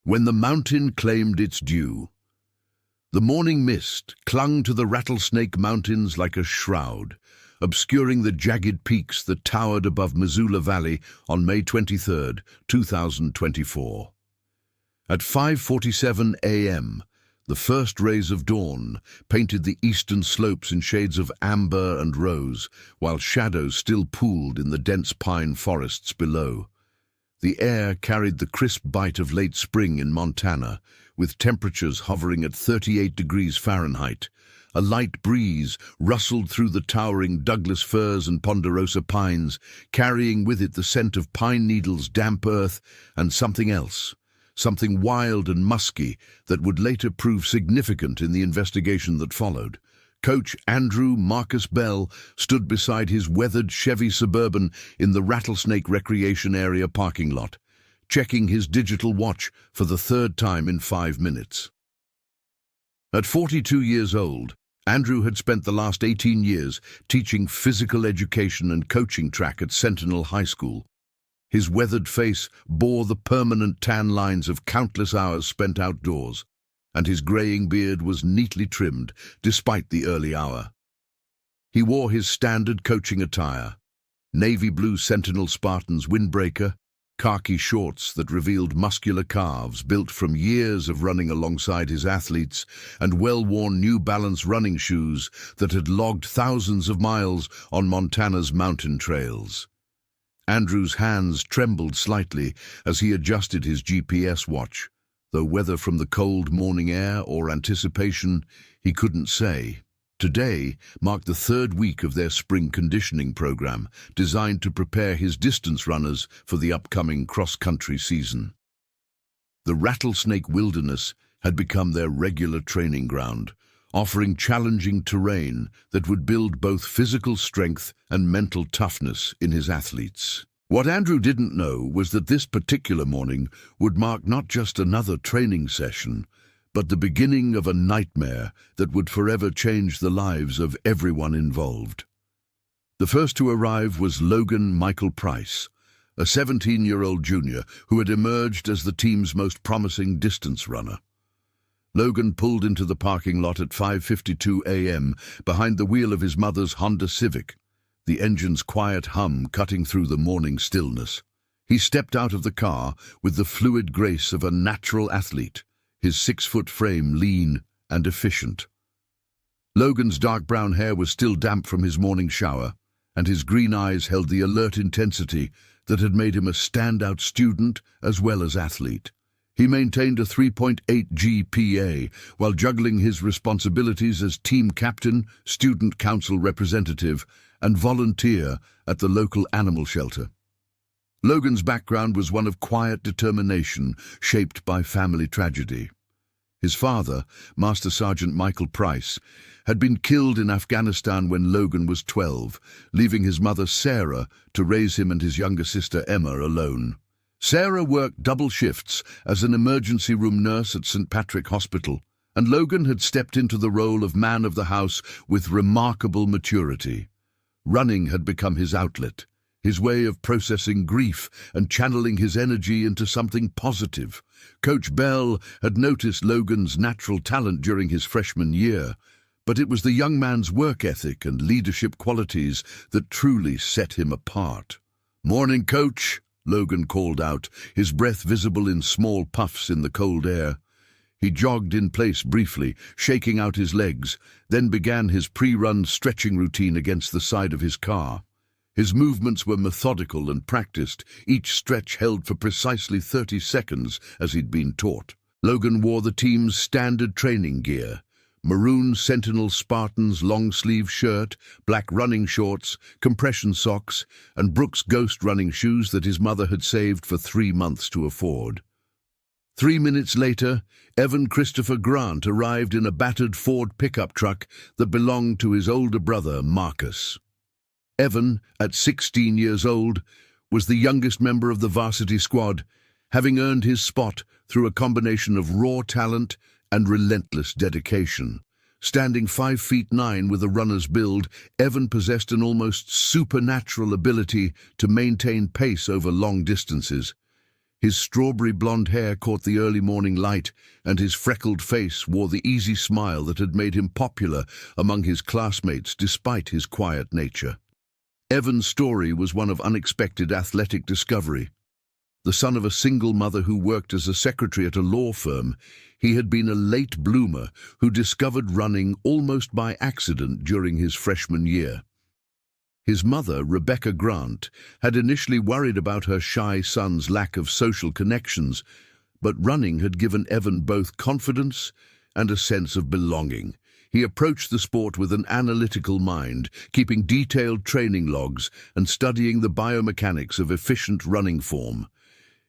When the mountain claimed its due. The morning mist clung to the Rattlesnake Mountains like a shroud, obscuring the jagged peaks that towered above Missoula Valley on May 23, 2024. At 5:47 a.m., the first rays of dawn painted the eastern slopes in shades of amber and rose, while shadows still pooled in the dense pine forests below. The air carried the crisp bite of late spring in Montana, with temperatures hovering at 38 degrees Fahrenheit. A light breeze rustled through the towering Douglas firs and ponderosa pines, carrying with it the scent of pine needles, damp earth, and something else, something wild and musky that would later prove significant in the investigation that followed. Coach Andrew Marcus Bell stood beside his weathered Chevy Suburban in the Rattlesnake Recreation Area parking lot, checking his digital watch for the third time in 5 minutes. At 42 years old, Andrew had spent the last 18 years teaching physical education and coaching track at Sentinel High School. His weathered face bore the permanent tan lines of countless hours spent outdoors, and his graying beard was neatly trimmed despite the early hour. He wore his standard coaching attire: navy blue Sentinel Spartans windbreaker, khaki shorts that revealed muscular calves built from years of running alongside his athletes, and well-worn New Balance running shoes that had logged thousands of miles on Montana's mountain trails. Andrew's hands trembled slightly as he adjusted his GPS watch, though whether from the cold morning air or anticipation, he couldn't say. Today marked the third week of their spring conditioning program, designed to prepare his distance runners for the upcoming cross-country season. The Rattlesnake Wilderness had become their regular training ground, offering challenging terrain that would build both physical strength and mental toughness in his athletes. What Andrew didn't know was that this particular morning would mark not just another training session, but the beginning of a nightmare that would forever change the lives of everyone involved. The first to arrive was Logan Michael Price, a 17-year-old junior who had emerged as the team's most promising distance runner. Logan pulled into the parking lot at 5:52 a.m. behind the wheel of his mother's Honda Civic, the engine's quiet hum cutting through the morning stillness. He stepped out of the car with the fluid grace of a natural athlete, his 6-foot frame lean and efficient. Logan's dark brown hair was still damp from his morning shower, and his green eyes held the alert intensity that had made him a standout student as well as athlete. He maintained a 3.8 GPA while juggling his responsibilities as team captain, student council representative, and volunteer at the local animal shelter. Logan's background was one of quiet determination shaped by family tragedy. His father, Master Sergeant Michael Price, had been killed in Afghanistan when Logan was 12, leaving his mother Sarah to raise him and his younger sister Emma alone. Sarah worked double shifts as an emergency room nurse at St. Patrick Hospital, and Logan had stepped into the role of man of the house with remarkable maturity. Running had become his outlet, his way of processing grief and channeling his energy into something positive. Coach Bell had noticed Logan's natural talent during his freshman year, but it was the young man's work ethic and leadership qualities that truly set him apart. "Morning, Coach," Logan called out, his breath visible in small puffs in the cold air. He jogged in place briefly, shaking out his legs, then began his pre-run stretching routine against the side of his car. His movements were methodical and practiced, each stretch held for precisely 30 seconds as he'd been taught. Logan wore the team's standard training gear: maroon Sentinel Spartans long-sleeve shirt, black running shorts, compression socks, and Brooks Ghost running shoes that his mother had saved for 3 months to afford. 3 minutes later, Evan Christopher Grant arrived in a battered Ford pickup truck that belonged to his older brother, Marcus. Evan, at 16 years old, was the youngest member of the varsity squad, having earned his spot through a combination of raw talent and relentless dedication. Standing 5'9" with a runner's build, Evan possessed an almost supernatural ability to maintain pace over long distances. His strawberry blonde hair caught the early morning light, and his freckled face wore the easy smile that had made him popular among his classmates despite his quiet nature. Evan's story was one of unexpected athletic discovery. The son of a single mother who worked as a secretary at a law firm, he had been a late bloomer who discovered running almost by accident during his freshman year. His mother, Rebecca Grant, had initially worried about her shy son's lack of social connections, but running had given Evan both confidence and a sense of belonging. He approached the sport with an analytical mind, keeping detailed training logs and studying the biomechanics of efficient running form.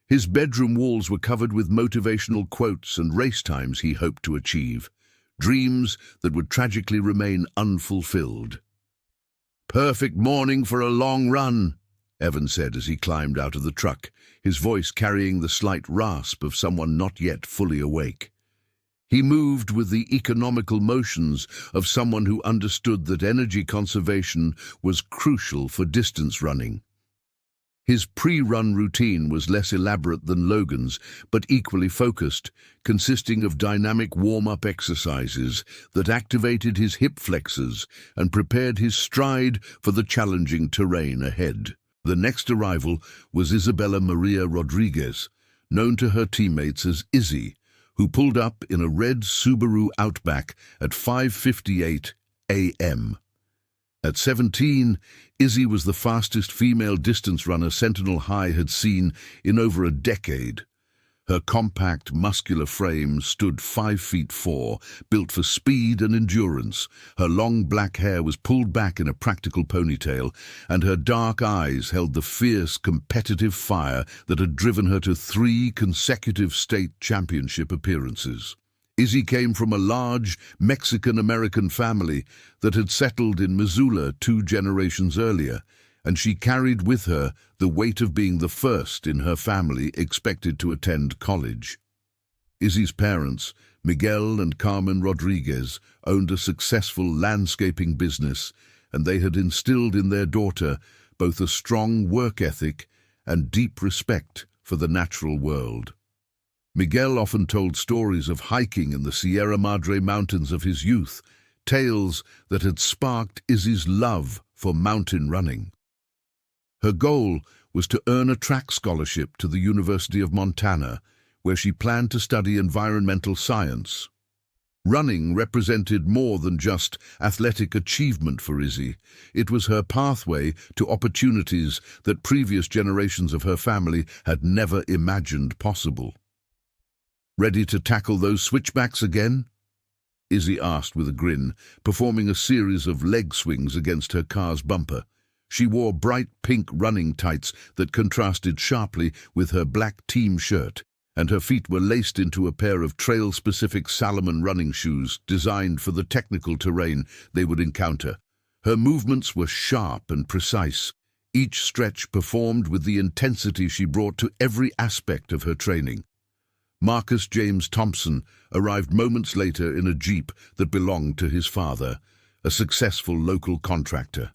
His bedroom walls were covered with motivational quotes and race times he hoped to achieve, dreams that would tragically remain unfulfilled. "Perfect morning for a long run," Evan said as he climbed out of the truck, his voice carrying the slight rasp of someone not yet fully awake. He moved with the economical motions of someone who understood that energy conservation was crucial for distance running. His pre-run routine was less elaborate than Logan's, but equally focused, consisting of dynamic warm-up exercises that activated his hip flexors and prepared his stride for the challenging terrain ahead. The next arrival was Isabella Maria Rodriguez, known to her teammates as Izzy, who pulled up in a red Subaru Outback at 5:58 a.m. At 17, Izzy was the fastest female distance runner Sentinel High had seen in over a decade. Her compact, muscular frame stood 5'4", built for speed and endurance. Her long black hair was pulled back in a practical ponytail, and her dark eyes held the fierce, competitive fire that had driven her to 3 consecutive state championship appearances. Izzy came from a large Mexican-American family that had settled in Missoula 2 generations earlier, and she carried with her the weight of being the first in her family expected to attend college. Izzy's parents, Miguel and Carmen Rodriguez, owned a successful landscaping business, and they had instilled in their daughter both a strong work ethic and deep respect for the natural world. Miguel often told stories of hiking in the Sierra Madre Mountains of his youth, tales that had sparked Izzy's love for mountain running. Her goal was to earn a track scholarship to the University of Montana, where she planned to study environmental science. Running represented more than just athletic achievement for Izzy. It was her pathway to opportunities that previous generations of her family had never imagined possible. "Ready to tackle those switchbacks again?" Izzy asked with a grin, performing a series of leg swings against her car's bumper. She wore bright pink running tights that contrasted sharply with her black team shirt, and her feet were laced into a pair of trail-specific Salomon running shoes designed for the technical terrain they would encounter. Her movements were sharp and precise, each stretch performed with the intensity she brought to every aspect of her training. Marcus James Thompson arrived moments later in a Jeep that belonged to his father, a successful local contractor.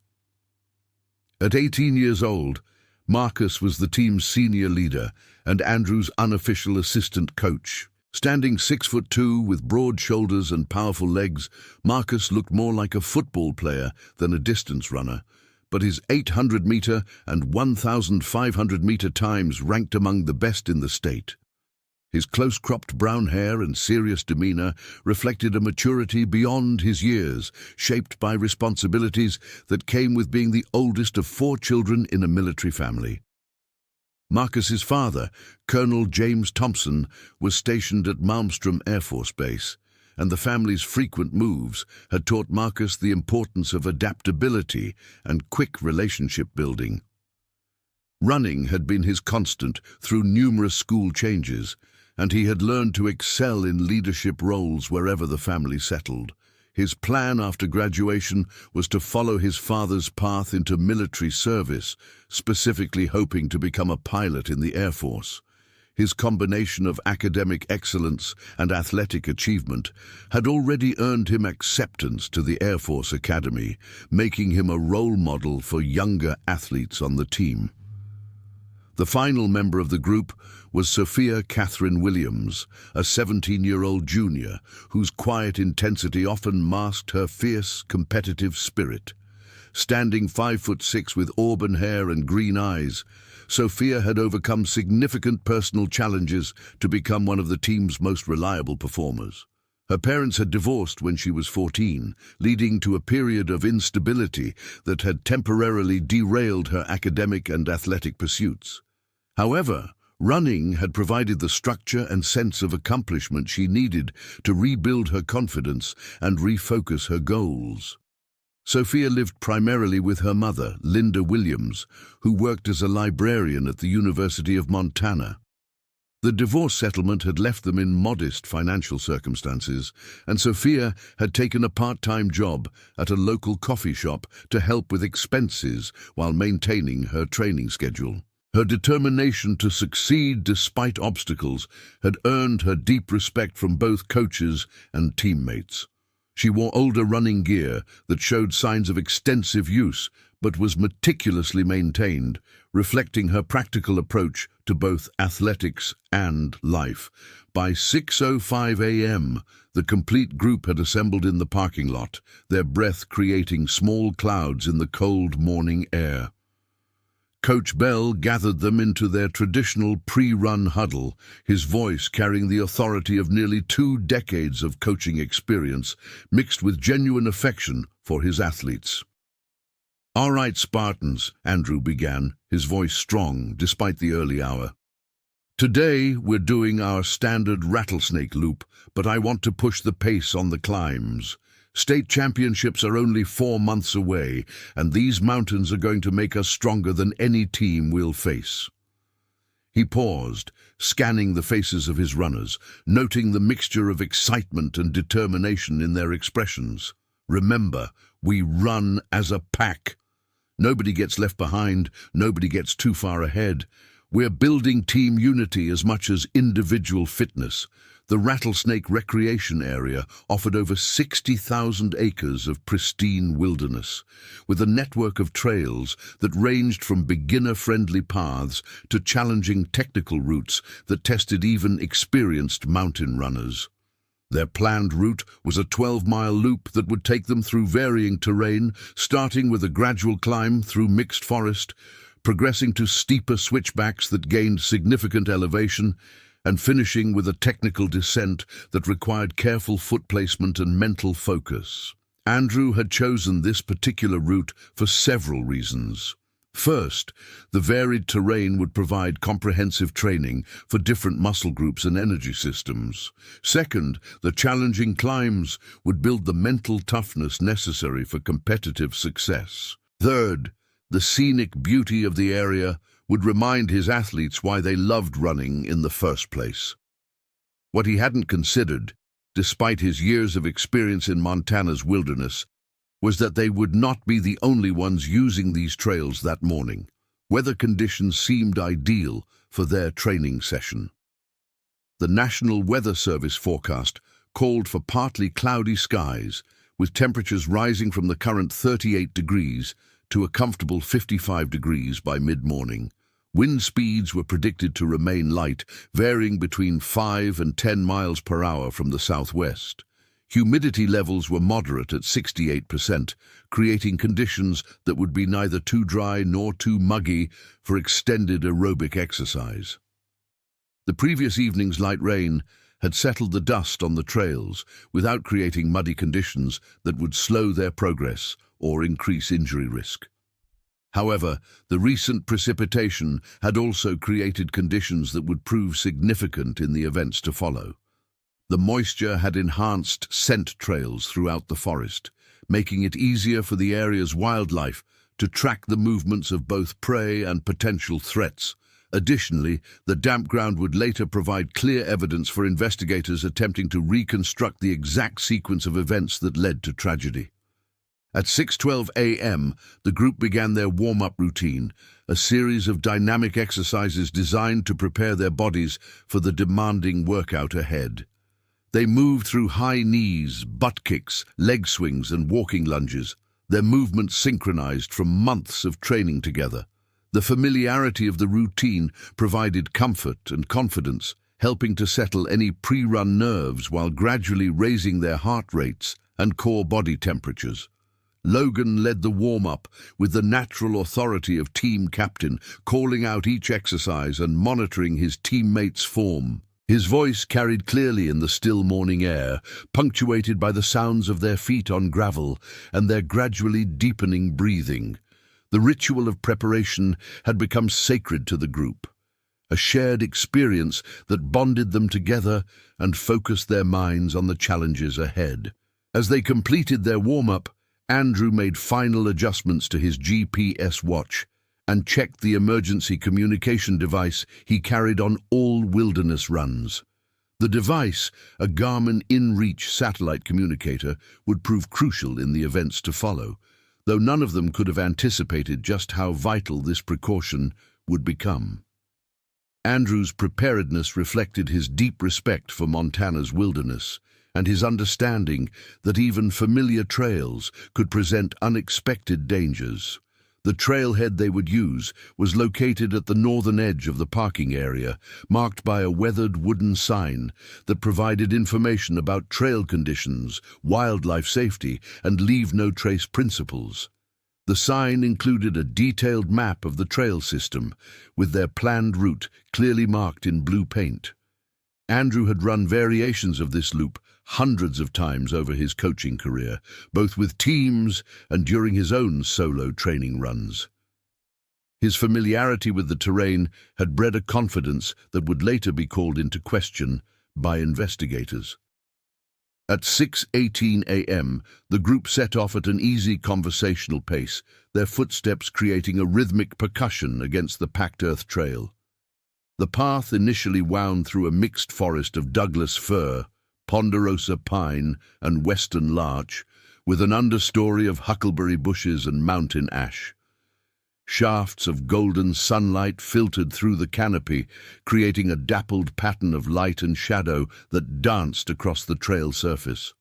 At 18 years old, Marcus was the team's senior leader and Andrew's unofficial assistant coach. Standing 6'2" with broad shoulders and powerful legs, Marcus looked more like a football player than a distance runner, but his 800-meter and 1,500-meter times ranked among the best in the state. His close-cropped brown hair and serious demeanor reflected a maturity beyond his years, shaped by responsibilities that came with being the oldest of 4 children in a military family. Marcus's father, Colonel James Thompson, was stationed at Malmstrom Air Force Base, and the family's frequent moves had taught Marcus the importance of adaptability and quick relationship building. Running had been his constant through numerous school changes, and he had learned to excel in leadership roles wherever the family settled. His plan after graduation was to follow his father's path into military service, specifically hoping to become a pilot in the Air Force. His combination of academic excellence and athletic achievement had already earned him acceptance to the Air Force Academy, making him a role model for younger athletes on the team. The final member of the group was Sophia Catherine Williams, a 17-year-old junior whose quiet intensity often masked her fierce, competitive spirit. Standing 5'6" with auburn hair and green eyes, Sophia had overcome significant personal challenges to become one of the team's most reliable performers. Her parents had divorced when she was 14, leading to a period of instability that had temporarily derailed her academic and athletic pursuits. However, running had provided the structure and sense of accomplishment she needed to rebuild her confidence and refocus her goals. Sophia lived primarily with her mother, Linda Williams, who worked as a librarian at the University of Montana. The divorce settlement had left them in modest financial circumstances, and Sophia had taken a part-time job at a local coffee shop to help with expenses while maintaining her training schedule. Her determination to succeed despite obstacles had earned her deep respect from both coaches and teammates. She wore older running gear that showed signs of extensive use, but was meticulously maintained, reflecting her practical approach to both athletics and life. By 6:05 a.m., the complete group had assembled in the parking lot, their breath creating small clouds in the cold morning air. Coach Bell gathered them into their traditional pre-run huddle, his voice carrying the authority of nearly 2 decades of coaching experience, mixed with genuine affection for his athletes. "All right, Spartans," Andrew began, his voice strong despite the early hour. "Today we're doing our standard rattlesnake loop, but I want to push the pace on the climbs. State championships are only 4 months away, and these mountains are going to make us stronger than any team we'll face." He paused, scanning the faces of his runners, noting the mixture of excitement and determination in their expressions. "Remember, we run as a pack. Nobody gets left behind, nobody gets too far ahead. We're building team unity as much as individual fitness." The Rattlesnake Recreation Area offered over 60,000 acres of pristine wilderness, with a network of trails that ranged from beginner-friendly paths to challenging technical routes that tested even experienced mountain runners. Their planned route was a 12-mile loop that would take them through varying terrain, starting with a gradual climb through mixed forest, progressing to steeper switchbacks that gained significant elevation, and finishing with a technical descent that required careful foot placement and mental focus. Andrew had chosen this particular route for several reasons. First, the varied terrain would provide comprehensive training for different muscle groups and energy systems. Second, the challenging climbs would build the mental toughness necessary for competitive success. Third, the scenic beauty of the area would remind his athletes why they loved running in the first place. What he hadn't considered, despite his years of experience in Montana's wilderness, was that they would not be the only ones using these trails that morning. Weather conditions seemed ideal for their training session. The National Weather Service forecast called for partly cloudy skies, with temperatures rising from the current 38 degrees to a comfortable 55 degrees by mid-morning. Wind speeds were predicted to remain light, varying between 5 and 10 miles per hour from the southwest. Humidity levels were moderate at 68%, creating conditions that would be neither too dry nor too muggy for extended aerobic exercise. The previous evening's light rain had settled the dust on the trails without creating muddy conditions that would slow their progress or increase injury risk. However, the recent precipitation had also created conditions that would prove significant in the events to follow. The moisture had enhanced scent trails throughout the forest, making it easier for the area's wildlife to track the movements of both prey and potential threats. Additionally, the damp ground would later provide clear evidence for investigators attempting to reconstruct the exact sequence of events that led to tragedy. At 6:12 a.m., the group began their warm-up routine, a series of dynamic exercises designed to prepare their bodies for the demanding workout ahead. They moved through high knees, butt kicks, leg swings, and walking lunges, their movements synchronized from months of training together. The familiarity of the routine provided comfort and confidence, helping to settle any pre-run nerves while gradually raising their heart rates and core body temperatures. Logan led the warm-up with the natural authority of team captain, calling out each exercise and monitoring his teammates' form. His voice carried clearly in the still morning air, punctuated by the sounds of their feet on gravel and their gradually deepening breathing. The ritual of preparation had become sacred to the group, a shared experience that bonded them together and focused their minds on the challenges ahead. As they completed their warm-up, Andrew made final adjustments to his GPS watch and checked the emergency communication device he carried on all wilderness runs. The device, a Garmin InReach satellite communicator, would prove crucial in the events to follow, though none of them could have anticipated just how vital this precaution would become. Andrew's preparedness reflected his deep respect for Montana's wilderness and his understanding that even familiar trails could present unexpected dangers. The trailhead they would use was located at the northern edge of the parking area, marked by a weathered wooden sign that provided information about trail conditions, wildlife safety, and leave-no-trace principles. The sign included a detailed map of the trail system, with their planned route clearly marked in blue paint. Andrew had run variations of this loop hundreds of times over his coaching career, both with teams and during his own solo training runs. His familiarity with the terrain had bred a confidence that would later be called into question by investigators. At 6:18 a.m., the group set off at an easy conversational pace, their footsteps creating a rhythmic percussion against the packed earth trail. The path initially wound through a mixed forest of Douglas fir, ponderosa pine, and western larch, with an understory of huckleberry bushes and mountain ash. Shafts of golden sunlight filtered through the canopy, creating a dappled pattern of light and shadow that danced across the trail surface.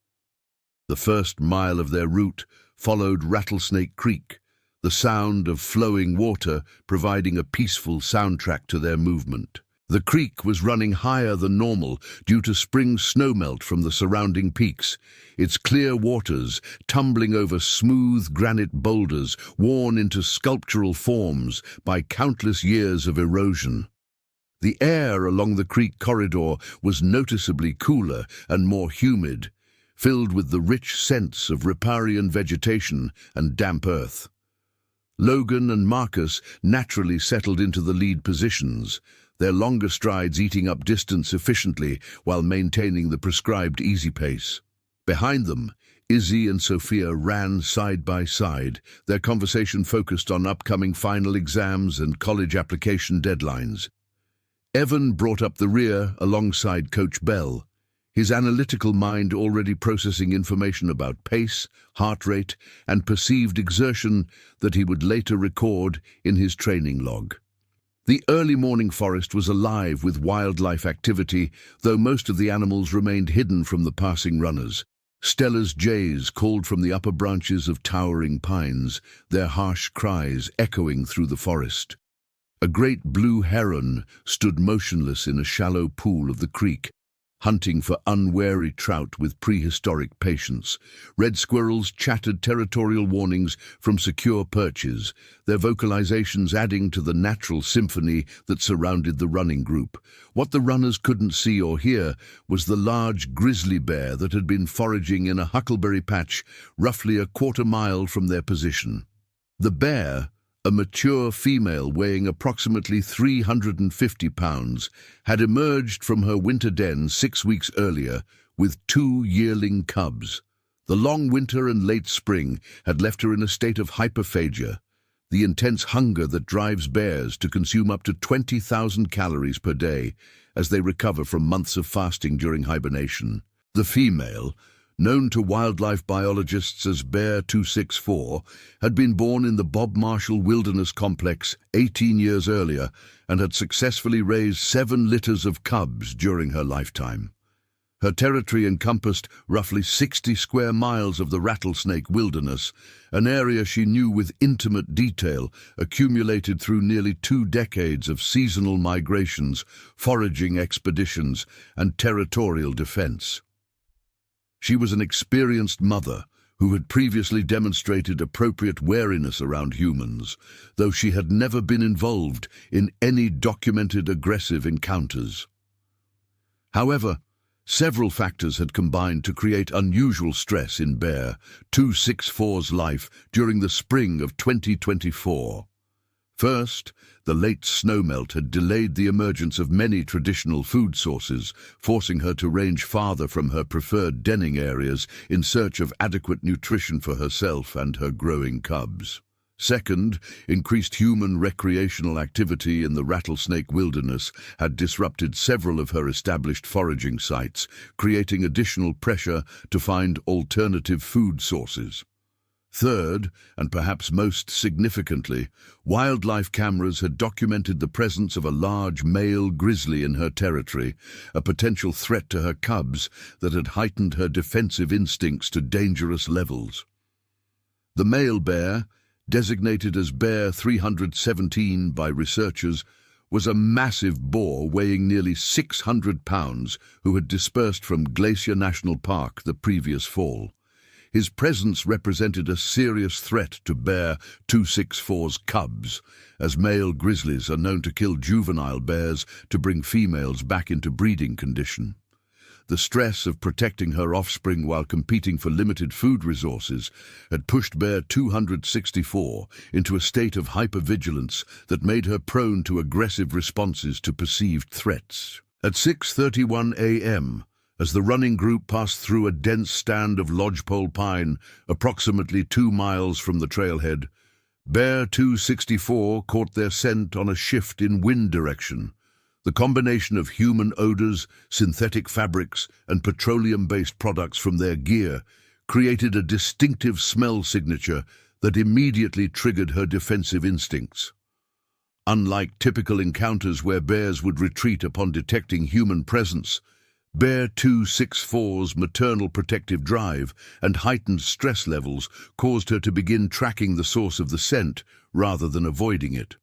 The first mile of their route followed Rattlesnake Creek, the sound of flowing water providing a peaceful soundtrack to their movement. The creek was running higher than normal due to spring snowmelt from the surrounding peaks, its clear waters tumbling over smooth granite boulders worn into sculptural forms by countless years of erosion. The air along the creek corridor was noticeably cooler and more humid, filled with the rich scents of riparian vegetation and damp earth. Logan and Marcus naturally settled into the lead positions, their longer strides eating up distance efficiently while maintaining the prescribed easy pace. Behind them, Izzy and Sophia ran side by side, their conversation focused on upcoming final exams and college application deadlines. Evan brought up the rear alongside Coach Bell, his analytical mind already processing information about pace, heart rate, and perceived exertion that he would later record in his training log. The early morning forest was alive with wildlife activity, though most of the animals remained hidden from the passing runners. Stella's jays called from the upper branches of towering pines, their harsh cries echoing through the forest. A great blue heron stood motionless in a shallow pool of the creek, hunting for unwary trout with prehistoric patience. Red squirrels chattered territorial warnings from secure perches, their vocalizations adding to the natural symphony that surrounded the running group. What the runners couldn't see or hear was the large grizzly bear that had been foraging in a huckleberry patch roughly a quarter-mile from their position. The bear, a mature female weighing approximately 350 pounds, had emerged from her winter den 6 weeks earlier with 2 yearling cubs. The long winter and late spring had left her in a state of hyperphagia, the intense hunger that drives bears to consume up to 20,000 calories per day as they recover from months of fasting during hibernation. The female, known to wildlife biologists as Bear 264, had been born in the Bob Marshall Wilderness Complex 18 years earlier and had successfully raised 7 litters of cubs during her lifetime. Her territory encompassed roughly 60 square miles of the Rattlesnake Wilderness, an area she knew with intimate detail, accumulated through nearly 2 decades of seasonal migrations, foraging expeditions, and territorial defense. She was an experienced mother who had previously demonstrated appropriate wariness around humans, though she had never been involved in any documented aggressive encounters. However, several factors had combined to create unusual stress in Bear 264's life during the spring of 2024. First, the late snowmelt had delayed the emergence of many traditional food sources, forcing her to range farther from her preferred denning areas in search of adequate nutrition for herself and her growing cubs. Second, increased human recreational activity in the Rattlesnake Wilderness had disrupted several of her established foraging sites, creating additional pressure to find alternative food sources. Third, and perhaps most significantly, wildlife cameras had documented the presence of a large male grizzly in her territory, a potential threat to her cubs that had heightened her defensive instincts to dangerous levels. The male bear, designated as Bear 317 by researchers, was a massive boar weighing nearly 600 pounds who had dispersed from Glacier National Park the previous fall. His presence represented a serious threat to Bear 264's cubs, as male grizzlies are known to kill juvenile bears to bring females back into breeding condition. The stress of protecting her offspring while competing for limited food resources had pushed Bear 264 into a state of hypervigilance that made her prone to aggressive responses to perceived threats. At 6:31 a.m., as the running group passed through a dense stand of lodgepole pine approximately 2 miles from the trailhead, Bear 264 caught their scent on a shift in wind direction. The combination of human odors, synthetic fabrics, and petroleum-based products from their gear created a distinctive smell signature that immediately triggered her defensive instincts. Unlike typical encounters where bears would retreat upon detecting human presence, Bear 264's maternal protective drive and heightened stress levels caused her to begin tracking the source of the scent rather than avoiding it.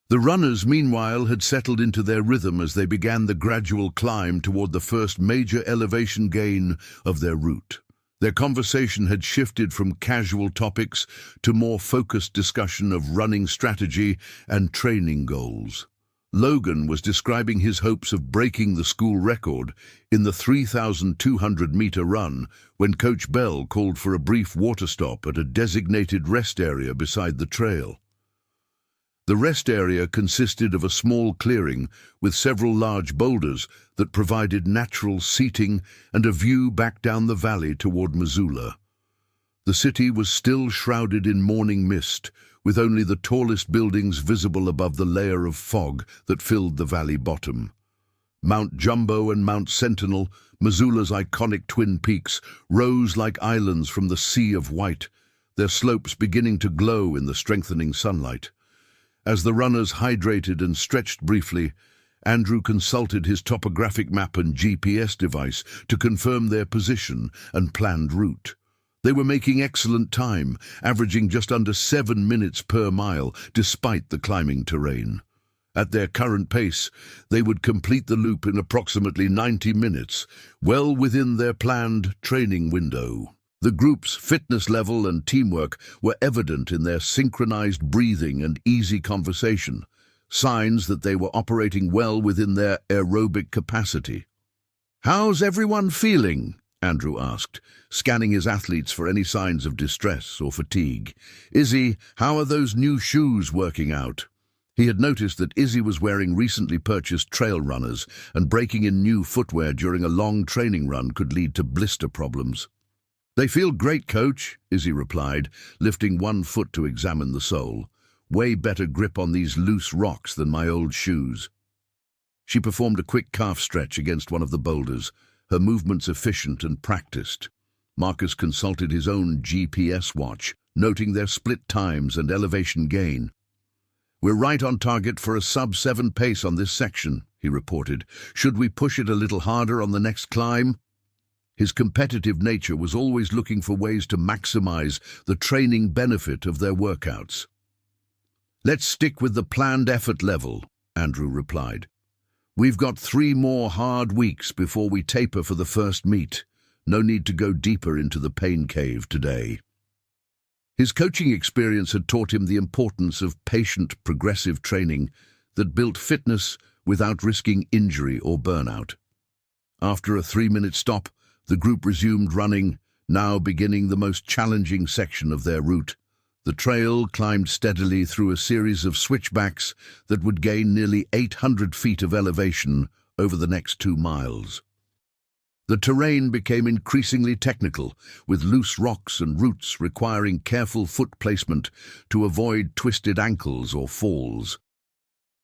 The runners, meanwhile, had settled into their rhythm as they began the gradual climb toward the first major elevation gain of their route. Their conversation had shifted from casual topics to more focused discussion of running strategy and training goals. Logan was describing his hopes of breaking the school record in the 3,200-meter run when Coach Bell called for a brief water stop at a designated rest area beside the trail. The rest area consisted of a small clearing with several large boulders that provided natural seating and a view back down the valley toward Missoula. The city was still shrouded in morning mist, with only the tallest buildings visible above the layer of fog that filled the valley bottom. Mount Jumbo and Mount Sentinel, Missoula's iconic twin peaks, rose like islands from the sea of white, their slopes beginning to glow in the strengthening sunlight. As the runners hydrated and stretched briefly, Andrew consulted his topographic map and GPS device to confirm their position and planned route. They were making excellent time, averaging just under 7 minutes per mile, despite the climbing terrain. At their current pace, they would complete the loop in approximately 90 minutes, well within their planned training window. The group's fitness level and teamwork were evident in their synchronized breathing and easy conversation, signs that they were operating well within their aerobic capacity. "How's everyone feeling?" Andrew asked, scanning his athletes for any signs of distress or fatigue. "Izzy, how are those new shoes working out?" He had noticed that Izzy was wearing recently purchased trail runners, and breaking in new footwear during a long training run could lead to blister problems. "They feel great, Coach," Izzy replied, lifting one foot to examine the sole. "Way better grip on these loose rocks than my old shoes." She performed a quick calf stretch against one of the boulders, her movements efficient and practiced. Marcus consulted his own GPS watch, noting their split times and elevation gain. "We're right on target for a sub-7 pace on this section," he reported. "Should we push it a little harder on the next climb?" His competitive nature was always looking for ways to maximize the training benefit of their workouts. "Let's stick with the planned effort level," Andrew replied. "We've got 3 more hard weeks before we taper for the first meet. No need to go deeper into the pain cave today." His coaching experience had taught him the importance of patient, progressive training that built fitness without risking injury or burnout. After a 3-minute stop, the group resumed running, now beginning the most challenging section of their route. The trail climbed steadily through a series of switchbacks that would gain nearly 800 feet of elevation over the next 2 miles. The terrain became increasingly technical, with loose rocks and roots requiring careful foot placement to avoid twisted ankles or falls.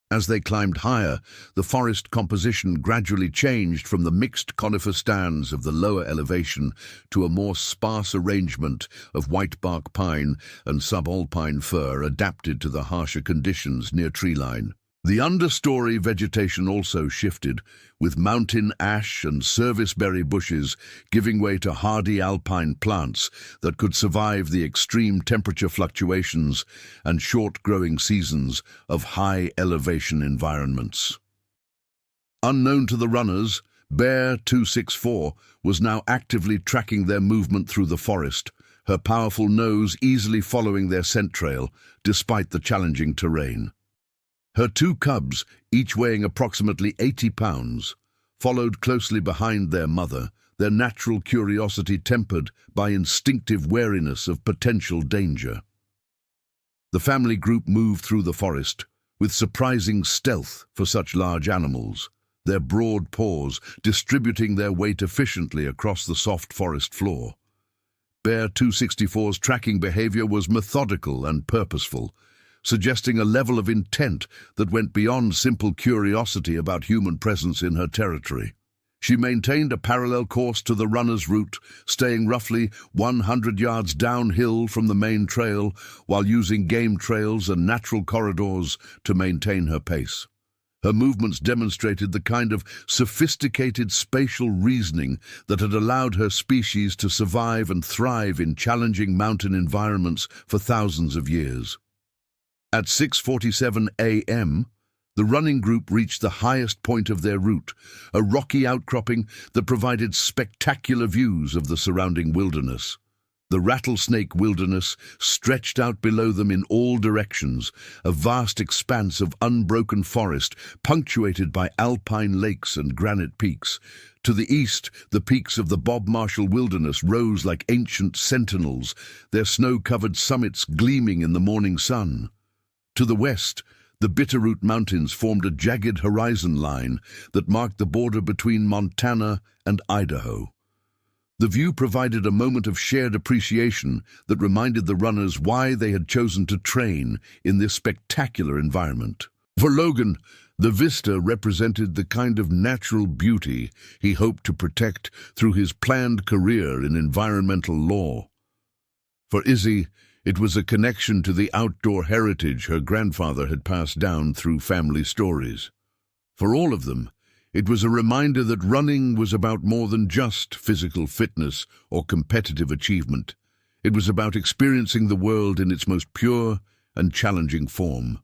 As they climbed higher, the forest composition gradually changed from the mixed conifer stands of the lower elevation to a more sparse arrangement of whitebark pine and subalpine fir adapted to the harsher conditions near treeline. The understory vegetation also shifted, with mountain ash and serviceberry bushes giving way to hardy alpine plants that could survive the extreme temperature fluctuations and short-growing seasons of high-elevation environments. Unknown to the runners, Bear 264 was now actively tracking their movement through the forest, her powerful nose easily following their scent trail despite the challenging terrain. Her 2 cubs, each weighing approximately 80 pounds, followed closely behind their mother, their natural curiosity tempered by instinctive wariness of potential danger. The family group moved through the forest, with surprising stealth for such large animals, their broad paws distributing their weight efficiently across the soft forest floor. Bear 264's tracking behavior was methodical and purposeful, suggesting a level of intent that went beyond simple curiosity about human presence in her territory. She maintained a parallel course to the runner's route, staying roughly 100 yards downhill from the main trail while using game trails and natural corridors to maintain her pace. Her movements demonstrated the kind of sophisticated spatial reasoning that had allowed her species to survive and thrive in challenging mountain environments for thousands of years. At 6:47 a.m., the running group reached the highest point of their route, a rocky outcropping that provided spectacular views of the surrounding wilderness. The Rattlesnake Wilderness stretched out below them in all directions, a vast expanse of unbroken forest punctuated by alpine lakes and granite peaks. To the east, the peaks of the Bob Marshall Wilderness rose like ancient sentinels, their snow-covered summits gleaming in the morning sun. To the west, the Bitterroot Mountains formed a jagged horizon line that marked the border between Montana and Idaho. The view provided a moment of shared appreciation that reminded the runners why they had chosen to train in this spectacular environment. For Logan, the vista represented the kind of natural beauty he hoped to protect through his planned career in environmental law. For Izzy, it was a connection to the outdoor heritage her grandfather had passed down through family stories. For all of them, it was a reminder that running was about more than just physical fitness or competitive achievement. It was about experiencing the world in its most pure and challenging form.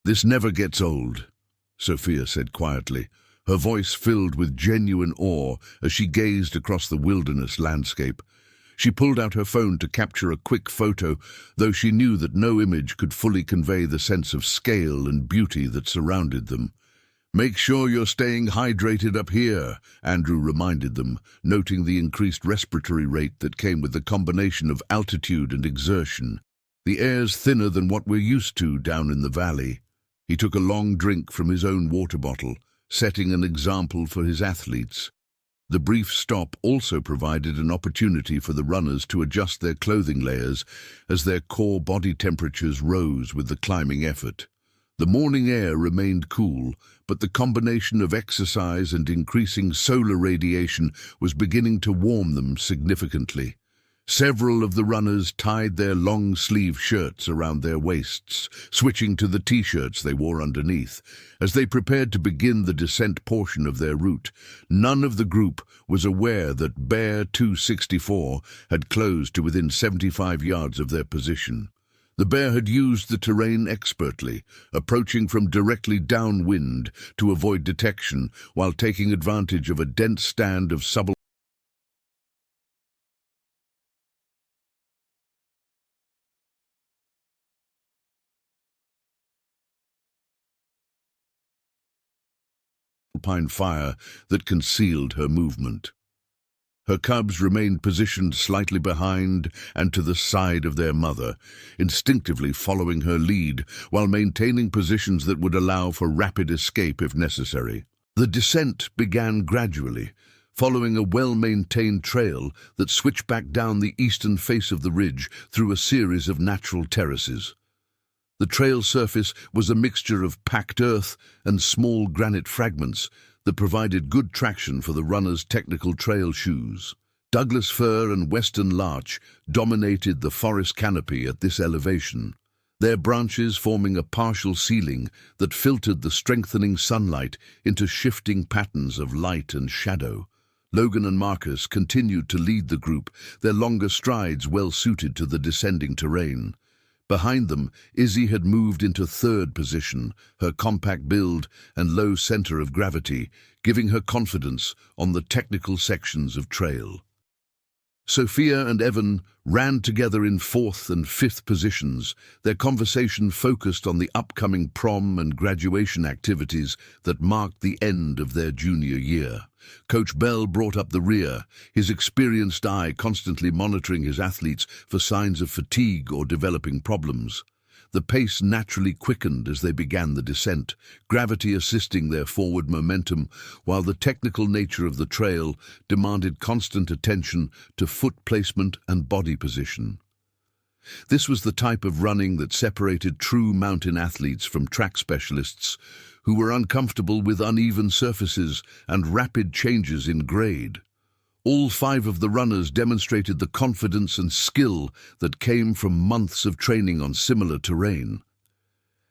"This never gets old," Sophia said quietly, her voice filled with genuine awe as she gazed across the wilderness landscape. She pulled out her phone to capture a quick photo, though she knew that no image could fully convey the sense of scale and beauty that surrounded them. "Make sure you're staying hydrated up here," Andrew reminded them, noting the increased respiratory rate that came with the combination of altitude and exertion. "The air's thinner than what we're used to down in the valley." He took a long drink from his own water bottle, setting an example for his athletes. The brief stop also provided an opportunity for the runners to adjust their clothing layers as their core body temperatures rose with the climbing effort. The morning air remained cool, but the combination of exercise and increasing solar radiation was beginning to warm them significantly. Several of the runners tied their long-sleeve shirts around their waists, switching to the t-shirts they wore underneath. As they prepared to begin the descent portion of their route, none of the group was aware that Bear 264 had closed to within 75 yards of their position. The bear had used the terrain expertly, approaching from directly downwind to avoid detection while taking advantage of a dense stand of subalpine fire that concealed her movement. Her cubs remained positioned slightly behind and to the side of their mother, instinctively following her lead while maintaining positions that would allow for rapid escape if necessary. The descent began gradually, following a well-maintained trail that switched back down the eastern face of the ridge through a series of natural terraces. The trail surface was a mixture of packed earth and small granite fragments that provided good traction for the runners' technical trail shoes. Douglas fir and western larch dominated the forest canopy at this elevation, their branches forming a partial ceiling that filtered the strengthening sunlight into shifting patterns of light and shadow. Logan and Marcus continued to lead the group, their longer strides well suited to the descending terrain. Behind them, Izzy had moved into third position, her compact build and low center of gravity, giving her confidence on the technical sections of trail. Sophia and Evan ran together in fourth and fifth positions, their conversation focused on the upcoming prom and graduation activities that marked the end of their junior year. Coach Bell brought up the rear, his experienced eye constantly monitoring his athletes for signs of fatigue or developing problems. The pace naturally quickened as they began the descent, gravity assisting their forward momentum, while the technical nature of the trail demanded constant attention to foot placement and body position. This was the type of running that separated true mountain athletes from track specialists who were uncomfortable with uneven surfaces and rapid changes in grade. All 5 of the runners demonstrated the confidence and skill that came from months of training on similar terrain.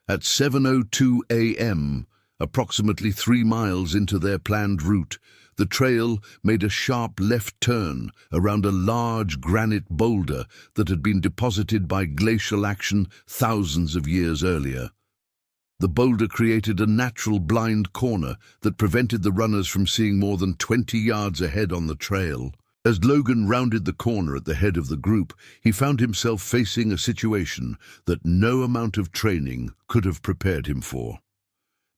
At 7:02 a.m., approximately 3 miles into their planned route, the trail made a sharp left turn around a large granite boulder that had been deposited by glacial action thousands of years earlier. The boulder created a natural blind corner that prevented the runners from seeing more than 20 yards ahead on the trail. As Logan rounded the corner at the head of the group, he found himself facing a situation that no amount of training could have prepared him for.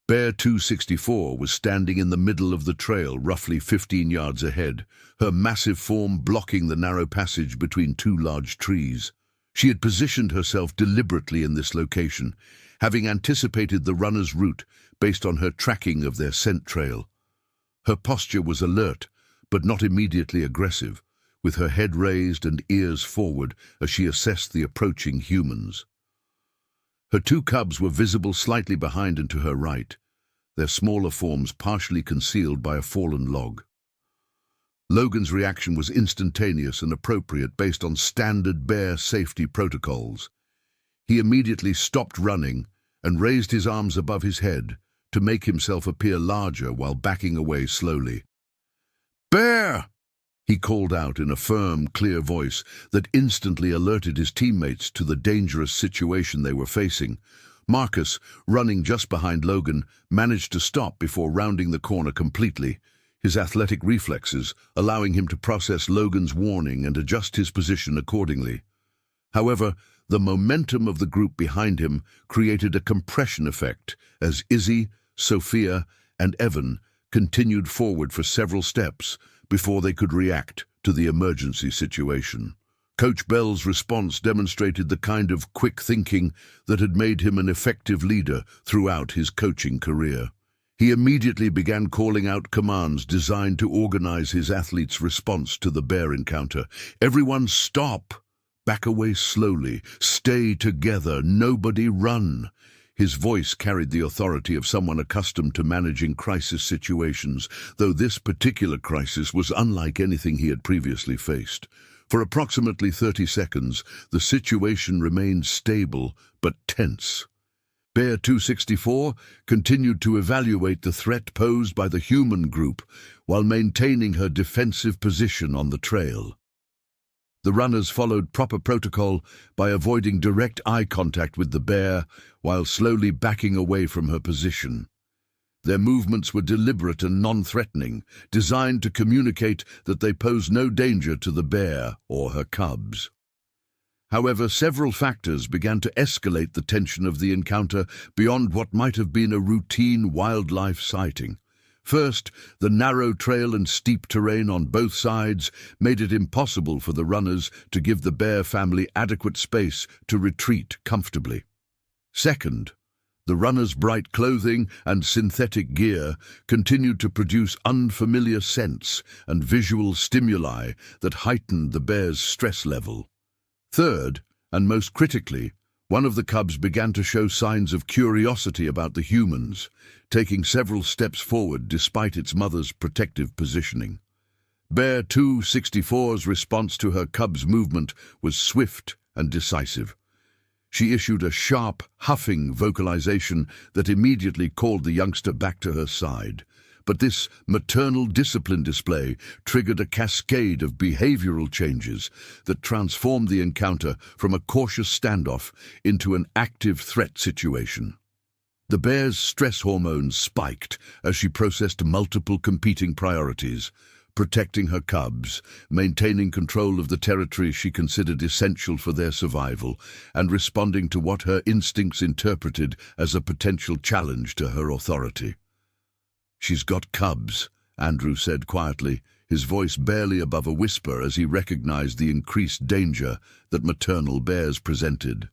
Bear 264 was standing in the middle of the trail, roughly 15 yards ahead, her massive form blocking the narrow passage between 2 large trees. She had positioned herself deliberately in this location, having anticipated the runner's route based on her tracking of their scent trail. Her posture was alert, but not immediately aggressive, with her head raised and ears forward as she assessed the approaching humans. Her 2 cubs were visible slightly behind and to her right, their smaller forms partially concealed by a fallen log. Logan's reaction was instantaneous and appropriate based on standard bear safety protocols. He immediately stopped running and raised his arms above his head to make himself appear larger while backing away slowly. "Bear!" he called out in a firm, clear voice that instantly alerted his teammates to the dangerous situation they were facing. Marcus, running just behind Logan, managed to stop before rounding the corner completely, his athletic reflexes allowing him to process Logan's warning and adjust his position accordingly. However, the momentum of the group behind him created a compression effect as Izzy, Sophia, and Evan continued forward for several steps before they could react to the emergency situation. Coach Bell's response demonstrated the kind of quick thinking that had made him an effective leader throughout his coaching career. He immediately began calling out commands designed to organize his athletes' response to the bear encounter. "Everyone stop! Back away slowly. Stay together. Nobody run." His voice carried the authority of someone accustomed to managing crisis situations, though this particular crisis was unlike anything he had previously faced. For approximately 30 seconds, the situation remained stable but tense. Bear 264 continued to evaluate the threat posed by the human group while maintaining her defensive position on the trail. The runners followed proper protocol by avoiding direct eye contact with the bear while slowly backing away from her position. Their movements were deliberate and non-threatening, designed to communicate that they posed no danger to the bear or her cubs. However, several factors began to escalate the tension of the encounter beyond what might have been a routine wildlife sighting. First, the narrow trail and steep terrain on both sides made it impossible for the runners to give the bear family adequate space to retreat comfortably. Second, the runners' bright clothing and synthetic gear continued to produce unfamiliar scents and visual stimuli that heightened the bear's stress level. Third, and most critically, one of the cubs began to show signs of curiosity about the humans, taking several steps forward despite its mother's protective positioning. Bear 264's response to her cub's movement was swift and decisive. She issued a sharp, huffing vocalization that immediately called the youngster back to her side. But this maternal discipline display triggered a cascade of behavioral changes that transformed the encounter from a cautious standoff into an active threat situation. The bear's stress hormones spiked as she processed multiple competing priorities: protecting her cubs, maintaining control of the territory she considered essential for their survival, and responding to what her instincts interpreted as a potential challenge to her authority. "She's got cubs," Andrew said quietly, his voice barely above a whisper as he recognized the increased danger that maternal bears presented.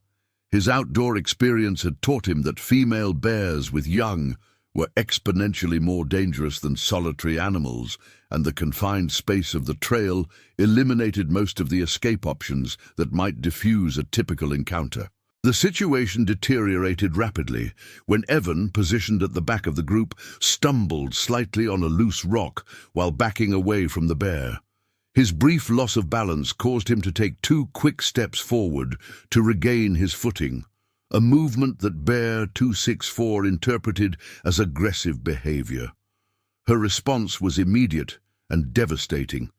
His outdoor experience had taught him that female bears with young were exponentially more dangerous than solitary animals, and the confined space of the trail eliminated most of the escape options that might diffuse a typical encounter. The situation deteriorated rapidly when Evan, positioned at the back of the group, stumbled slightly on a loose rock while backing away from the bear. His brief loss of balance caused him to take 2 quick steps forward to regain his footing, a movement that Bear 264 interpreted as aggressive behavior. Her response was immediate and devastating.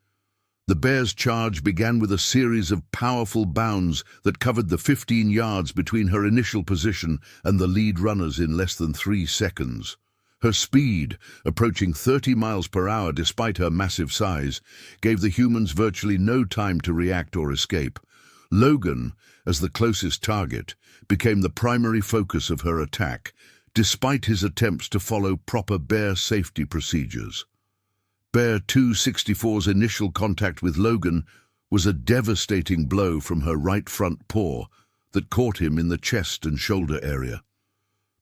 The bear's charge began with a series of powerful bounds that covered the 15 yards between her initial position and the lead runners in less than 3 seconds. Her speed, approaching 30 miles per hour despite her massive size, gave the humans virtually no time to react or escape. Logan, as the closest target, became the primary focus of her attack, despite his attempts to follow proper bear safety procedures. Bear 264's initial contact with Logan was a devastating blow from her right front paw that caught him in the chest and shoulder area.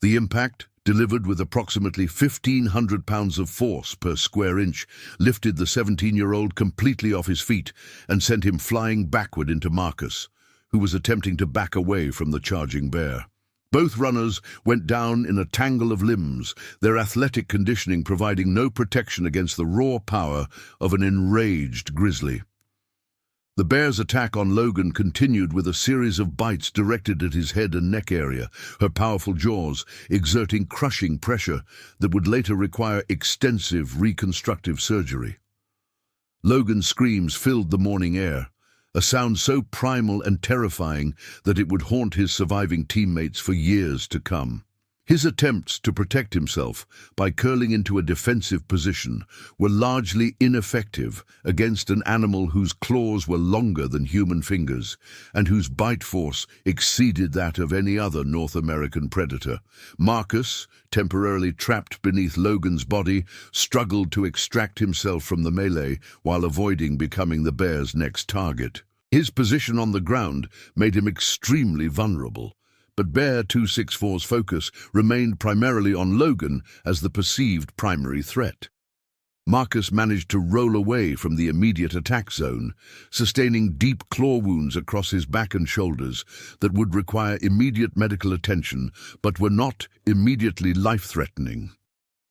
The impact, delivered with approximately 1,500 pounds of force per square inch, lifted the 17-year-old completely off his feet and sent him flying backward into Marcus, who was attempting to back away from the charging bear. Both runners went down in a tangle of limbs, their athletic conditioning providing no protection against the raw power of an enraged grizzly. The bear's attack on Logan continued with a series of bites directed at his head and neck area, her powerful jaws exerting crushing pressure that would later require extensive reconstructive surgery. Logan's screams filled the morning air, a sound so primal and terrifying that it would haunt his surviving teammates for years to come. His attempts to protect himself by curling into a defensive position were largely ineffective against an animal whose claws were longer than human fingers and whose bite force exceeded that of any other North American predator. Marcus, temporarily trapped beneath Logan's body, struggled to extract himself from the melee while avoiding becoming the bear's next target. His position on the ground made him extremely vulnerable, but Bear 264's focus remained primarily on Logan as the perceived primary threat. Marcus managed to roll away from the immediate attack zone, sustaining deep claw wounds across his back and shoulders that would require immediate medical attention but were not immediately life-threatening.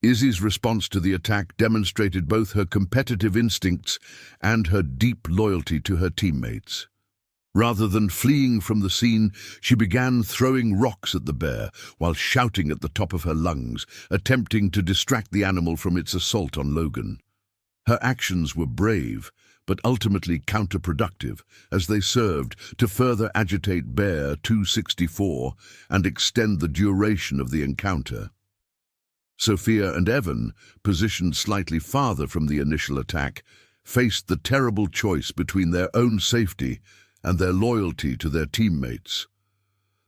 Izzy's response to the attack demonstrated both her competitive instincts and her deep loyalty to her teammates. Rather than fleeing from the scene, she began throwing rocks at the bear while shouting at the top of her lungs, attempting to distract the animal from its assault on Logan. Her actions were brave, but ultimately counterproductive, as they served to further agitate Bear 264 and extend the duration of the encounter. Sophia and Evan, positioned slightly farther from the initial attack, faced the terrible choice between their own safety and their loyalty to their teammates.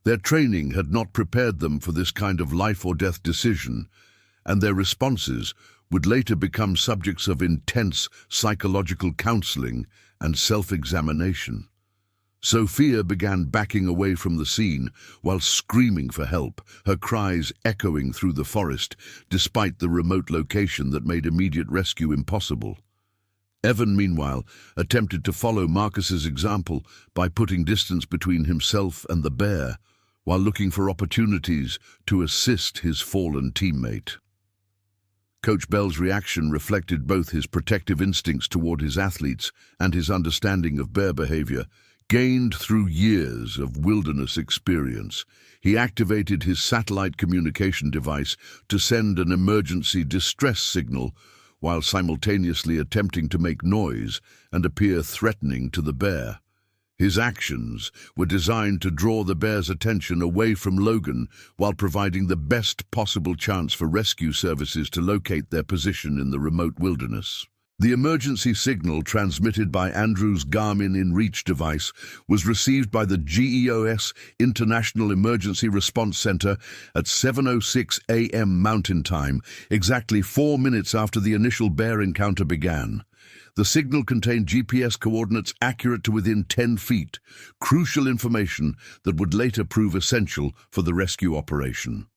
Their training had not prepared them for this kind of life-or-death decision, and their responses would later become subjects of intense psychological counseling and self-examination. Sophia began backing away from the scene while screaming for help, her cries echoing through the forest despite the remote location that made immediate rescue impossible. Evan, meanwhile, attempted to follow Marcus's example by putting distance between himself and the bear, while looking for opportunities to assist his fallen teammate. Coach Bell's reaction reflected both his protective instincts toward his athletes and his understanding of bear behavior, gained through years of wilderness experience. He activated his satellite communication device to send an emergency distress signal while simultaneously attempting to make noise and appear threatening to the bear. His actions were designed to draw the bear's attention away from Logan while providing the best possible chance for rescue services to locate their position in the remote wilderness. The emergency signal transmitted by Andrew's Garmin InReach device was received by the GEOS International Emergency Response Center at 7:06 a.m. Mountain Time, exactly 4 minutes after the initial bear encounter began. The signal contained GPS coordinates accurate to within 10 feet, crucial information that would later prove essential for the rescue operation.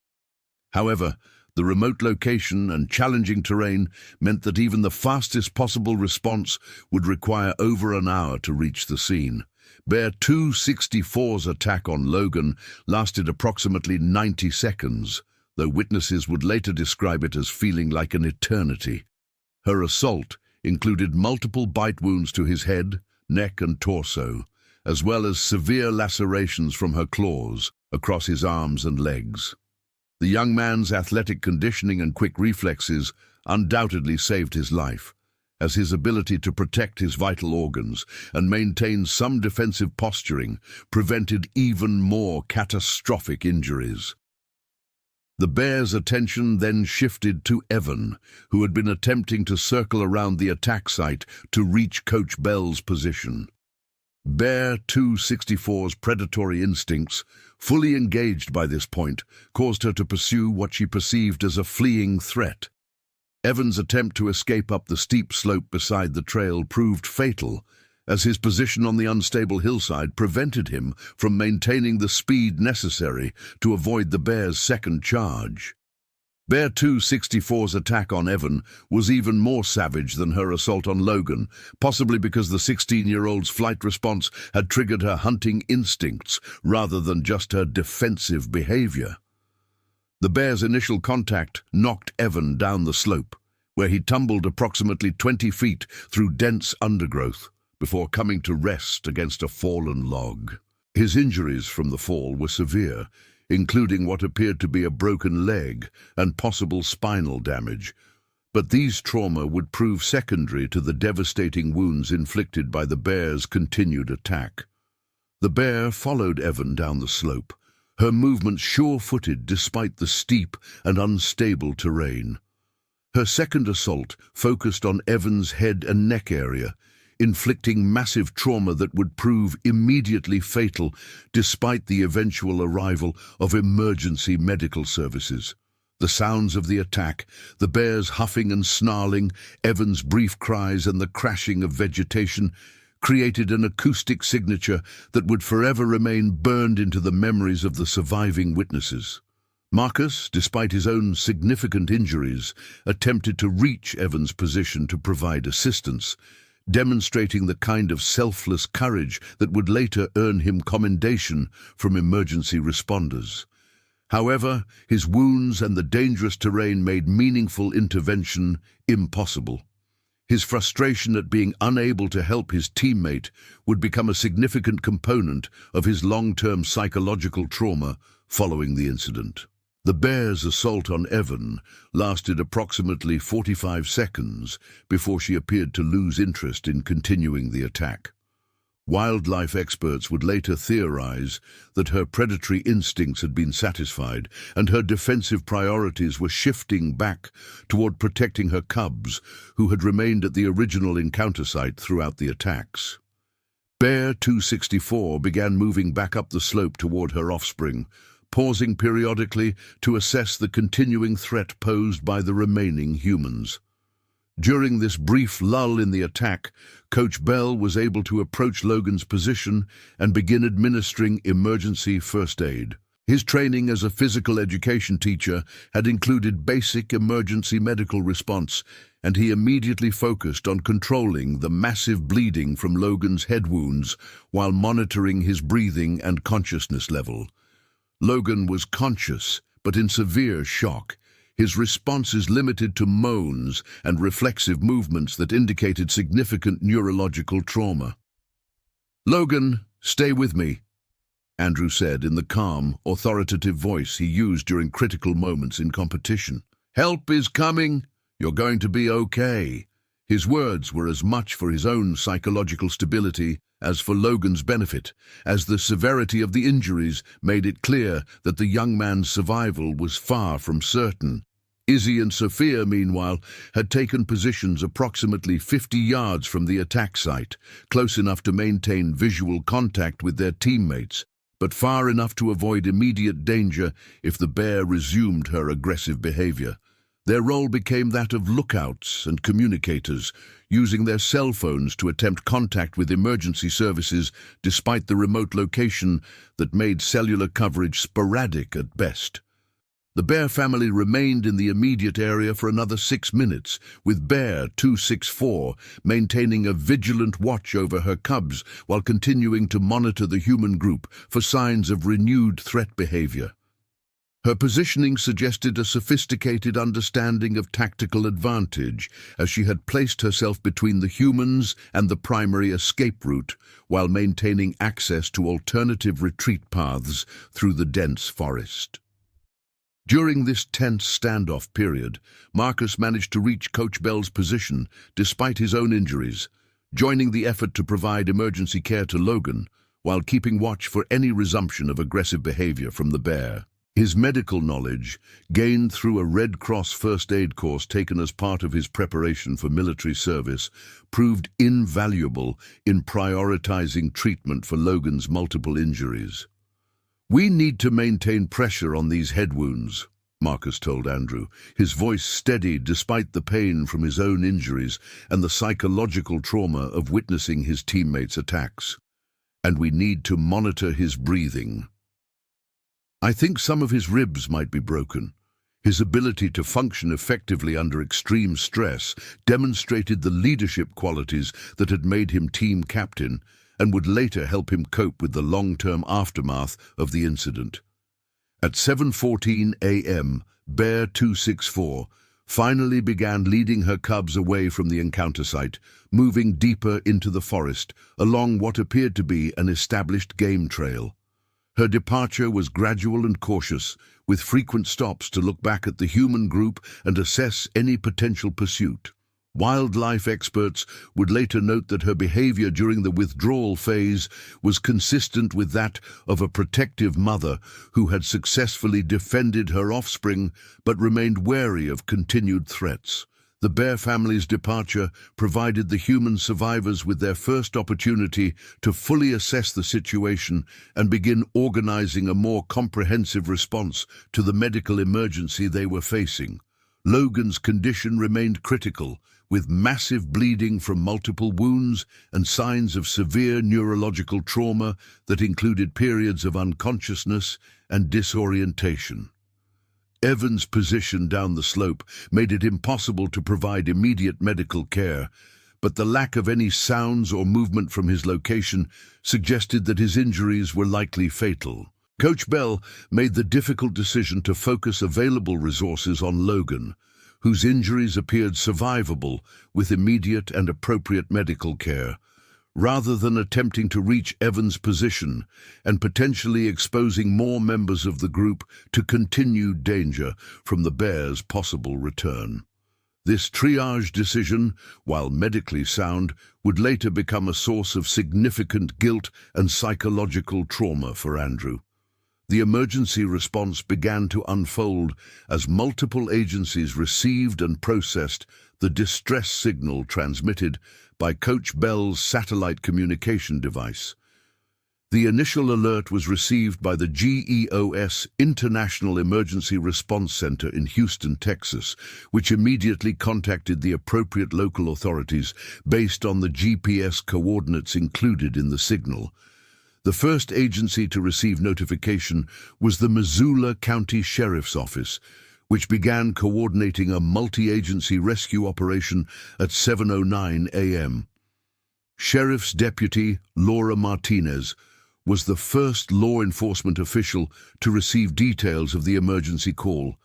However, the remote location and challenging terrain meant that even the fastest possible response would require over an hour to reach the scene. Bear 264's attack on Logan lasted approximately 90 seconds, though witnesses would later describe it as feeling like an eternity. Her assault included multiple bite wounds to his head, neck, and torso, as well as severe lacerations from her claws across his arms and legs. The young man's athletic conditioning and quick reflexes undoubtedly saved his life, as his ability to protect his vital organs and maintain some defensive posturing prevented even more catastrophic injuries. The bear's attention then shifted to Evan, who had been attempting to circle around the attack site to reach Coach Bell's position. Bear 264's predatory instincts, fully engaged by this point, caused her to pursue what she perceived as a fleeing threat. Evan's attempt to escape up the steep slope beside the trail proved fatal, as his position on the unstable hillside prevented him from maintaining the speed necessary to avoid the bear's second charge. Bear 264's attack on Evan was even more savage than her assault on Logan, possibly because the 16-year-old's flight response had triggered her hunting instincts rather than just her defensive behavior. The bear's initial contact knocked Evan down the slope, where he tumbled approximately 20 feet through dense undergrowth before coming to rest against a fallen log. His injuries from the fall were severe, including what appeared to be a broken leg and possible spinal damage, but these trauma would prove secondary to the devastating wounds inflicted by the bear's continued attack. The bear followed Evan down the slope, her movements sure-footed despite the steep and unstable terrain. Her second assault focused on Evan's head and neck area, inflicting massive trauma that would prove immediately fatal despite the eventual arrival of emergency medical services. The sounds of the attack, the bear's huffing and snarling, Evan's brief cries, and the crashing of vegetation created an acoustic signature that would forever remain burned into the memories of the surviving witnesses. Marcus, despite his own significant injuries, attempted to reach Evan's position to provide assistance, demonstrating the kind of selfless courage that would later earn him commendation from emergency responders. However, his wounds and the dangerous terrain made meaningful intervention impossible. His frustration at being unable to help his teammate would become a significant component of his long-term psychological trauma following the incident. The bear's assault on Evan lasted approximately 45 seconds before she appeared to lose interest in continuing the attack. Wildlife experts would later theorize that her predatory instincts had been satisfied and her defensive priorities were shifting back toward protecting her cubs, who had remained at the original encounter site throughout the attacks. Bear 264 began moving back up the slope toward her offspring, pausing periodically to assess the continuing threat posed by the remaining humans. During this brief lull in the attack, Coach Bell was able to approach Logan's position and begin administering emergency first aid. His training as a physical education teacher had included basic emergency medical response, and he immediately focused on controlling the massive bleeding from Logan's head wounds while monitoring his breathing and consciousness level. Logan was conscious, but in severe shock. His responses limited to moans and reflexive movements that indicated significant neurological trauma. "Logan, stay with me," Andrew said in the calm, authoritative voice he used during critical moments in competition. "Help is coming. You're going to be okay." His words were as much for his own psychological stability as for Logan's benefit, as the severity of the injuries made it clear that the young man's survival was far from certain. Izzy and Sophia, meanwhile, had taken positions approximately 50 yards from the attack site, close enough to maintain visual contact with their teammates, but far enough to avoid immediate danger if the bear resumed her aggressive behavior. Their role became that of lookouts and communicators, using their cell phones to attempt contact with emergency services despite the remote location that made cellular coverage sporadic at best. The Bear family remained in the immediate area for another 6 minutes, with Bear 264 maintaining a vigilant watch over her cubs while continuing to monitor the human group for signs of renewed threat behavior. Her positioning suggested a sophisticated understanding of tactical advantage, as she had placed herself between the humans and the primary escape route, while maintaining access to alternative retreat paths through the dense forest. During this tense standoff period, Marcus managed to reach Coach Bell's position despite his own injuries, joining the effort to provide emergency care to Logan, while keeping watch for any resumption of aggressive behavior from the bear. His medical knowledge, gained through a Red Cross first aid course taken as part of his preparation for military service, proved invaluable in prioritizing treatment for Logan's multiple injuries. "We need to maintain pressure on these head wounds," Marcus told Andrew, his voice steady despite the pain from his own injuries and the psychological trauma of witnessing his teammates' attacks. "And we need to monitor his breathing. I think some of his ribs might be broken." His ability to function effectively under extreme stress demonstrated the leadership qualities that had made him team captain and would later help him cope with the long-term aftermath of the incident. At 7:14 a.m., Bear 264 finally began leading her cubs away from the encounter site, moving deeper into the forest along what appeared to be an established game trail. Her departure was gradual and cautious, with frequent stops to look back at the human group and assess any potential pursuit. Wildlife experts would later note that her behavior during the withdrawal phase was consistent with that of a protective mother who had successfully defended her offspring but remained wary of continued threats. The Bear family's departure provided the human survivors with their first opportunity to fully assess the situation and begin organizing a more comprehensive response to the medical emergency they were facing. Logan's condition remained critical, with massive bleeding from multiple wounds and signs of severe neurological trauma that included periods of unconsciousness and disorientation. Evan's position down the slope made it impossible to provide immediate medical care, but the lack of any sounds or movement from his location suggested that his injuries were likely fatal. Coach Bell made the difficult decision to focus available resources on Logan, whose injuries appeared survivable with immediate and appropriate medical care, rather than attempting to reach Evan's position and potentially exposing more members of the group to continued danger from the Bears' possible return. This triage decision, while medically sound, would later become a source of significant guilt and psychological trauma for Andrew. The emergency response began to unfold as multiple agencies received and processed the distress signal transmitted by Coach Bell's satellite communication device. The initial alert was received by the GEOS International Emergency Response Center in Houston, Texas, which immediately contacted the appropriate local authorities based on the GPS coordinates included in the signal. The first agency to receive notification was the Missoula County Sheriff's Office, which began coordinating a multi-agency rescue operation at 7:09 a.m. Sheriff's Deputy Laura Martinez was the first law enforcement official to receive details of the emergency call,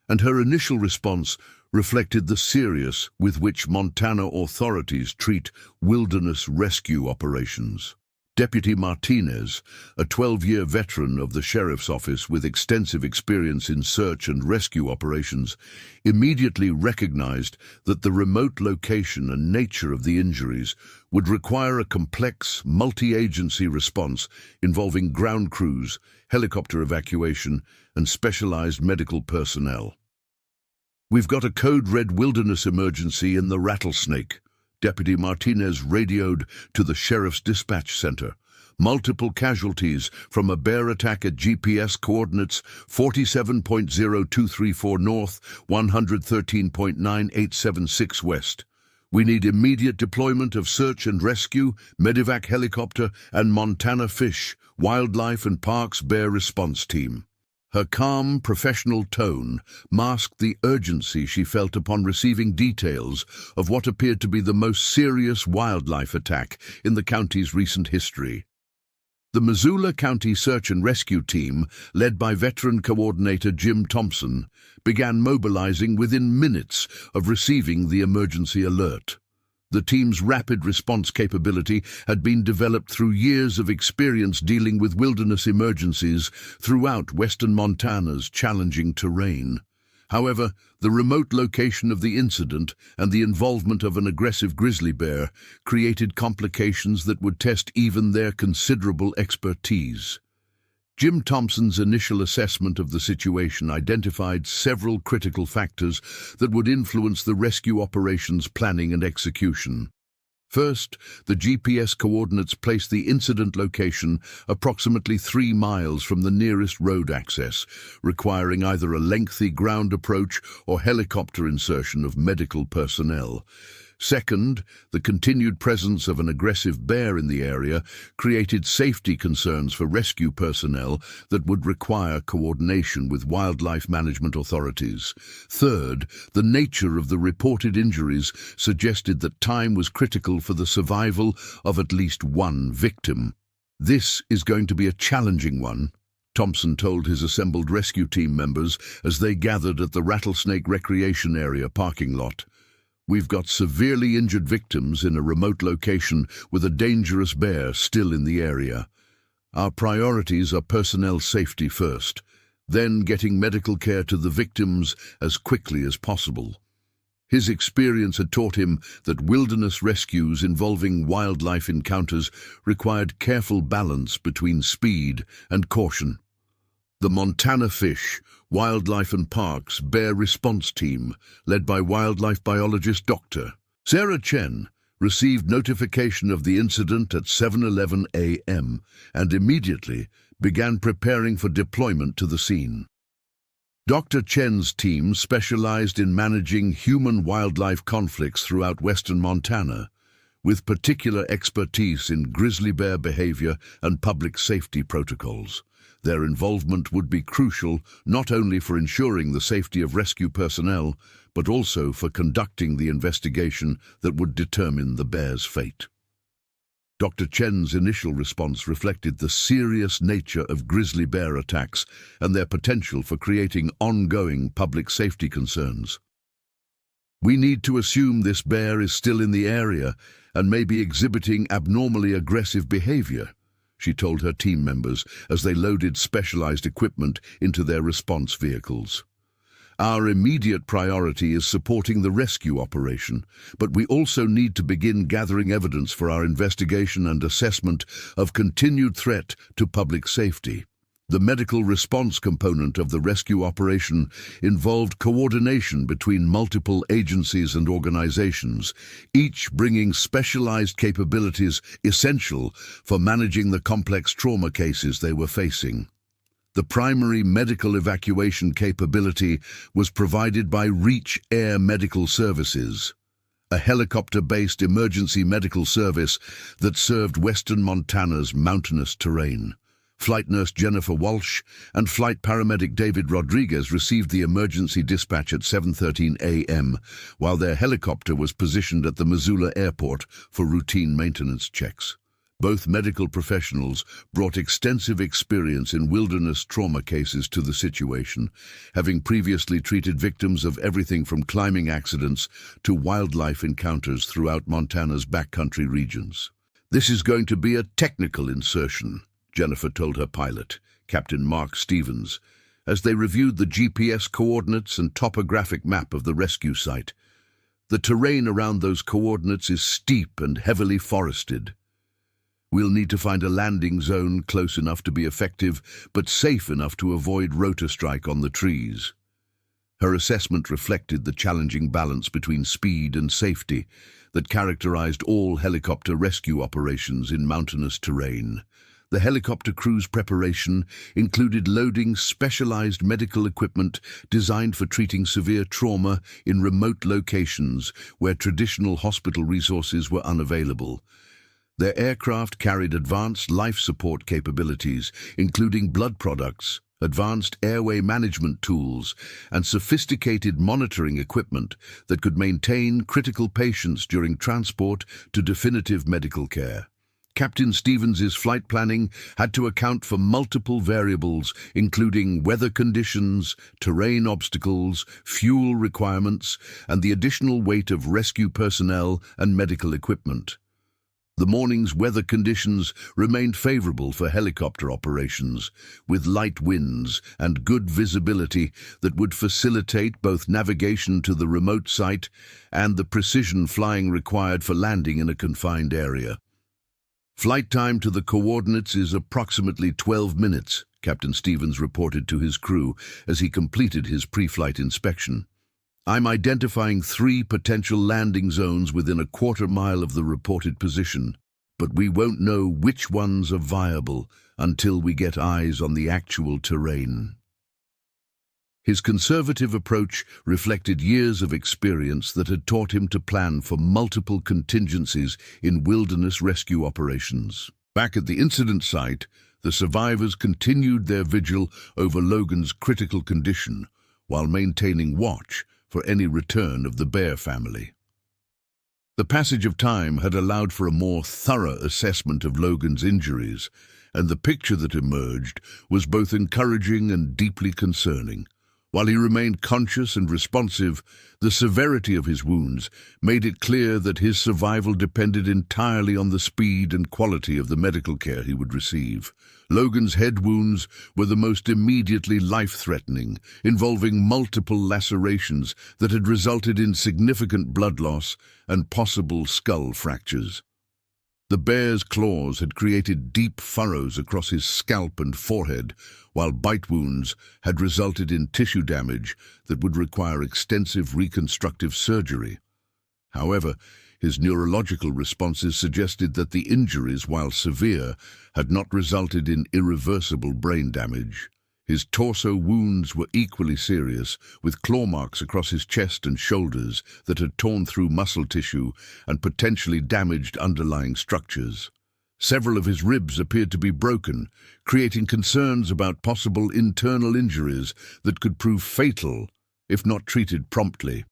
and her initial response reflected the seriousness with which Montana authorities treat wilderness rescue operations. Deputy Martinez, a 12-year veteran of the Sheriff's Office with extensive experience in search and rescue operations, immediately recognized that the remote location and nature of the injuries would require a complex, multi-agency response involving ground crews, helicopter evacuation, and specialized medical personnel. "We've got a code red wilderness emergency in the Rattlesnake," Deputy Martinez radioed to the Sheriff's Dispatch Center. "Multiple casualties from a bear attack at GPS coordinates 47.0234 north, 113.9876 west. We need immediate deployment of search and rescue, Medivac helicopter, and Montana Fish, Wildlife and Parks Bear Response Team." Her calm, professional tone masked the urgency she felt upon receiving details of what appeared to be the most serious wildlife attack in the county's recent history. The Missoula County Search and Rescue Team, led by veteran coordinator Jim Thompson, began mobilizing within minutes of receiving the emergency alert. The team's rapid response capability had been developed through years of experience dealing with wilderness emergencies throughout western Montana's challenging terrain. However, the remote location of the incident and the involvement of an aggressive grizzly bear created complications that would test even their considerable expertise. Jim Thompson's initial assessment of the situation identified several critical factors that would influence the rescue operations planning and execution. First, the GPS coordinates placed the incident location approximately 3 miles from the nearest road access, requiring either a lengthy ground approach or helicopter insertion of medical personnel. Second, the continued presence of an aggressive bear in the area created safety concerns for rescue personnel that would require coordination with wildlife management authorities. Third, the nature of the reported injuries suggested that time was critical for the survival of at least one victim. "This is going to be a challenging one," Thompson told his assembled rescue team members as they gathered at the Rattlesnake Recreation Area parking lot. "We've got severely injured victims in a remote location with a dangerous bear still in the area. Our priorities are personnel safety first, then getting medical care to the victims as quickly as possible." His experience had taught him that wilderness rescues involving wildlife encounters required careful balance between speed and caution. The Montana Fish, Wildlife and Parks Bear Response Team, led by wildlife biologist Dr. Sarah Chen, received notification of the incident at 7:11 a.m. and immediately began preparing for deployment to the scene. Dr. Chen's team specialized in managing human-wildlife conflicts throughout western Montana, with particular expertise in grizzly bear behavior and public safety protocols. Their involvement would be crucial not only for ensuring the safety of rescue personnel, but also for conducting the investigation that would determine the bear's fate. Dr. Chen's initial response reflected the serious nature of grizzly bear attacks and their potential for creating ongoing public safety concerns. "We need to assume this bear is still in the area and may be exhibiting abnormally aggressive behavior," she told her team members as they loaded specialized equipment into their response vehicles. "Our immediate priority is supporting the rescue operation, but we also need to begin gathering evidence for our investigation and assessment of continued threat to public safety." The medical response component of the rescue operation involved coordination between multiple agencies and organizations, each bringing specialized capabilities essential for managing the complex trauma cases they were facing. The primary medical evacuation capability was provided by Reach Air Medical Services, a helicopter-based emergency medical service that served western Montana's mountainous terrain. Flight nurse Jennifer Walsh and flight paramedic David Rodriguez received the emergency dispatch at 7:13 a.m., while their helicopter was positioned at the Missoula airport for routine maintenance checks. Both medical professionals brought extensive experience in wilderness trauma cases to the situation, having previously treated victims of everything from climbing accidents to wildlife encounters throughout Montana's backcountry regions. "This is going to be a technical insertion," Jennifer told her pilot, Captain Mark Stevens, as they reviewed the GPS coordinates and topographic map of the rescue site. "The terrain around those coordinates is steep and heavily forested. We'll need to find a landing zone close enough to be effective, but safe enough to avoid rotor strike on the trees." Her assessment reflected the challenging balance between speed and safety that characterized all helicopter rescue operations in mountainous terrain. The helicopter crew's preparation included loading specialized medical equipment designed for treating severe trauma in remote locations where traditional hospital resources were unavailable. Their aircraft carried advanced life support capabilities, including blood products, advanced airway management tools, and sophisticated monitoring equipment that could maintain critical patients during transport to definitive medical care. Captain Stevens's flight planning had to account for multiple variables, including weather conditions, terrain obstacles, fuel requirements, and the additional weight of rescue personnel and medical equipment. The morning's weather conditions remained favorable for helicopter operations, with light winds and good visibility that would facilitate both navigation to the remote site and the precision flying required for landing in a confined area. "Flight time to the coordinates is approximately 12 minutes, Captain Stevens reported to his crew as he completed his pre-flight inspection. "I'm identifying 3 potential landing zones within a quarter-mile of the reported position, but we won't know which ones are viable until we get eyes on the actual terrain." His conservative approach reflected years of experience that had taught him to plan for multiple contingencies in wilderness rescue operations. Back at the incident site, the survivors continued their vigil over Logan's critical condition while maintaining watch for any return of the bear family. The passage of time had allowed for a more thorough assessment of Logan's injuries, and the picture that emerged was both encouraging and deeply concerning. While he remained conscious and responsive, the severity of his wounds made it clear that his survival depended entirely on the speed and quality of the medical care he would receive. Logan's head wounds were the most immediately life-threatening, involving multiple lacerations that had resulted in significant blood loss and possible skull fractures. The bear's claws had created deep furrows across his scalp and forehead, while bite wounds had resulted in tissue damage that would require extensive reconstructive surgery. However, his neurological responses suggested that the injuries, while severe, had not resulted in irreversible brain damage. His torso wounds were equally serious, with claw marks across his chest and shoulders that had torn through muscle tissue and potentially damaged underlying structures. Several of his ribs appeared to be broken, creating concerns about possible internal injuries that could prove fatal if not treated promptly.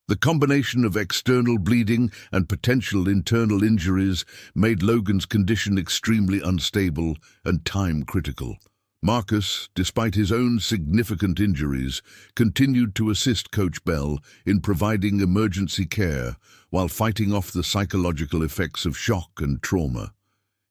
The combination of external bleeding and potential internal injuries made Logan's condition extremely unstable and time-critical. Marcus, despite his own significant injuries, continued to assist Coach Bell in providing emergency care while fighting off the psychological effects of shock and trauma.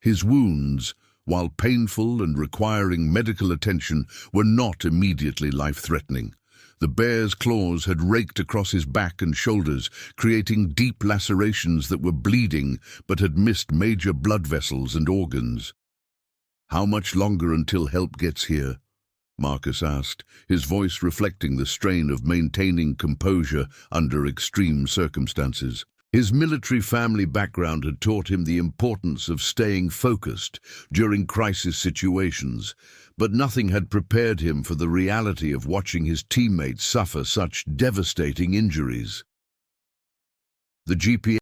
His wounds, while painful and requiring medical attention, were not immediately life-threatening. The bear's claws had raked across his back and shoulders, creating deep lacerations that were bleeding but had missed major blood vessels and organs. "How much longer until help gets here?" Marcus asked, his voice reflecting the strain of maintaining composure under extreme circumstances. His military family background had taught him the importance of staying focused during crisis situations, but nothing had prepared him for the reality of watching his teammates suffer such devastating injuries. The GPS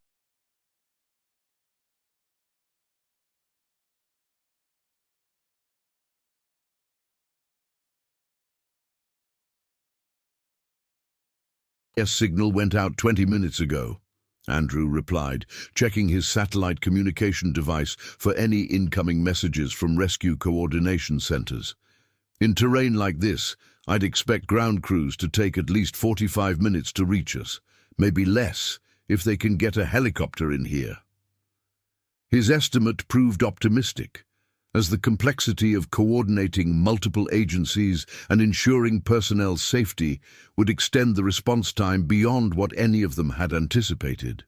signal went out 20 minutes ago, Andrew replied, checking his satellite communication device for any incoming messages from rescue coordination centers. "In terrain like this, I'd expect ground crews to take at least 45 minutes to reach us, maybe less if they can get a helicopter in here." His estimate proved optimistic, as the complexity of coordinating multiple agencies and ensuring personnel safety would extend the response time beyond what any of them had anticipated.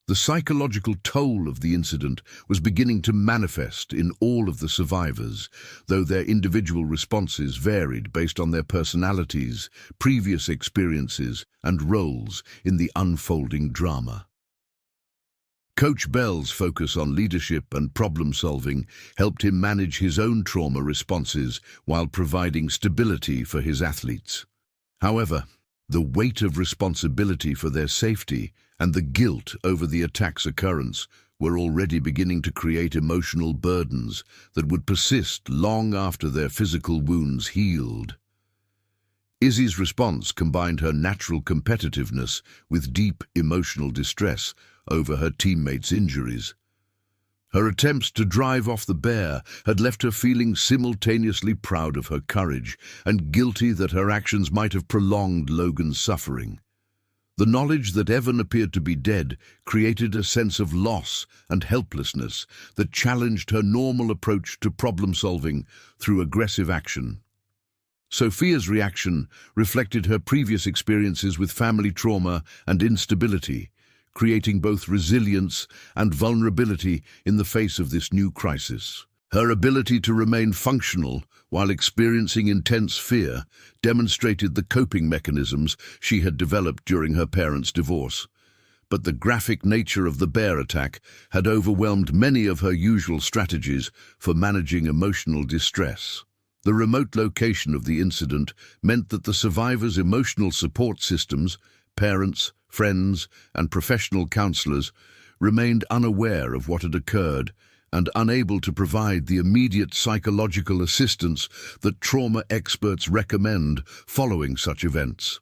The psychological toll of the incident was beginning to manifest in all of the survivors, though their individual responses varied based on their personalities, previous experiences, and roles in the unfolding drama. Coach Bell's focus on leadership and problem-solving helped him manage his own trauma responses while providing stability for his athletes. However, the weight of responsibility for their safety and the guilt over the attack's occurrence were already beginning to create emotional burdens that would persist long after their physical wounds healed. Izzy's response combined her natural competitiveness with deep emotional distress over her teammates' injuries. Her attempts to drive off the bear had left her feeling simultaneously proud of her courage and guilty that her actions might have prolonged Logan's suffering. The knowledge that Evan appeared to be dead created a sense of loss and helplessness that challenged her normal approach to problem-solving through aggressive action. Sophia's reaction reflected her previous experiences with family trauma and instability, creating both resilience and vulnerability in the face of this new crisis. Her ability to remain functional while experiencing intense fear demonstrated the coping mechanisms she had developed during her parents' divorce. But the graphic nature of the bear attack had overwhelmed many of her usual strategies for managing emotional distress. The remote location of the incident meant that the survivors' emotional support systems, parents, friends, and professional counselors, remained unaware of what had occurred and unable to provide the immediate psychological assistance that trauma experts recommend following such events.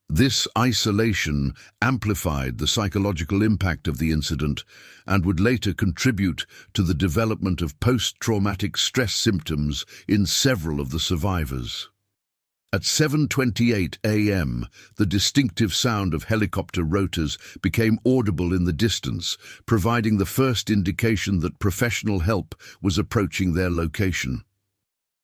This isolation amplified the psychological impact of the incident and would later contribute to the development of post-traumatic stress symptoms in several of the survivors. At 7:28 a.m., the distinctive sound of helicopter rotors became audible in the distance, providing the first indication that professional help was approaching their location.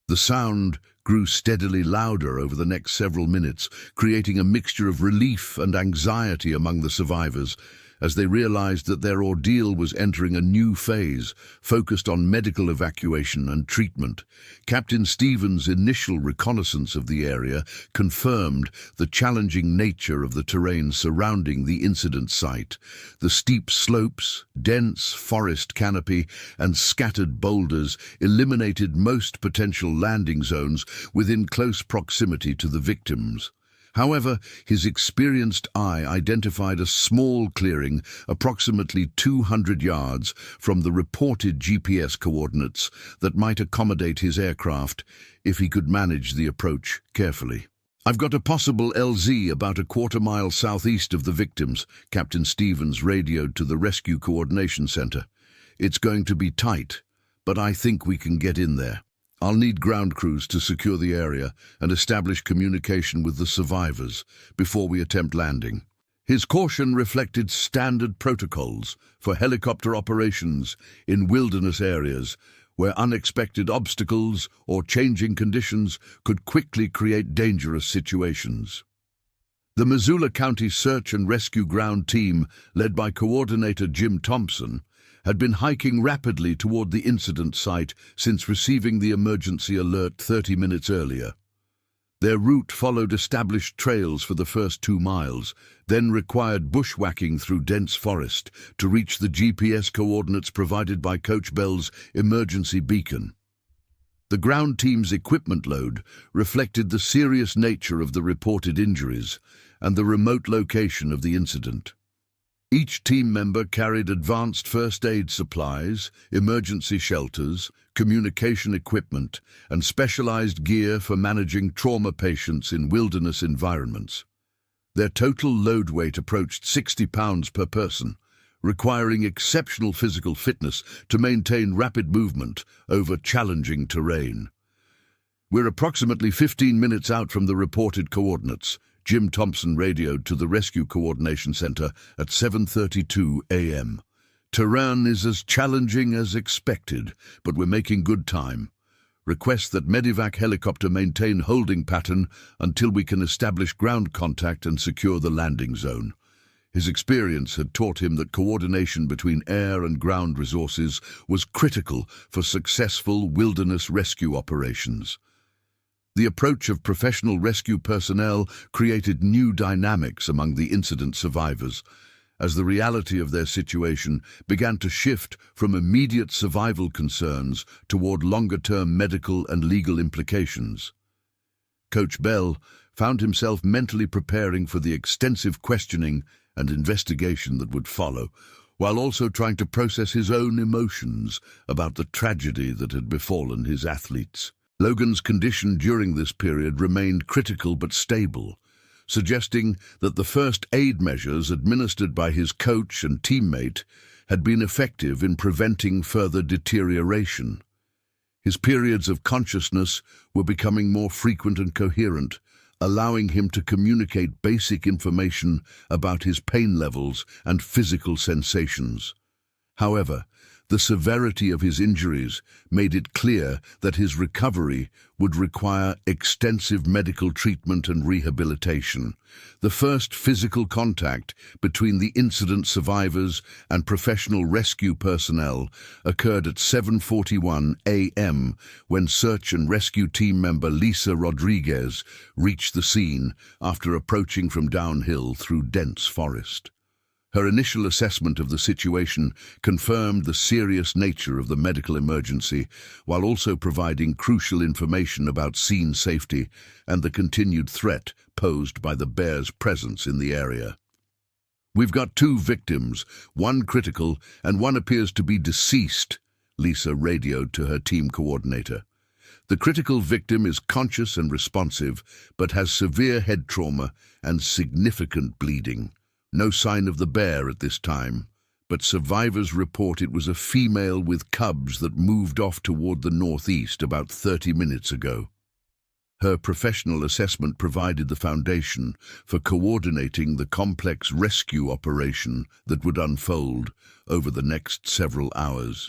The sound grew steadily louder over the next several minutes, creating a mixture of relief and anxiety among the survivors, as they realized that their ordeal was entering a new phase, focused on medical evacuation and treatment. Captain Stevens' initial reconnaissance of the area confirmed the challenging nature of the terrain surrounding the incident site. The steep slopes, dense forest canopy, and scattered boulders eliminated most potential landing zones within close proximity to the victims. However, his experienced eye identified a small clearing approximately 200 yards from the reported GPS coordinates that might accommodate his aircraft if he could manage the approach carefully. "I've got a possible LZ about a quarter-mile southeast of the victims," Captain Stevens radioed to the Rescue Coordination Center. "It's going to be tight, but I think we can get in there. I'll need ground crews to secure the area and establish communication with the survivors before we attempt landing." His caution reflected standard protocols for helicopter operations in wilderness areas where unexpected obstacles or changing conditions could quickly create dangerous situations. The Missoula County Search and Rescue Ground Team, led by Coordinator Jim Thompson, had been hiking rapidly toward the incident site since receiving the emergency alert 30 minutes earlier. Their route followed established trails for the first 2 miles, then required bushwhacking through dense forest to reach the GPS coordinates provided by Coach Bell's emergency beacon. The ground team's equipment load reflected the serious nature of the reported injuries and the remote location of the incident. Each team member carried advanced first aid supplies, emergency shelters, communication equipment, and specialized gear for managing trauma patients in wilderness environments. Their total load weight approached 60 pounds per person, requiring exceptional physical fitness to maintain rapid movement over challenging terrain. "We're approximately 15 minutes out from the reported coordinates," Jim Thompson radioed to the Rescue Coordination Center at 7:32 a.m. "Terrain is as challenging as expected, but we're making good time. Request that Medivac helicopter maintain holding pattern until we can establish ground contact and secure the landing zone." His experience had taught him that coordination between air and ground resources was critical for successful wilderness rescue operations. The approach of professional rescue personnel created new dynamics among the incident survivors, as the reality of their situation began to shift from immediate survival concerns toward longer-term medical and legal implications. Coach Bell found himself mentally preparing for the extensive questioning and investigation that would follow, while also trying to process his own emotions about the tragedy that had befallen his athletes. Logan's condition during this period remained critical but stable, suggesting that the first aid measures administered by his coach and teammate had been effective in preventing further deterioration. His periods of consciousness were becoming more frequent and coherent, allowing him to communicate basic information about his pain levels and physical sensations. However, the severity of his injuries made it clear that his recovery would require extensive medical treatment and rehabilitation. The first physical contact between the incident survivors and professional rescue personnel occurred at 7:41 a.m. when search and rescue team member Lisa Rodriguez reached the scene after approaching from downhill through dense forest. Her initial assessment of the situation confirmed the serious nature of the medical emergency, while also providing crucial information about scene safety and the continued threat posed by the bear's presence in the area. "We've got 2 victims, one critical and one appears to be deceased," Lisa radioed to her team coordinator. "The critical victim is conscious and responsive, but has severe head trauma and significant bleeding. No sign of the bear at this time, but survivors report it was a female with cubs that moved off toward the northeast about 30 minutes ago." Her professional assessment provided the foundation for coordinating the complex rescue operation that would unfold over the next several hours.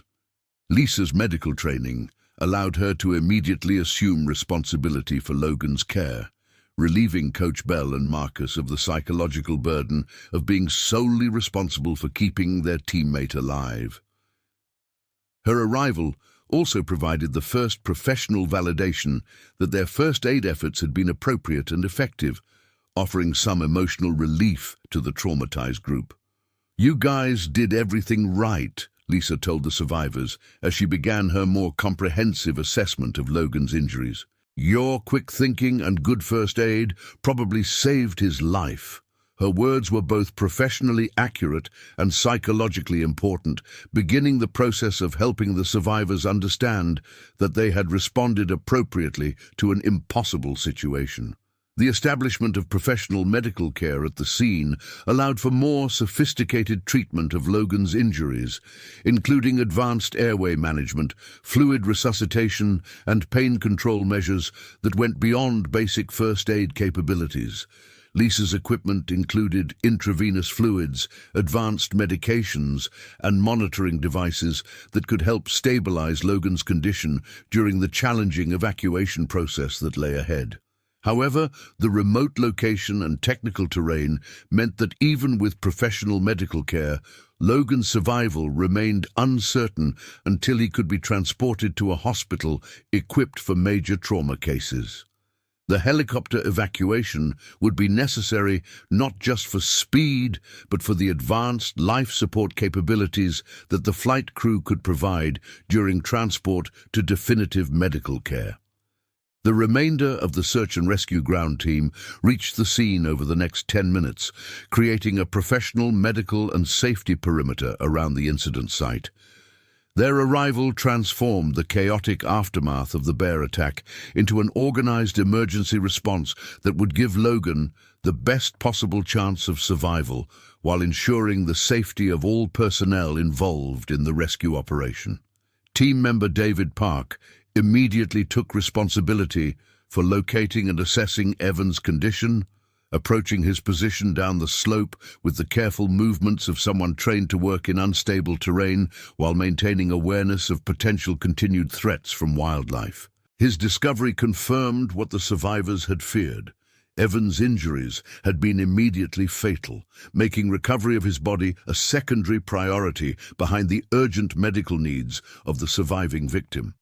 Lisa's medical training allowed her to immediately assume responsibility for Logan's care, relieving Coach Bell and Marcus of the psychological burden of being solely responsible for keeping their teammate alive. Her arrival also provided the first professional validation that their first aid efforts had been appropriate and effective, offering some emotional relief to the traumatized group. "You guys did everything right," Lisa told the survivors as she began her more comprehensive assessment of Logan's injuries. "Your quick thinking and good first aid probably saved his life." Her words were both professionally accurate and psychologically important, beginning the process of helping the survivors understand that they had responded appropriately to an impossible situation. The establishment of professional medical care at the scene allowed for more sophisticated treatment of Logan's injuries, including advanced airway management, fluid resuscitation, and pain control measures that went beyond basic first aid capabilities. Lisa's equipment included intravenous fluids, advanced medications, and monitoring devices that could help stabilize Logan's condition during the challenging evacuation process that lay ahead. However, the remote location and technical terrain meant that even with professional medical care, Logan's survival remained uncertain until he could be transported to a hospital equipped for major trauma cases. The helicopter evacuation would be necessary not just for speed, but for the advanced life support capabilities that the flight crew could provide during transport to definitive medical care. The remainder of the search and rescue ground team reached the scene over the next 10 minutes, creating a professional medical and safety perimeter around the incident site. Their arrival transformed the chaotic aftermath of the bear attack into an organized emergency response that would give Logan the best possible chance of survival while ensuring the safety of all personnel involved in the rescue operation. Team member David Park immediately took responsibility for locating and assessing Evan's condition, approaching his position down the slope with the careful movements of someone trained to work in unstable terrain while maintaining awareness of potential continued threats from wildlife. His discovery confirmed what the survivors had feared. Evan's injuries had been immediately fatal, making recovery of his body a secondary priority behind the urgent medical needs of the surviving victim.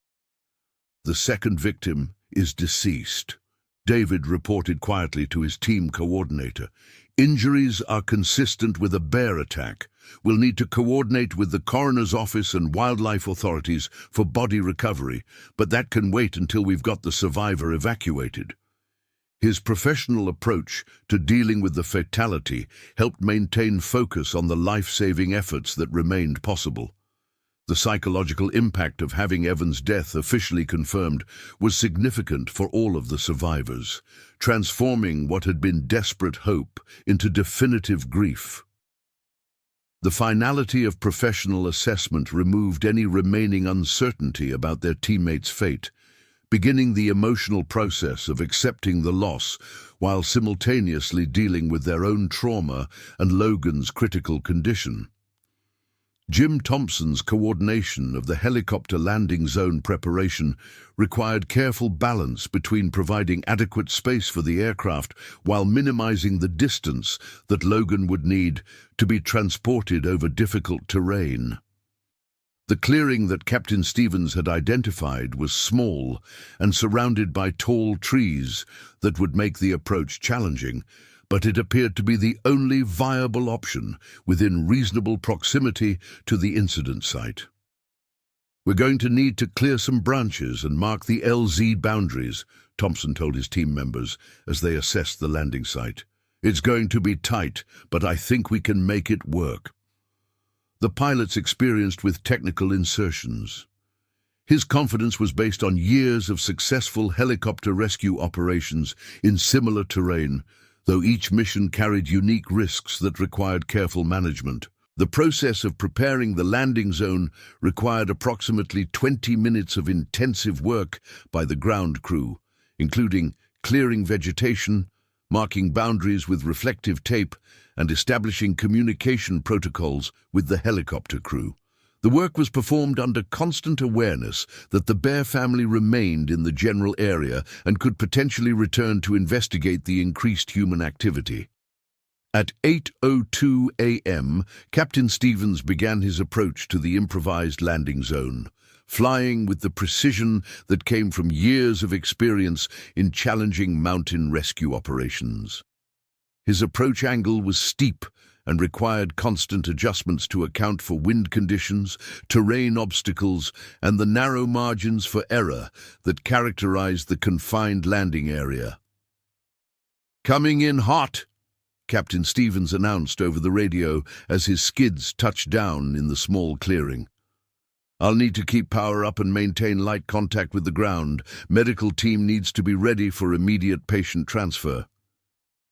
The second victim is deceased, David reported quietly to his team coordinator. Injuries are consistent with a bear attack. We'll need to coordinate with the coroner's office and wildlife authorities for body recovery, but that can wait until we've got the survivor evacuated. His professional approach to dealing with the fatality helped maintain focus on the life-saving efforts that remained possible. The psychological impact of having Evan's death officially confirmed was significant for all of the survivors, transforming what had been desperate hope into definitive grief. The finality of professional assessment removed any remaining uncertainty about their teammates' fate, beginning the emotional process of accepting the loss while simultaneously dealing with their own trauma and Logan's critical condition. Jim Thompson's coordination of the helicopter landing zone preparation required careful balance between providing adequate space for the aircraft while minimizing the distance that Logan would need to be transported over difficult terrain. The clearing that Captain Stevens had identified was small and surrounded by tall trees that would make the approach challenging, but it appeared to be the only viable option within reasonable proximity to the incident site. "We're going to need to clear some branches and mark the LZ boundaries," Thompson told his team members as they assessed the landing site. "It's going to be tight, but I think we can make it work." The pilot's experienced with technical insertions. His confidence was based on years of successful helicopter rescue operations in similar terrain, though each mission carried unique risks that required careful management. The process of preparing the landing zone required approximately 20 minutes of intensive work by the ground crew, including clearing vegetation, marking boundaries with reflective tape, and establishing communication protocols with the helicopter crew. The work was performed under constant awareness that the bear family remained in the general area and could potentially return to investigate the increased human activity. At 8:02 a.m., Captain Stevens began his approach to the improvised landing zone, flying with the precision that came from years of experience in challenging mountain rescue operations. His approach angle was steep and required constant adjustments to account for wind conditions, terrain obstacles, and the narrow margins for error that characterized the confined landing area. "Coming in hot," Captain Stevens announced over the radio as his skids touched down in the small clearing. I'll need to keep power up and maintain light contact with the ground. Medical team needs to be ready for immediate patient transfer.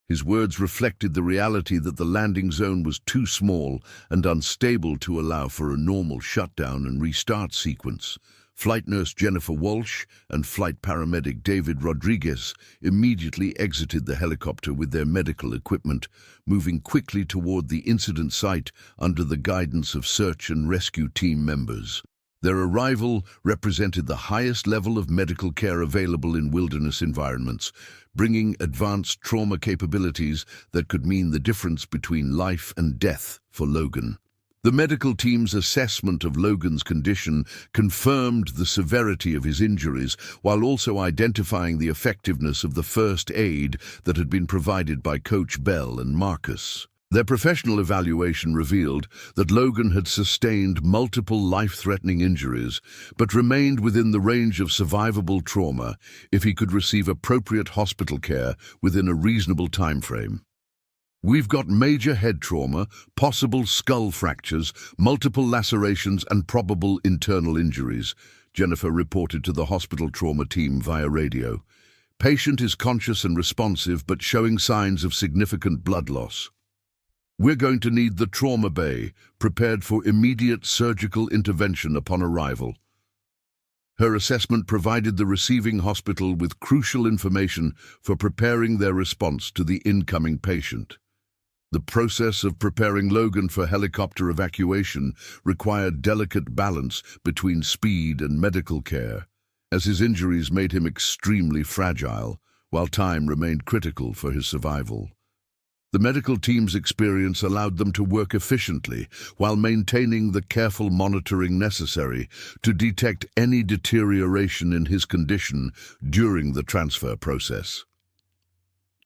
His words reflected the reality that the landing zone was too small and unstable to allow for a normal shutdown and restart sequence. Flight nurse Jennifer Walsh and flight paramedic David Rodriguez immediately exited the helicopter with their medical equipment, moving quickly toward the incident site under the guidance of search and rescue team members. Their arrival represented the highest level of medical care available in wilderness environments, bringing advanced trauma capabilities that could mean the difference between life and death for Logan. The medical team's assessment of Logan's condition confirmed the severity of his injuries, while also identifying the effectiveness of the first aid that had been provided by Coach Bell and Marcus. Their professional evaluation revealed that Logan had sustained multiple life-threatening injuries, but remained within the range of survivable trauma if he could receive appropriate hospital care within a reasonable time frame. We've got major head trauma, possible skull fractures, multiple lacerations, and probable internal injuries, Jennifer reported to the hospital trauma team via radio. Patient is conscious and responsive, but showing signs of significant blood loss. We're going to need the trauma bay, prepared for immediate surgical intervention upon arrival. Her assessment provided the receiving hospital with crucial information for preparing their response to the incoming patient. The process of preparing Logan for helicopter evacuation required delicate balance between speed and medical care, as his injuries made him extremely fragile, while time remained critical for his survival. The medical team's experience allowed them to work efficiently while maintaining the careful monitoring necessary to detect any deterioration in his condition during the transfer process.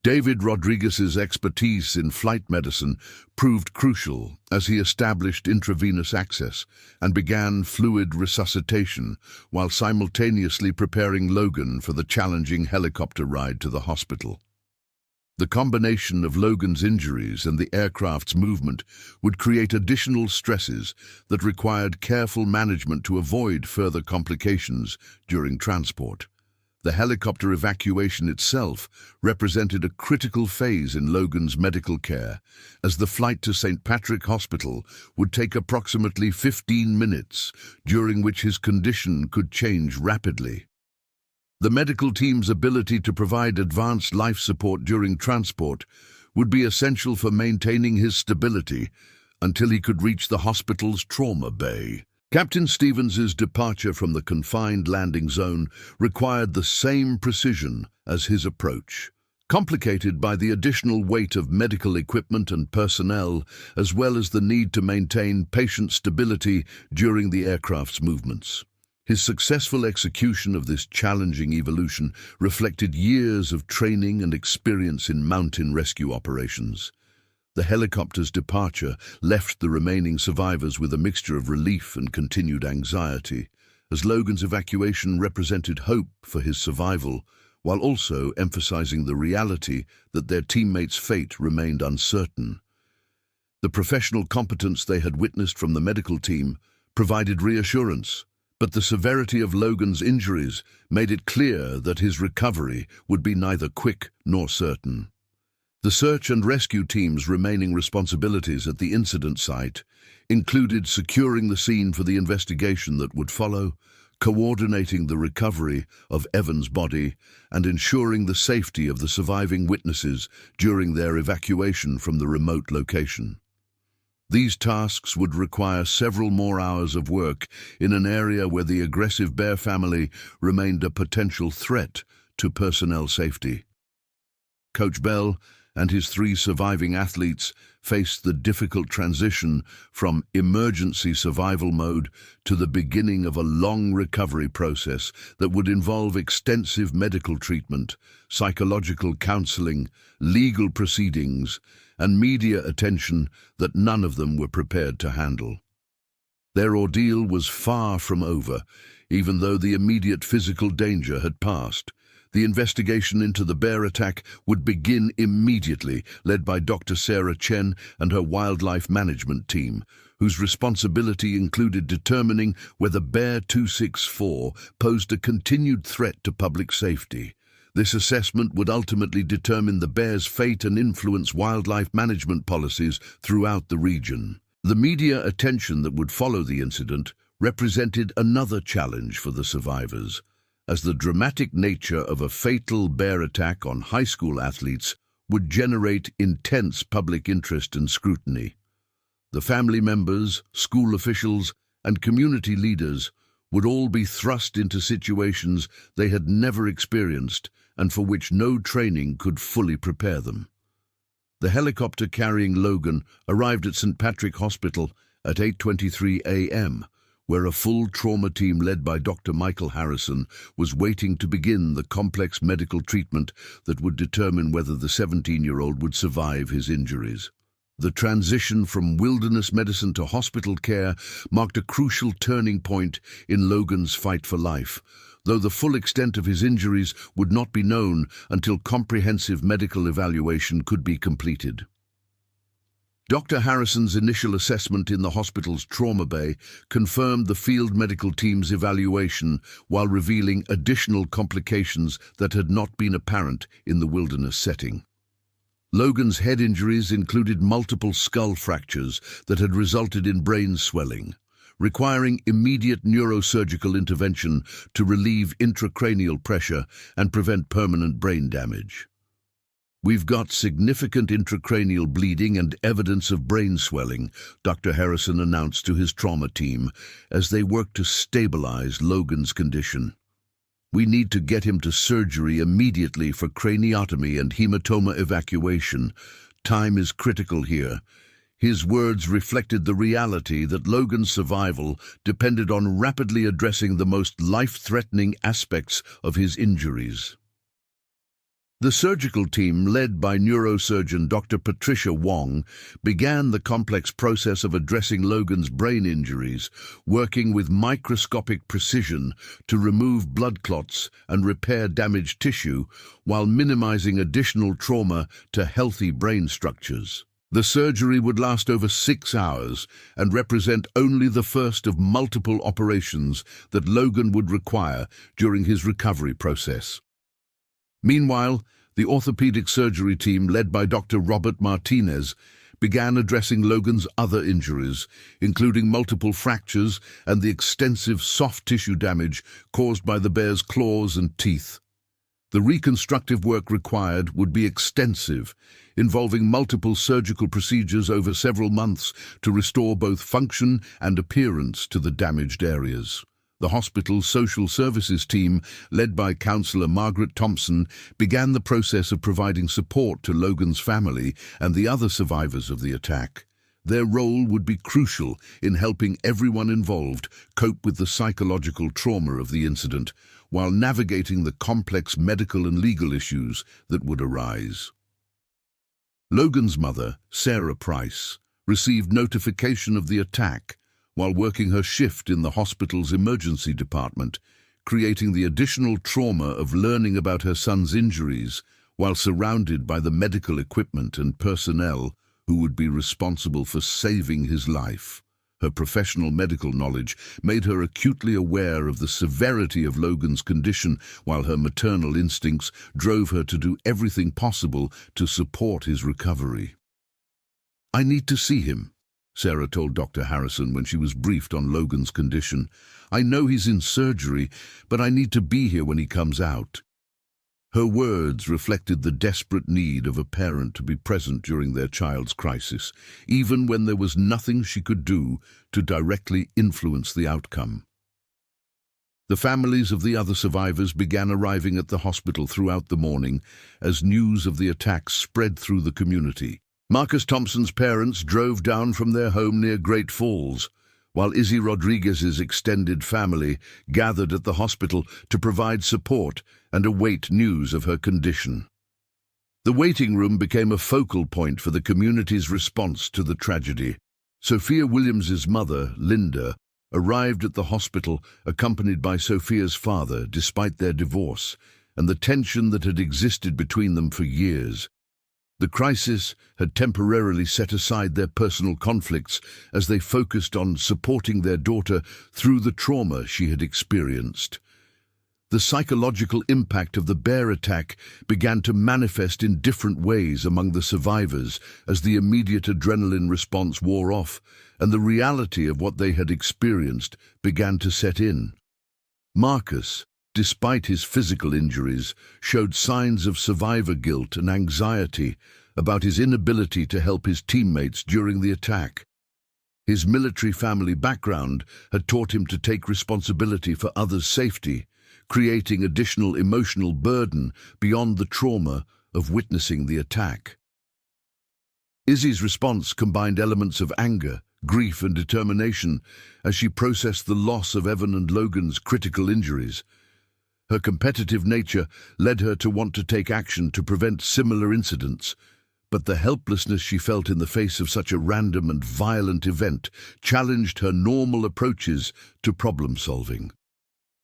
David Rodriguez's expertise in flight medicine proved crucial as he established intravenous access and began fluid resuscitation while simultaneously preparing Logan for the challenging helicopter ride to the hospital. The combination of Logan's injuries and the aircraft's movement would create additional stresses that required careful management to avoid further complications during transport. The helicopter evacuation itself represented a critical phase in Logan's medical care, as the flight to St. Patrick Hospital would take approximately 15 minutes, during which his condition could change rapidly. The medical team's ability to provide advanced life support during transport would be essential for maintaining his stability until he could reach the hospital's trauma bay. Captain Stevens's departure from the confined landing zone required the same precision as his approach, complicated by the additional weight of medical equipment and personnel, as well as the need to maintain patient stability during the aircraft's movements. His successful execution of this challenging evolution reflected years of training and experience in mountain rescue operations. The helicopter's departure left the remaining survivors with a mixture of relief and continued anxiety, as Logan's evacuation represented hope for his survival, while also emphasizing the reality that their teammates' fate remained uncertain. The professional competence they had witnessed from the medical team provided reassurance, but the severity of Logan's injuries made it clear that his recovery would be neither quick nor certain. The search and rescue team's remaining responsibilities at the incident site included securing the scene for the investigation that would follow, coordinating the recovery of Evan's body, and ensuring the safety of the surviving witnesses during their evacuation from the remote location. These tasks would require several more hours of work in an area where the aggressive bear family remained a potential threat to personnel safety. Coach Bell and his 3 surviving athletes faced the difficult transition from emergency survival mode to the beginning of a long recovery process that would involve extensive medical treatment, psychological counseling, legal proceedings, and media attention that none of them were prepared to handle. Their ordeal was far from over, even though the immediate physical danger had passed. The investigation into the bear attack would begin immediately, led by Dr. Sarah Chen and her wildlife management team, whose responsibility included determining whether Bear 264 posed a continued threat to public safety. This assessment would ultimately determine the bear's fate and influence wildlife management policies throughout the region. The media attention that would follow the incident represented another challenge for the survivors, as the dramatic nature of a fatal bear attack on high school athletes would generate intense public interest and scrutiny. The family members, school officials, and community leaders would all be thrust into situations they had never experienced and for which no training could fully prepare them. The helicopter carrying Logan arrived at St. Patrick Hospital at 8:23 a.m., where a full trauma team led by Dr. Michael Harrison was waiting to begin the complex medical treatment that would determine whether the 17-year-old would survive his injuries. The transition from wilderness medicine to hospital care marked a crucial turning point in Logan's fight for life, though the full extent of his injuries would not be known until comprehensive medical evaluation could be completed. Dr. Harrison's initial assessment in the hospital's trauma bay confirmed the field medical team's evaluation while revealing additional complications that had not been apparent in the wilderness setting. Logan's head injuries included multiple skull fractures that had resulted in brain swelling, requiring immediate neurosurgical intervention to relieve intracranial pressure and prevent permanent brain damage. "We've got significant intracranial bleeding and evidence of brain swelling," Dr. Harrison announced to his trauma team as they worked to stabilize Logan's condition. "We need to get him to surgery immediately for craniotomy and hematoma evacuation. Time is critical here." His words reflected the reality that Logan's survival depended on rapidly addressing the most life-threatening aspects of his injuries. The surgical team, led by neurosurgeon Dr. Patricia Wong, began the complex process of addressing Logan's brain injuries, working with microscopic precision to remove blood clots and repair damaged tissue while minimizing additional trauma to healthy brain structures. The surgery would last over 6 hours and represent only the first of multiple operations that Logan would require during his recovery process. Meanwhile, the orthopedic surgery team, led by Dr. Robert Martinez, began addressing Logan's other injuries, including multiple fractures and the extensive soft tissue damage caused by the bear's claws and teeth. The reconstructive work required would be extensive, involving multiple surgical procedures over several months to restore both function and appearance to the damaged areas. The hospital's social services team, led by Counsellor Margaret Thompson, began the process of providing support to Logan's family and the other survivors of the attack. Their role would be crucial in helping everyone involved cope with the psychological trauma of the incident, while navigating the complex medical and legal issues that would arise. Logan's mother, Sarah Price, received notification of the attack while working her shift in the hospital's emergency department, creating the additional trauma of learning about her son's injuries while surrounded by the medical equipment and personnel who would be responsible for saving his life. Her professional medical knowledge made her acutely aware of the severity of Logan's condition, while her maternal instincts drove her to do everything possible to support his recovery. "I need to see him," Sarah told Dr. Harrison when she was briefed on Logan's condition. "I know he's in surgery, but I need to be here when he comes out." Her words reflected the desperate need of a parent to be present during their child's crisis, even when there was nothing she could do to directly influence the outcome. The families of the other survivors began arriving at the hospital throughout the morning as news of the attack spread through the community. Marcus Thompson's parents drove down from their home near Great Falls, while Izzy Rodriguez's extended family gathered at the hospital to provide support and await news of her condition. The waiting room became a focal point for the community's response to the tragedy. Sophia Williams's mother, Linda, arrived at the hospital accompanied by Sophia's father despite their divorce and the tension that had existed between them for years. The crisis had temporarily set aside their personal conflicts as they focused on supporting their daughter through the trauma she had experienced. The psychological impact of the bear attack began to manifest in different ways among the survivors as the immediate adrenaline response wore off and the reality of what they had experienced began to set in. Marcus, despite his physical injuries, showed signs of survivor guilt and anxiety about his inability to help his teammates during the attack. His military family background had taught him to take responsibility for others' safety, creating additional emotional burden beyond the trauma of witnessing the attack. Izzy's response combined elements of anger, grief and determination as she processed the loss of Evan and Logan's critical injuries. Her competitive nature led her to want to take action to prevent similar incidents, but the helplessness she felt in the face of such a random and violent event challenged her normal approaches to problem-solving.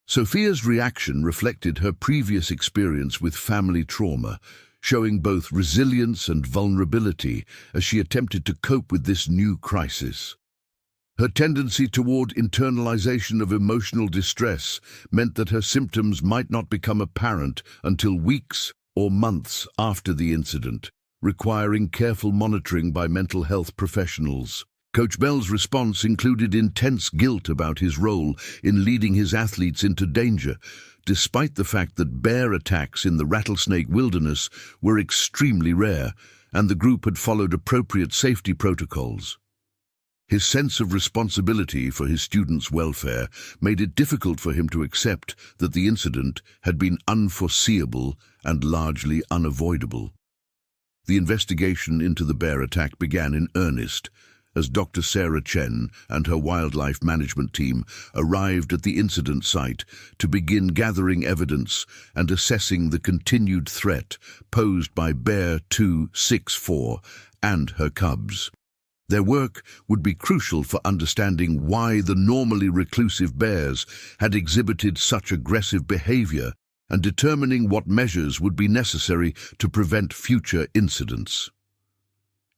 Sophia's reaction reflected her previous experience with family trauma, showing both resilience and vulnerability as she attempted to cope with this new crisis. Her tendency toward internalization of emotional distress meant that her symptoms might not become apparent until weeks or months after the incident, requiring careful monitoring by mental health professionals. Coach Bell's response included intense guilt about his role in leading his athletes into danger, despite the fact that bear attacks in the Rattlesnake Wilderness were extremely rare and the group had followed appropriate safety protocols. His sense of responsibility for his students' welfare made it difficult for him to accept that the incident had been unforeseeable and largely unavoidable. The investigation into the bear attack began in earnest, as Dr. Sarah Chen and her wildlife management team arrived at the incident site to begin gathering evidence and assessing the continued threat posed by Bear 264 and her cubs. Their work would be crucial for understanding why the normally reclusive bears had exhibited such aggressive behavior and determining what measures would be necessary to prevent future incidents.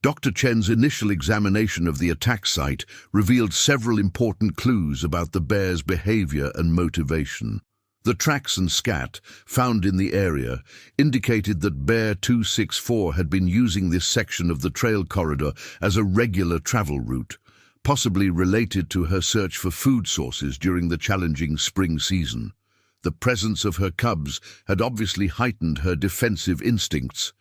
Dr. Chen's initial examination of the attack site revealed several important clues about the bear's behavior and motivation. The tracks and scat found in the area indicated that Bear 264 had been using this section of the trail corridor as a regular travel route, possibly related to her search for food sources during the challenging spring season. The presence of her cubs had obviously heightened her defensive instincts,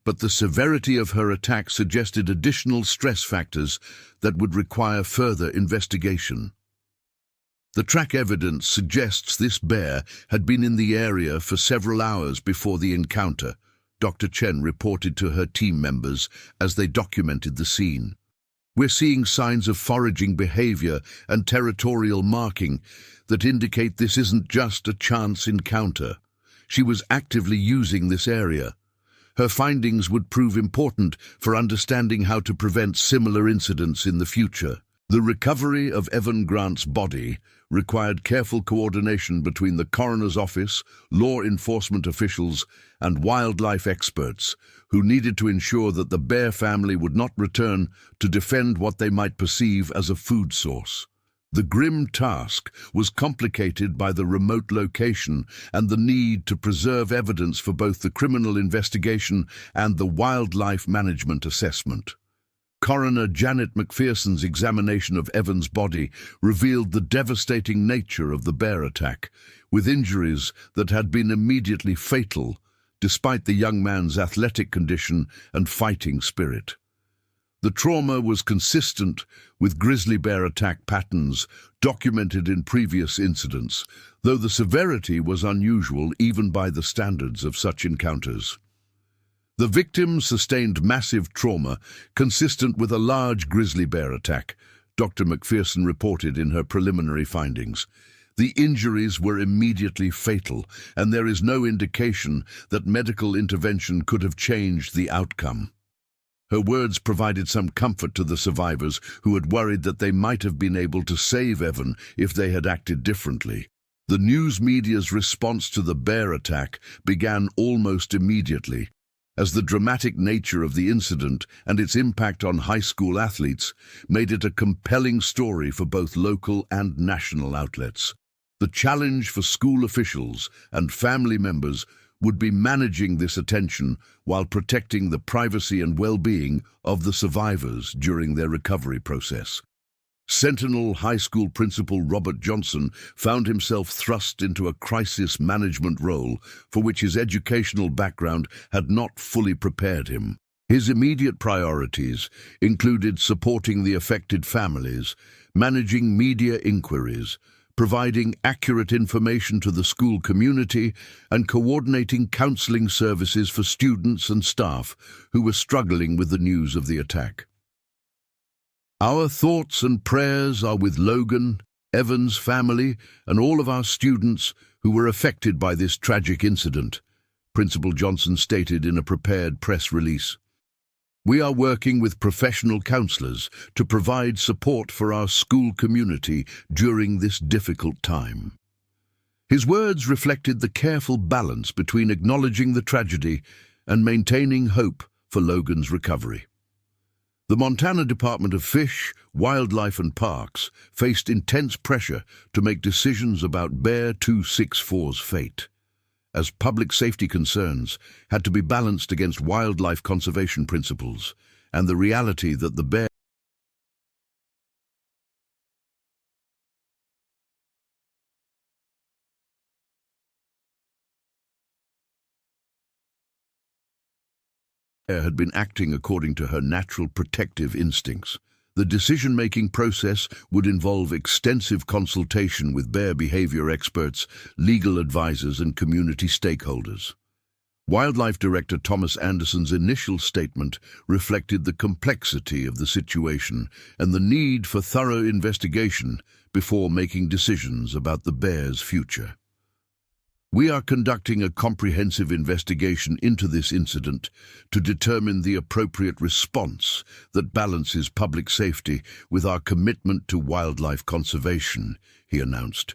but the severity of her attack suggested additional stress factors that would require further investigation. The track evidence suggests this bear had been in the area for several hours before the encounter, Dr. Chen reported to her team members as they documented the scene. We're seeing signs of foraging behavior and territorial marking that indicate this isn't just a chance encounter. She was actively using this area. Her findings would prove important for understanding how to prevent similar incidents in the future. The recovery of Evan Grant's body required careful coordination between the coroner's office, law enforcement officials, and wildlife experts, who needed to ensure that the bear family would not return to defend what they might perceive as a food source. The grim task was complicated by the remote location and the need to preserve evidence for both the criminal investigation and the wildlife management assessment. Coroner Janet McPherson's examination of Evan's body revealed the devastating nature of the bear attack, with injuries that had been immediately fatal, despite the young man's athletic condition and fighting spirit. The trauma was consistent with grizzly bear attack patterns documented in previous incidents, though the severity was unusual even by the standards of such encounters. The victim sustained massive trauma consistent with a large grizzly bear attack, Dr. McPherson reported in her preliminary findings. The injuries were immediately fatal, and there is no indication that medical intervention could have changed the outcome. Her words provided some comfort to the survivors who had worried that they might have been able to save Evan if they had acted differently. The news media's response to the bear attack began almost immediately, as the dramatic nature of the incident and its impact on high school athletes made it a compelling story for both local and national outlets. The challenge for school officials and family members would be managing this attention while protecting the privacy and well-being of the survivors during their recovery process. Sentinel High School principal Robert Johnson found himself thrust into a crisis management role for which his educational background had not fully prepared him. His immediate priorities included supporting the affected families, managing media inquiries, providing accurate information to the school community, and coordinating counseling services for students and staff who were struggling with the news of the attack. Our thoughts and prayers are with Logan, Evan's family, and all of our students who were affected by this tragic incident, Principal Johnson stated in a prepared press release. We are working with professional counselors to provide support for our school community during this difficult time. His words reflected the careful balance between acknowledging the tragedy and maintaining hope for Logan's recovery. The Montana Department of Fish, Wildlife and Parks faced intense pressure to make decisions about Bear 264's fate, as public safety concerns had to be balanced against wildlife conservation principles and the reality that the bear had been acting according to her natural protective instincts. The decision-making process would involve extensive consultation with bear behavior experts, legal advisors, and community stakeholders. Wildlife Director Thomas Anderson's initial statement reflected the complexity of the situation and the need for thorough investigation before making decisions about the bear's future. We are conducting a comprehensive investigation into this incident to determine the appropriate response that balances public safety with our commitment to wildlife conservation, he announced.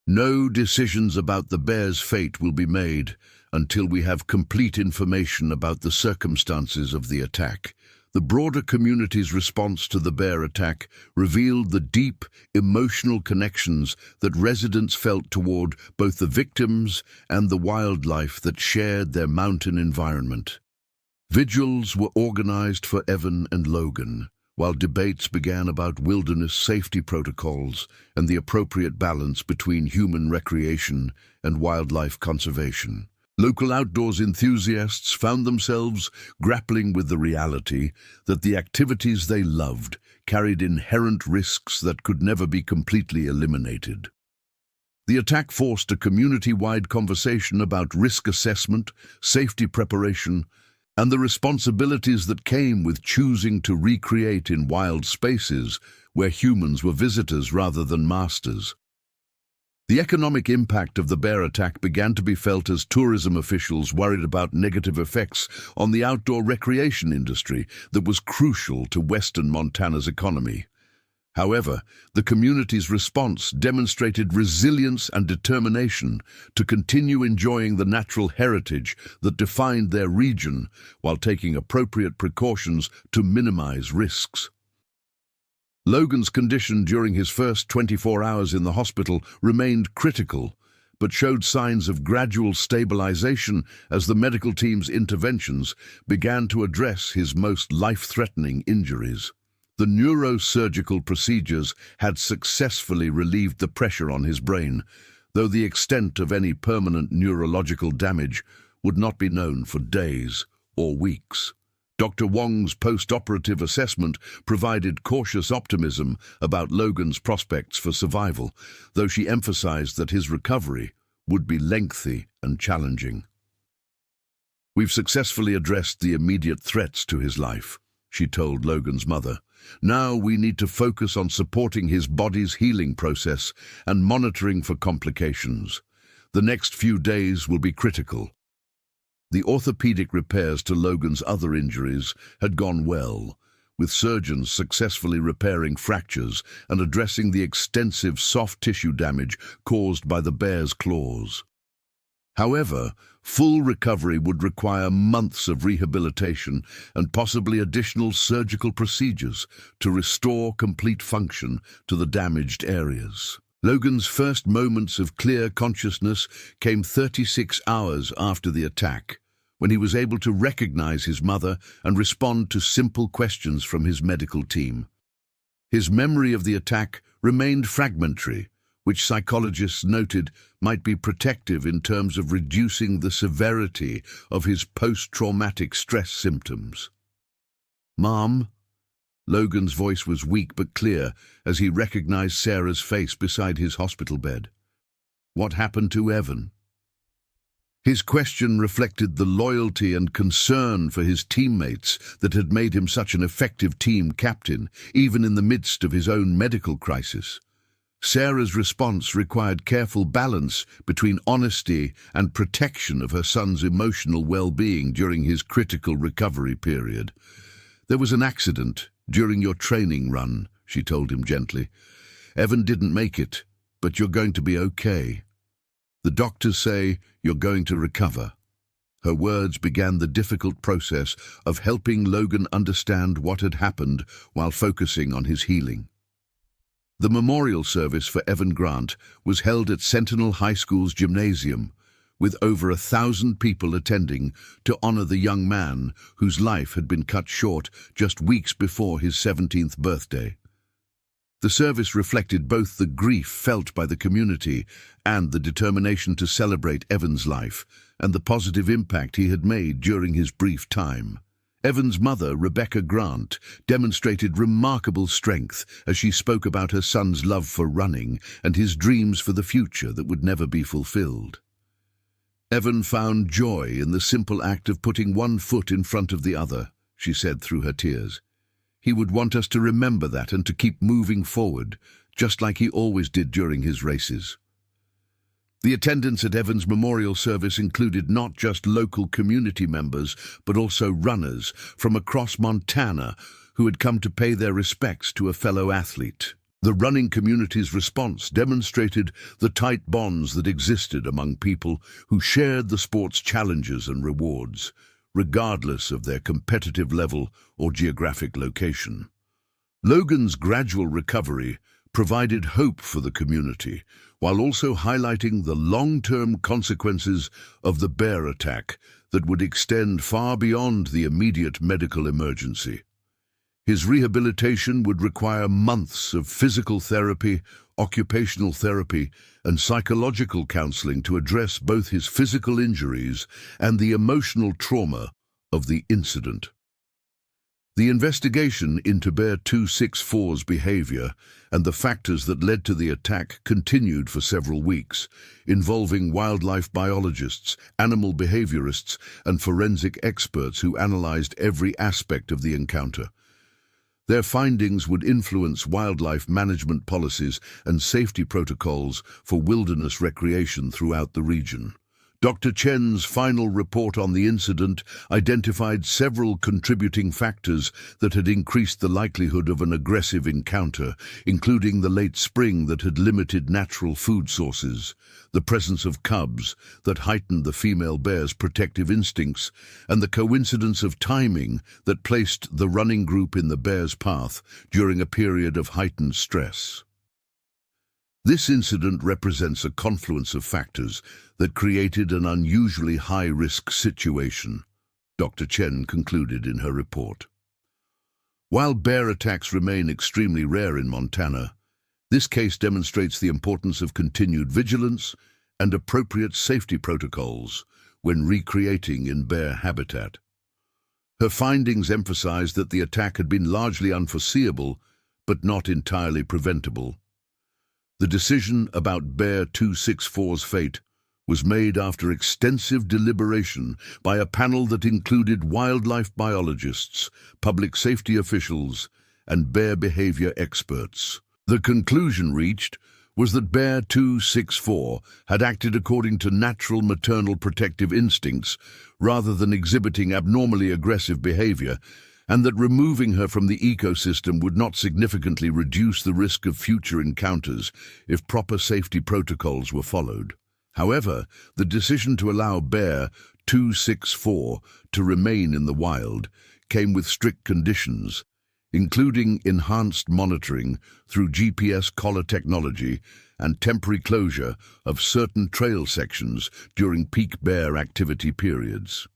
No decisions about the bear's fate will be made until we have complete information about the circumstances of the attack. The broader community's response to the bear attack revealed the deep, emotional connections that residents felt toward both the victims and the wildlife that shared their mountain environment. Vigils were organized for Evan and Logan, while debates began about wilderness safety protocols and the appropriate balance between human recreation and wildlife conservation. Local outdoors enthusiasts found themselves grappling with the reality that the activities they loved carried inherent risks that could never be completely eliminated. The attack forced a community-wide conversation about risk assessment, safety preparation, and the responsibilities that came with choosing to recreate in wild spaces where humans were visitors rather than masters. The economic impact of the bear attack began to be felt as tourism officials worried about negative effects on the outdoor recreation industry that was crucial to western Montana's economy. However, the community's response demonstrated resilience and determination to continue enjoying the natural heritage that defined their region while taking appropriate precautions to minimize risks. Logan's condition during his first 24 hours in the hospital remained critical, but showed signs of gradual stabilization as the medical team's interventions began to address his most life-threatening injuries. The neurosurgical procedures had successfully relieved the pressure on his brain, though the extent of any permanent neurological damage would not be known for days or weeks. Dr. Wong's post-operative assessment provided cautious optimism about Logan's prospects for survival, though she emphasized that his recovery would be lengthy and challenging. "We've successfully addressed the immediate threats to his life," she told Logan's mother. "Now we need to focus on supporting his body's healing process and monitoring for complications. The next few days will be critical." The orthopedic repairs to Logan's other injuries had gone well, with surgeons successfully repairing fractures and addressing the extensive soft tissue damage caused by the bear's claws. However, full recovery would require months of rehabilitation and possibly additional surgical procedures to restore complete function to the damaged areas. Logan's first moments of clear consciousness came 36 hours after the attack, when he was able to recognize his mother and respond to simple questions from his medical team. His memory of the attack remained fragmentary, which psychologists noted might be protective in terms of reducing the severity of his post-traumatic stress symptoms. "Mom?" Logan's voice was weak but clear as he recognized Sarah's face beside his hospital bed. "What happened to Evan?" His question reflected the loyalty and concern for his teammates that had made him such an effective team captain, even in the midst of his own medical crisis. Sarah's response required careful balance between honesty and protection of her son's emotional well-being during his critical recovery period. "There was an accident during your training run," she told him gently. "Evan didn't make it, but you're going to be okay. The doctors say you're going to recover." Her words began the difficult process of helping Logan understand what had happened while focusing on his healing. The memorial service for Evan Grant was held at Sentinel High School's gymnasium, with over 1,000 people attending to honor the young man whose life had been cut short just weeks before his 17th birthday. The service reflected both the grief felt by the community and the determination to celebrate Evan's life and the positive impact he had made during his brief time. Evan's mother, Rebecca Grant, demonstrated remarkable strength as she spoke about her son's love for running and his dreams for the future that would never be fulfilled. "Evan found joy in the simple act of putting one foot in front of the other," she said through her tears. "He would want us to remember that and to keep moving forward, just like he always did during his races." The attendance at Evan's memorial service included not just local community members, but also runners from across Montana who had come to pay their respects to a fellow athlete. The running community's response demonstrated the tight bonds that existed among people who shared the sport's challenges and rewards, regardless of their competitive level or geographic location. Logan's gradual recovery provided hope for the community, while also highlighting the long-term consequences of the bear attack that would extend far beyond the immediate medical emergency. His rehabilitation would require months of physical therapy, occupational therapy, and psychological counseling to address both his physical injuries and the emotional trauma of the incident. The investigation into Bear 264's behavior and the factors that led to the attack continued for several weeks, involving wildlife biologists, animal behaviorists, and forensic experts who analyzed every aspect of the encounter. Their findings would influence wildlife management policies and safety protocols for wilderness recreation throughout the region. Dr. Chen's final report on the incident identified several contributing factors that had increased the likelihood of an aggressive encounter, including the late spring that had limited natural food sources, the presence of cubs that heightened the female bear's protective instincts, and the coincidence of timing that placed the running group in the bear's path during a period of heightened stress. This incident represents a confluence of factors that created an unusually high-risk situation, Dr. Chen concluded in her report. While bear attacks remain extremely rare in Montana, this case demonstrates the importance of continued vigilance and appropriate safety protocols when recreating in bear habitat. Her findings emphasize that the attack had been largely unforeseeable, but not entirely preventable. The decision about Bear 264's fate was made after extensive deliberation by a panel that included wildlife biologists, public safety officials, and bear behavior experts. The conclusion reached was that Bear 264 had acted according to natural maternal protective instincts rather than exhibiting abnormally aggressive behavior, and that removing her from the ecosystem would not significantly reduce the risk of future encounters if proper safety protocols were followed. However, the decision to allow Bear 264 to remain in the wild came with strict conditions, including enhanced monitoring through GPS collar technology and temporary closure of certain trail sections during peak bear activity periods.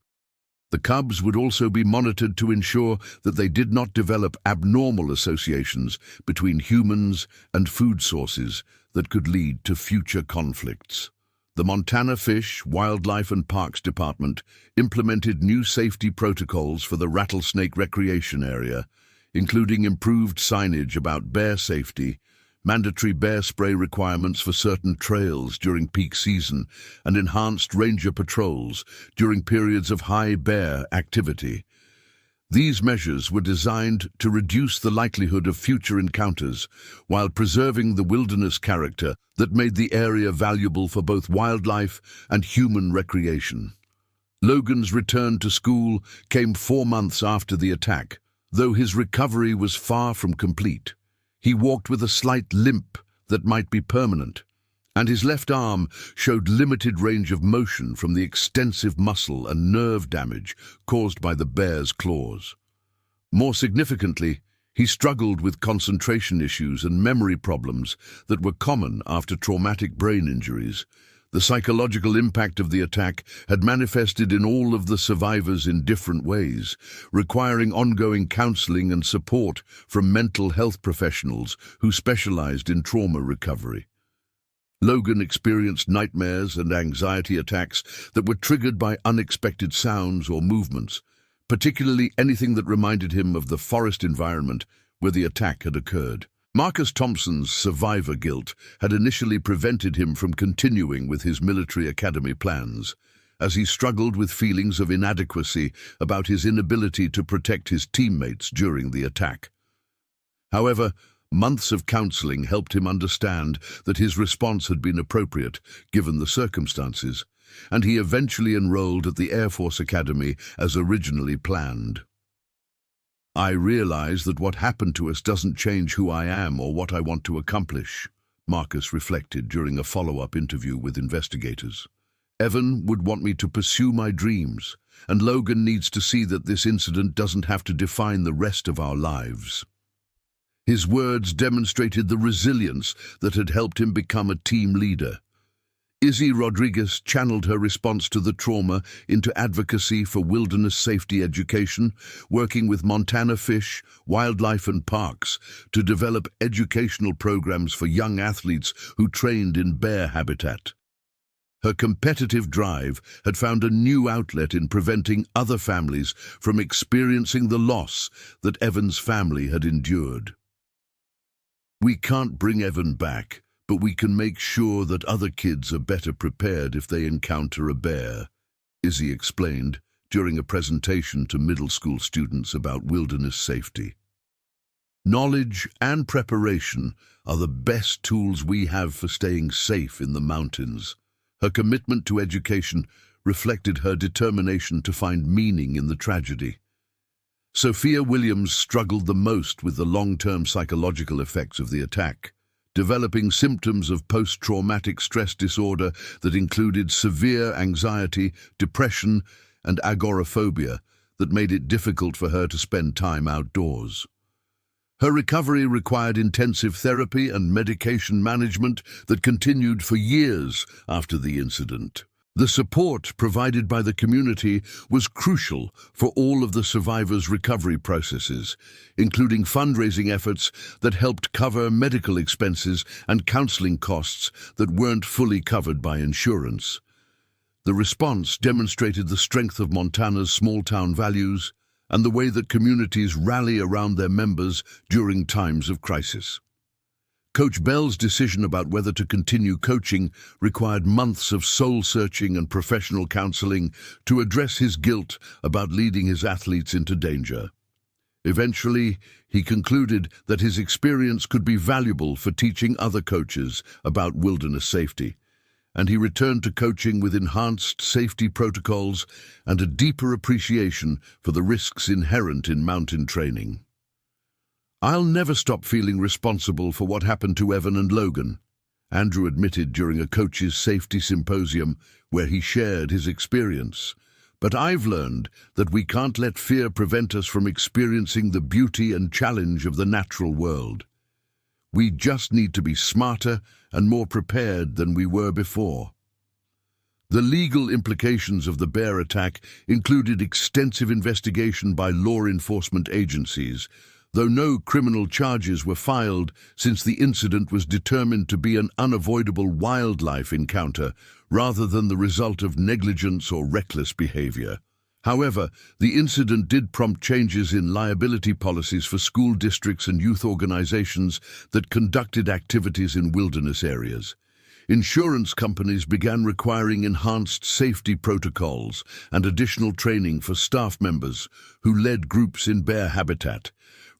The cubs would also be monitored to ensure that they did not develop abnormal associations between humans and food sources that could lead to future conflicts. The Montana Fish, Wildlife and Parks Department implemented new safety protocols for the rattlesnake recreation area, including improved signage about bear safety, mandatory bear spray requirements for certain trails during peak season, and enhanced ranger patrols during periods of high bear activity. These measures were designed to reduce the likelihood of future encounters while preserving the wilderness character that made the area valuable for both wildlife and human recreation. Logan's return to school came 4 months after the attack, though his recovery was far from complete. He walked with a slight limp that might be permanent, and his left arm showed limited range of motion from the extensive muscle and nerve damage caused by the bear's claws. More significantly, he struggled with concentration issues and memory problems that were common after traumatic brain injuries. The psychological impact of the attack had manifested in all of the survivors in different ways, requiring ongoing counseling and support from mental health professionals who specialized in trauma recovery. Logan experienced nightmares and anxiety attacks that were triggered by unexpected sounds or movements, particularly anything that reminded him of the forest environment where the attack had occurred. Marcus Thompson's survivor guilt had initially prevented him from continuing with his military academy plans, as he struggled with feelings of inadequacy about his inability to protect his teammates during the attack. However, months of counseling helped him understand that his response had been appropriate given the circumstances, and he eventually enrolled at the Air Force Academy as originally planned. "I realize that what happened to us doesn't change who I am or what I want to accomplish," Marcus reflected during a follow-up interview with investigators. "Evan would want me to pursue my dreams, and Logan needs to see that this incident doesn't have to define the rest of our lives." His words demonstrated the resilience that had helped him become a team leader. Izzy Rodriguez channeled her response to the trauma into advocacy for wilderness safety education, working with Montana Fish, Wildlife and Parks to develop educational programs for young athletes who trained in bear habitat. Her competitive drive had found a new outlet in preventing other families from experiencing the loss that Evan's family had endured. "We can't bring Evan back, but we can make sure that other kids are better prepared if they encounter a bear," Izzy explained during a presentation to middle school students about wilderness safety. "Knowledge and preparation are the best tools we have for staying safe in the mountains." Her commitment to education reflected her determination to find meaning in the tragedy. Sophia Williams struggled the most with the long-term psychological effects of the attack, developing symptoms of post-traumatic stress disorder that included severe anxiety, depression, and agoraphobia that made it difficult for her to spend time outdoors. Her recovery required intensive therapy and medication management that continued for years after the incident. The support provided by the community was crucial for all of the survivors' recovery processes, including fundraising efforts that helped cover medical expenses and counseling costs that weren't fully covered by insurance. The response demonstrated the strength of Montana's small-town values and the way that communities rally around their members during times of crisis. Coach Bell's decision about whether to continue coaching required months of soul-searching and professional counseling to address his guilt about leading his athletes into danger. Eventually, he concluded that his experience could be valuable for teaching other coaches about wilderness safety, and he returned to coaching with enhanced safety protocols and a deeper appreciation for the risks inherent in mountain training. "I'll never stop feeling responsible for what happened to Evan and Logan, Andrew admitted during a coach's safety symposium where he shared his experience. But I've learned that we can't let fear prevent us from experiencing the beauty and challenge of the natural world. We just need to be smarter and more prepared than we were before. The legal implications of the bear attack included extensive investigation by law enforcement agencies, though no criminal charges were filed since the incident was determined to be an unavoidable wildlife encounter rather than the result of negligence or reckless behavior. However, the incident did prompt changes in liability policies for school districts and youth organizations that conducted activities in wilderness areas. Insurance companies began requiring enhanced safety protocols and additional training for staff members who led groups in bear habitat,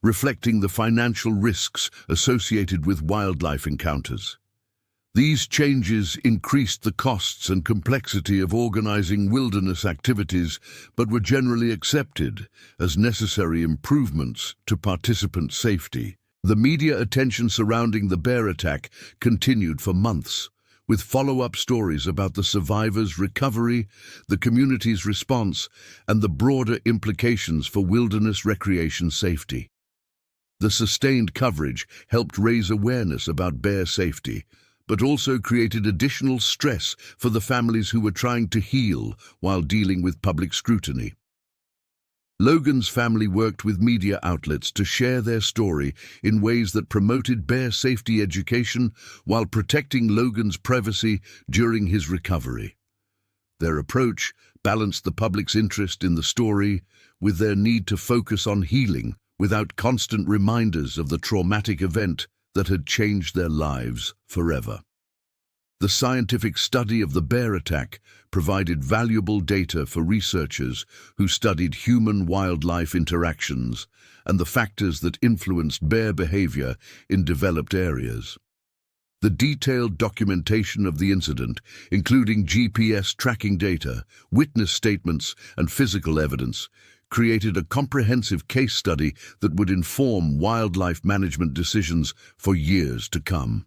reflecting the financial risks associated with wildlife encounters. These changes increased the costs and complexity of organizing wilderness activities, but were generally accepted as necessary improvements to participant safety. The media attention surrounding the bear attack continued for months, with follow-up stories about the survivors' recovery, the community's response, and the broader implications for wilderness recreation safety. The sustained coverage helped raise awareness about bear safety, but also created additional stress for the families who were trying to heal while dealing with public scrutiny. Logan's family worked with media outlets to share their story in ways that promoted bear safety education while protecting Logan's privacy during his recovery. Their approach balanced the public's interest in the story with their need to focus on healing without constant reminders of the traumatic event that had changed their lives forever. The scientific study of the bear attack provided valuable data for researchers who studied human-wildlife interactions and the factors that influenced bear behavior in developed areas. The detailed documentation of the incident, including GPS tracking data, witness statements, and physical evidence, created a comprehensive case study that would inform wildlife management decisions for years to come.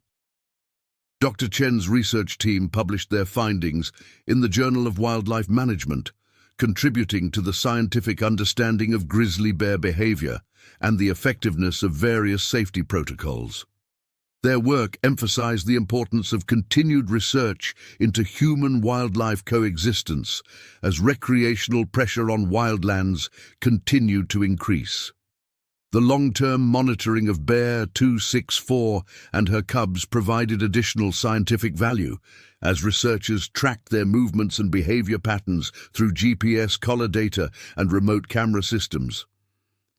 Dr. Chen's research team published their findings in the Journal of Wildlife Management, contributing to the scientific understanding of grizzly bear behavior and the effectiveness of various safety protocols. Their work emphasized the importance of continued research into human-wildlife coexistence as recreational pressure on wildlands continued to increase. The long-term monitoring of Bear 264 and her cubs provided additional scientific value as researchers tracked their movements and behavior patterns through GPS collar data and remote camera systems.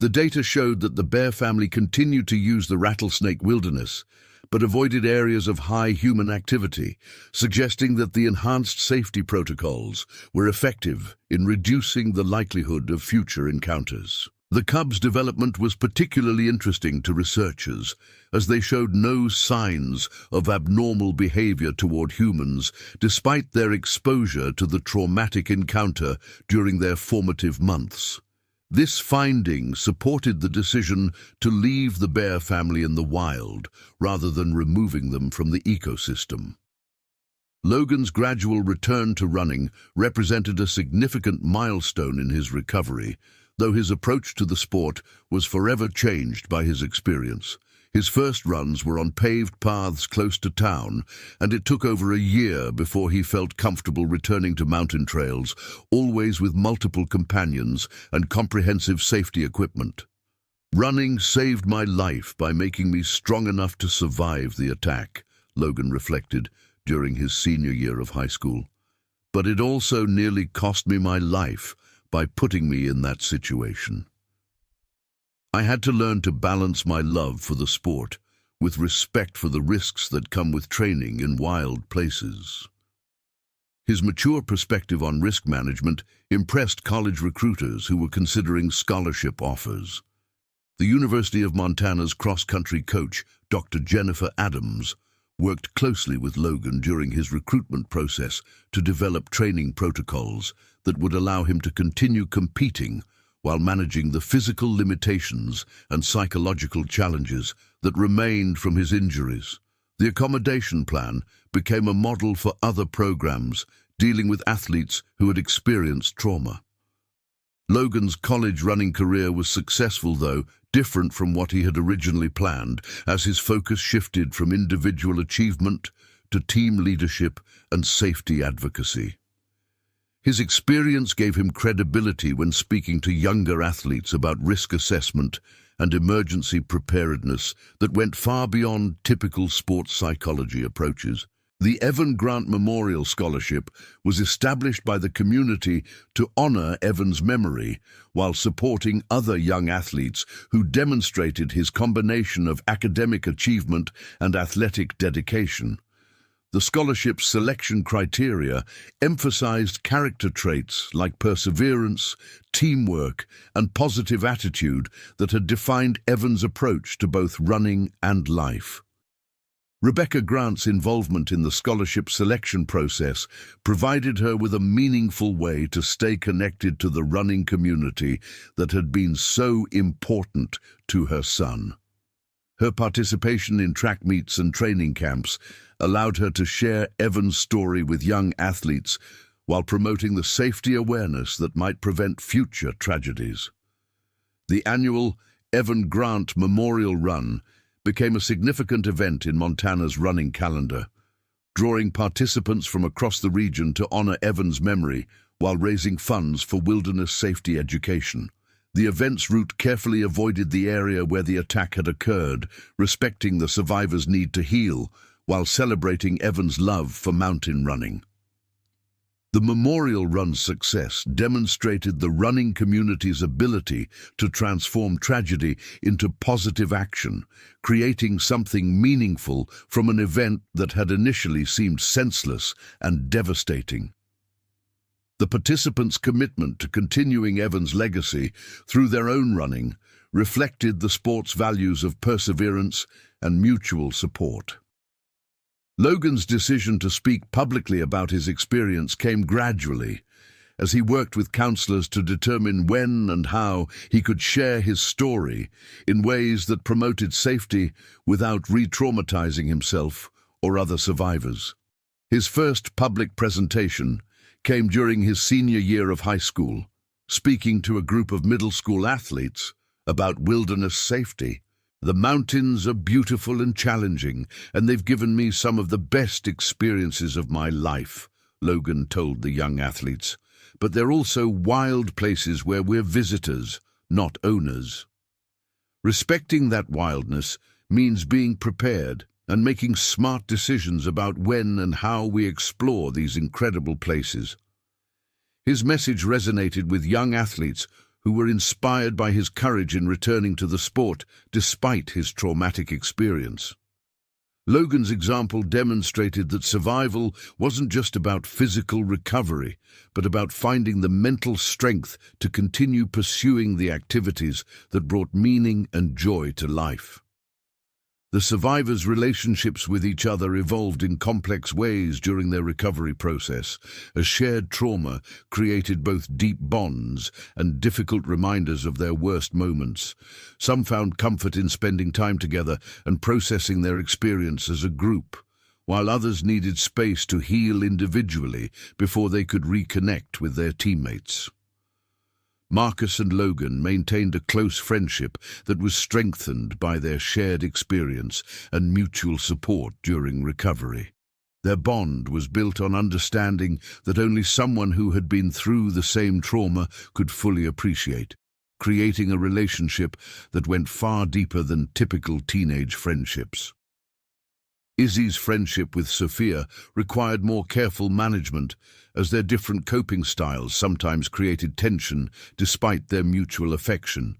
The data showed that the bear family continued to use the Rattlesnake Wilderness, but avoided areas of high human activity, suggesting that the enhanced safety protocols were effective in reducing the likelihood of future encounters. The cubs' development was particularly interesting to researchers, as they showed no signs of abnormal behavior toward humans, despite their exposure to the traumatic encounter during their formative months. This finding supported the decision to leave the bear family in the wild, rather than removing them from the ecosystem. Logan's gradual return to running represented a significant milestone in his recovery, though his approach to the sport was forever changed by his experience. His first runs were on paved paths close to town, and it took over a year before he felt comfortable returning to mountain trails, always with multiple companions and comprehensive safety equipment. "Running saved my life by making me strong enough to survive the attack," Logan reflected during his senior year of high school. "But it also nearly cost me my life by putting me in that situation. I had to learn to balance my love for the sport with respect for the risks that come with training in wild places." His mature perspective on risk management impressed college recruiters who were considering scholarship offers. The University of Montana's cross-country coach, Dr. Jennifer Adams, worked closely with Logan during his recruitment process to develop training protocols that would allow him to continue competing while managing the physical limitations and psychological challenges that remained from his injuries. The accommodation plan became a model for other programs dealing with athletes who had experienced trauma. Logan's college running career was successful, though different from what he had originally planned, as his focus shifted from individual achievement to team leadership and safety advocacy. His experience gave him credibility when speaking to younger athletes about risk assessment and emergency preparedness that went far beyond typical sports psychology approaches. The Evan Grant Memorial Scholarship was established by the community to honor Evan's memory while supporting other young athletes who demonstrated his combination of academic achievement and athletic dedication. The scholarship's selection criteria emphasized character traits like perseverance, teamwork, and positive attitude that had defined Evan's approach to both running and life. Rebecca Grant's involvement in the scholarship selection process provided her with a meaningful way to stay connected to the running community that had been so important to her son. Her participation in track meets and training camps allowed her to share Evan's story with young athletes while promoting the safety awareness that might prevent future tragedies. The annual Evan Grant Memorial Run became a significant event in Montana's running calendar, drawing participants from across the region to honor Evan's memory while raising funds for wilderness safety education. The event's route carefully avoided the area where the attack had occurred, respecting the survivors' need to heal while celebrating Evan's love for mountain running. The Memorial Run's success demonstrated the running community's ability to transform tragedy into positive action, creating something meaningful from an event that had initially seemed senseless and devastating. The participants' commitment to continuing Evan's legacy through their own running reflected the sport's values of perseverance and mutual support. Logan's decision to speak publicly about his experience came gradually, as he worked with counselors to determine when and how he could share his story in ways that promoted safety without re-traumatizing himself or other survivors. His first public presentation came during his senior year of high school, speaking to a group of middle school athletes about wilderness safety. "The mountains are beautiful and challenging, and they've given me some of the best experiences of my life," Logan told the young athletes. "But they're also wild places where we're visitors, not owners. Respecting that wildness means being prepared and making smart decisions about when and how we explore these incredible places." His message resonated with young athletes who were inspired by his courage in returning to the sport despite his traumatic experience. Logan's example demonstrated that survival wasn't just about physical recovery, but about finding the mental strength to continue pursuing the activities that brought meaning and joy to life. The survivors' relationships with each other evolved in complex ways during their recovery process, as shared trauma created both deep bonds and difficult reminders of their worst moments. Some found comfort in spending time together and processing their experience as a group, while others needed space to heal individually before they could reconnect with their teammates. Marcus and Logan maintained a close friendship that was strengthened by their shared experience and mutual support during recovery. Their bond was built on understanding that only someone who had been through the same trauma could fully appreciate, creating a relationship that went far deeper than typical teenage friendships. Izzy's friendship with Sophia required more careful management, as their different coping styles sometimes created tension despite their mutual affection.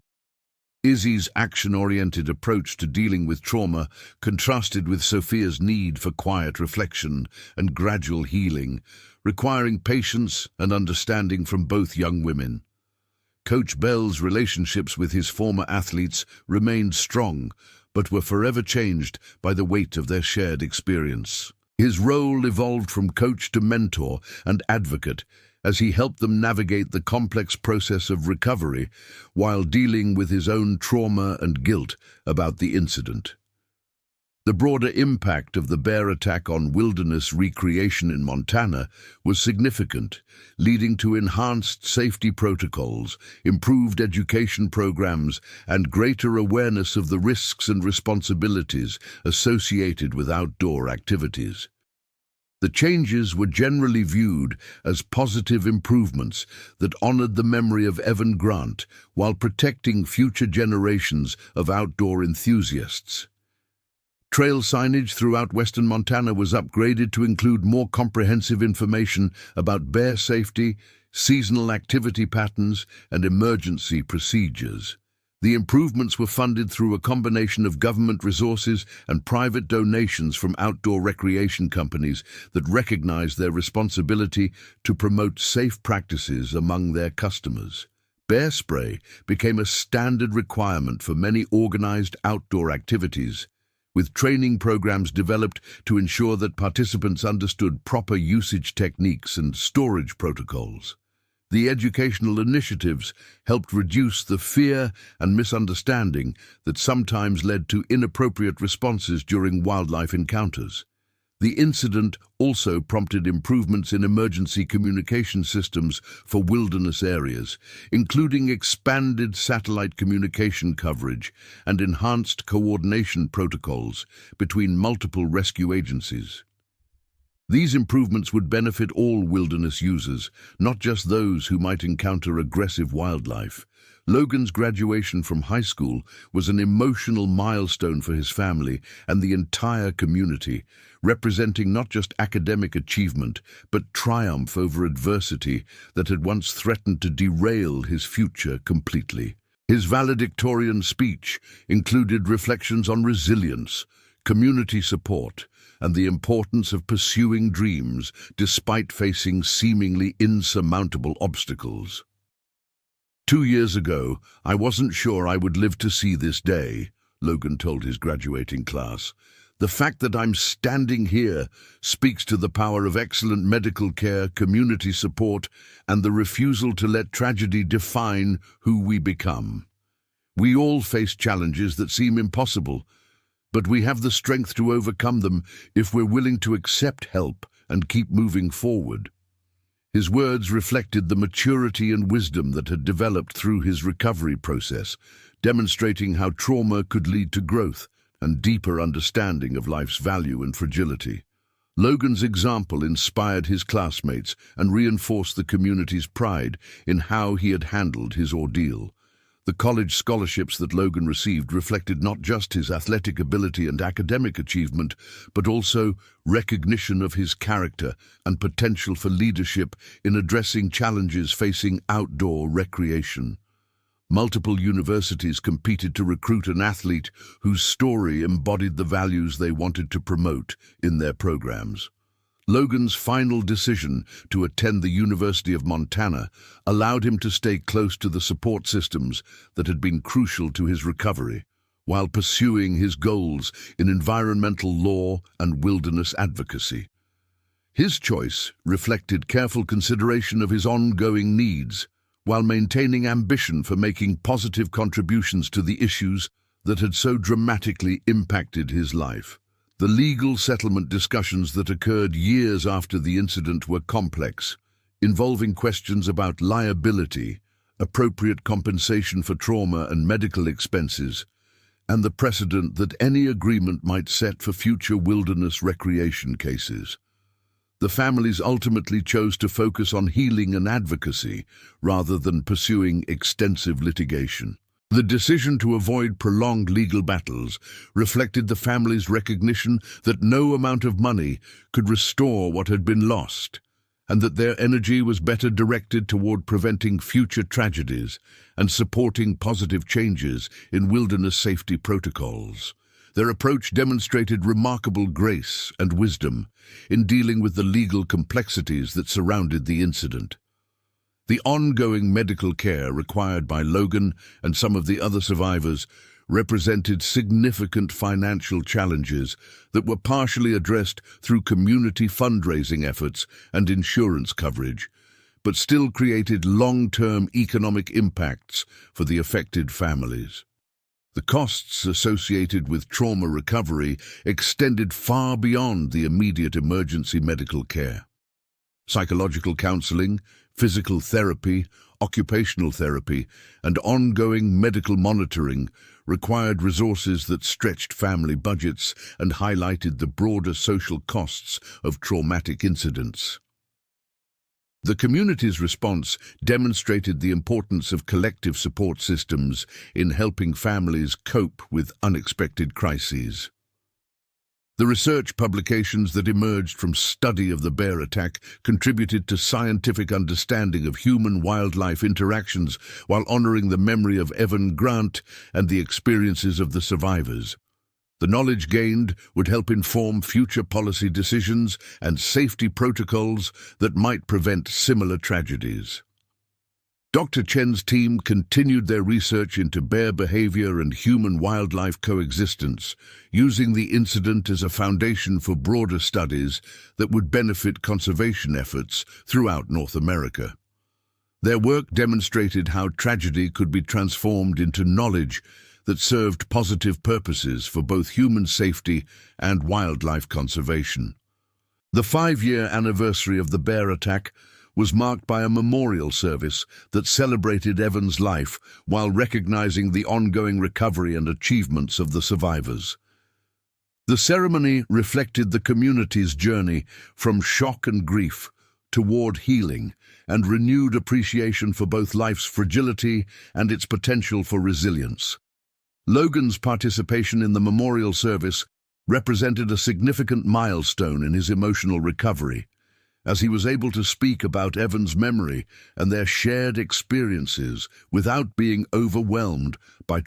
Izzy's action-oriented approach to dealing with trauma contrasted with Sophia's need for quiet reflection and gradual healing, requiring patience and understanding from both young women. Coach Bell's relationships with his former athletes remained strong, but were forever changed by the weight of their shared experience. His role evolved from coach to mentor and advocate as he helped them navigate the complex process of recovery while dealing with his own trauma and guilt about the incident. The broader impact of the bear attack on wilderness recreation in Montana was significant, leading to enhanced safety protocols, improved education programs, and greater awareness of the risks and responsibilities associated with outdoor activities. The changes were generally viewed as positive improvements that honored the memory of Evan Grant while protecting future generations of outdoor enthusiasts. Trail signage throughout western Montana was upgraded to include more comprehensive information about bear safety, seasonal activity patterns, and emergency procedures. The improvements were funded through a combination of government resources and private donations from outdoor recreation companies that recognized their responsibility to promote safe practices among their customers. Bear spray became a standard requirement for many organized outdoor activities, with training programs developed to ensure that participants understood proper usage techniques and storage protocols. The educational initiatives helped reduce the fear and misunderstanding that sometimes led to inappropriate responses during wildlife encounters. The incident also prompted improvements in emergency communication systems for wilderness areas, including expanded satellite communication coverage and enhanced coordination protocols between multiple rescue agencies. These improvements would benefit all wilderness users, not just those who might encounter aggressive wildlife. Logan's graduation from high school was an emotional milestone for his family and the entire community, representing not just academic achievement, but triumph over adversity that had once threatened to derail his future completely. His valedictorian speech included reflections on resilience, community support, and the importance of pursuing dreams despite facing seemingly insurmountable obstacles. 2 years ago, I wasn't sure I would live to see this day, Logan told his graduating class. The fact that I'm standing here speaks to the power of excellent medical care, community support, and the refusal to let tragedy define who we become. We all face challenges that seem impossible, but we have the strength to overcome them if we're willing to accept help and keep moving forward. His words reflected the maturity and wisdom that had developed through his recovery process, demonstrating how trauma could lead to growth and deeper understanding of life's value and fragility. Logan's example inspired his classmates and reinforced the community's pride in how he had handled his ordeal. The college scholarships that Logan received reflected not just his athletic ability and academic achievement, but also recognition of his character and potential for leadership in addressing challenges facing outdoor recreation. Multiple universities competed to recruit an athlete whose story embodied the values they wanted to promote in their programs. Logan's final decision to attend the University of Montana allowed him to stay close to the support systems that had been crucial to his recovery, while pursuing his goals in environmental law and wilderness advocacy. His choice reflected careful consideration of his ongoing needs, while maintaining ambition for making positive contributions to the issues that had so dramatically impacted his life. The legal settlement discussions that occurred years after the incident were complex, involving questions about liability, appropriate compensation for trauma and medical expenses, and the precedent that any agreement might set for future wilderness recreation cases. The families ultimately chose to focus on healing and advocacy rather than pursuing extensive litigation. The decision to avoid prolonged legal battles reflected the family's recognition that no amount of money could restore what had been lost, and that their energy was better directed toward preventing future tragedies and supporting positive changes in wilderness safety protocols. Their approach demonstrated remarkable grace and wisdom in dealing with the legal complexities that surrounded the incident. The ongoing medical care required by Logan and some of the other survivors represented significant financial challenges that were partially addressed through community fundraising efforts and insurance coverage, but still created long-term economic impacts for the affected families. The costs associated with trauma recovery extended far beyond the immediate emergency medical care. Psychological counseling, physical therapy, occupational therapy, and ongoing medical monitoring required resources that stretched family budgets and highlighted the broader social costs of traumatic incidents. The community's response demonstrated the importance of collective support systems in helping families cope with unexpected crises. The research publications that emerged from study of the bear attack contributed to scientific understanding of human-wildlife interactions while honoring the memory of Evan Grant and the experiences of the survivors. The knowledge gained would help inform future policy decisions and safety protocols that might prevent similar tragedies. Dr. Chen's team continued their research into bear behavior and human-wildlife coexistence, using the incident as a foundation for broader studies that would benefit conservation efforts throughout North America. Their work demonstrated how tragedy could be transformed into knowledge that served positive purposes for both human safety and wildlife conservation. The 5-year anniversary of the bear attack was marked by a memorial service that celebrated Evan's life while recognizing the ongoing recovery and achievements of the survivors. The ceremony reflected the community's journey from shock and grief toward healing and renewed appreciation for both life's fragility and its potential for resilience. Logan's participation in the memorial service represented a significant milestone in his emotional recovery, as he was able to speak about Evan's memory and their shared experiences without being overwhelmed by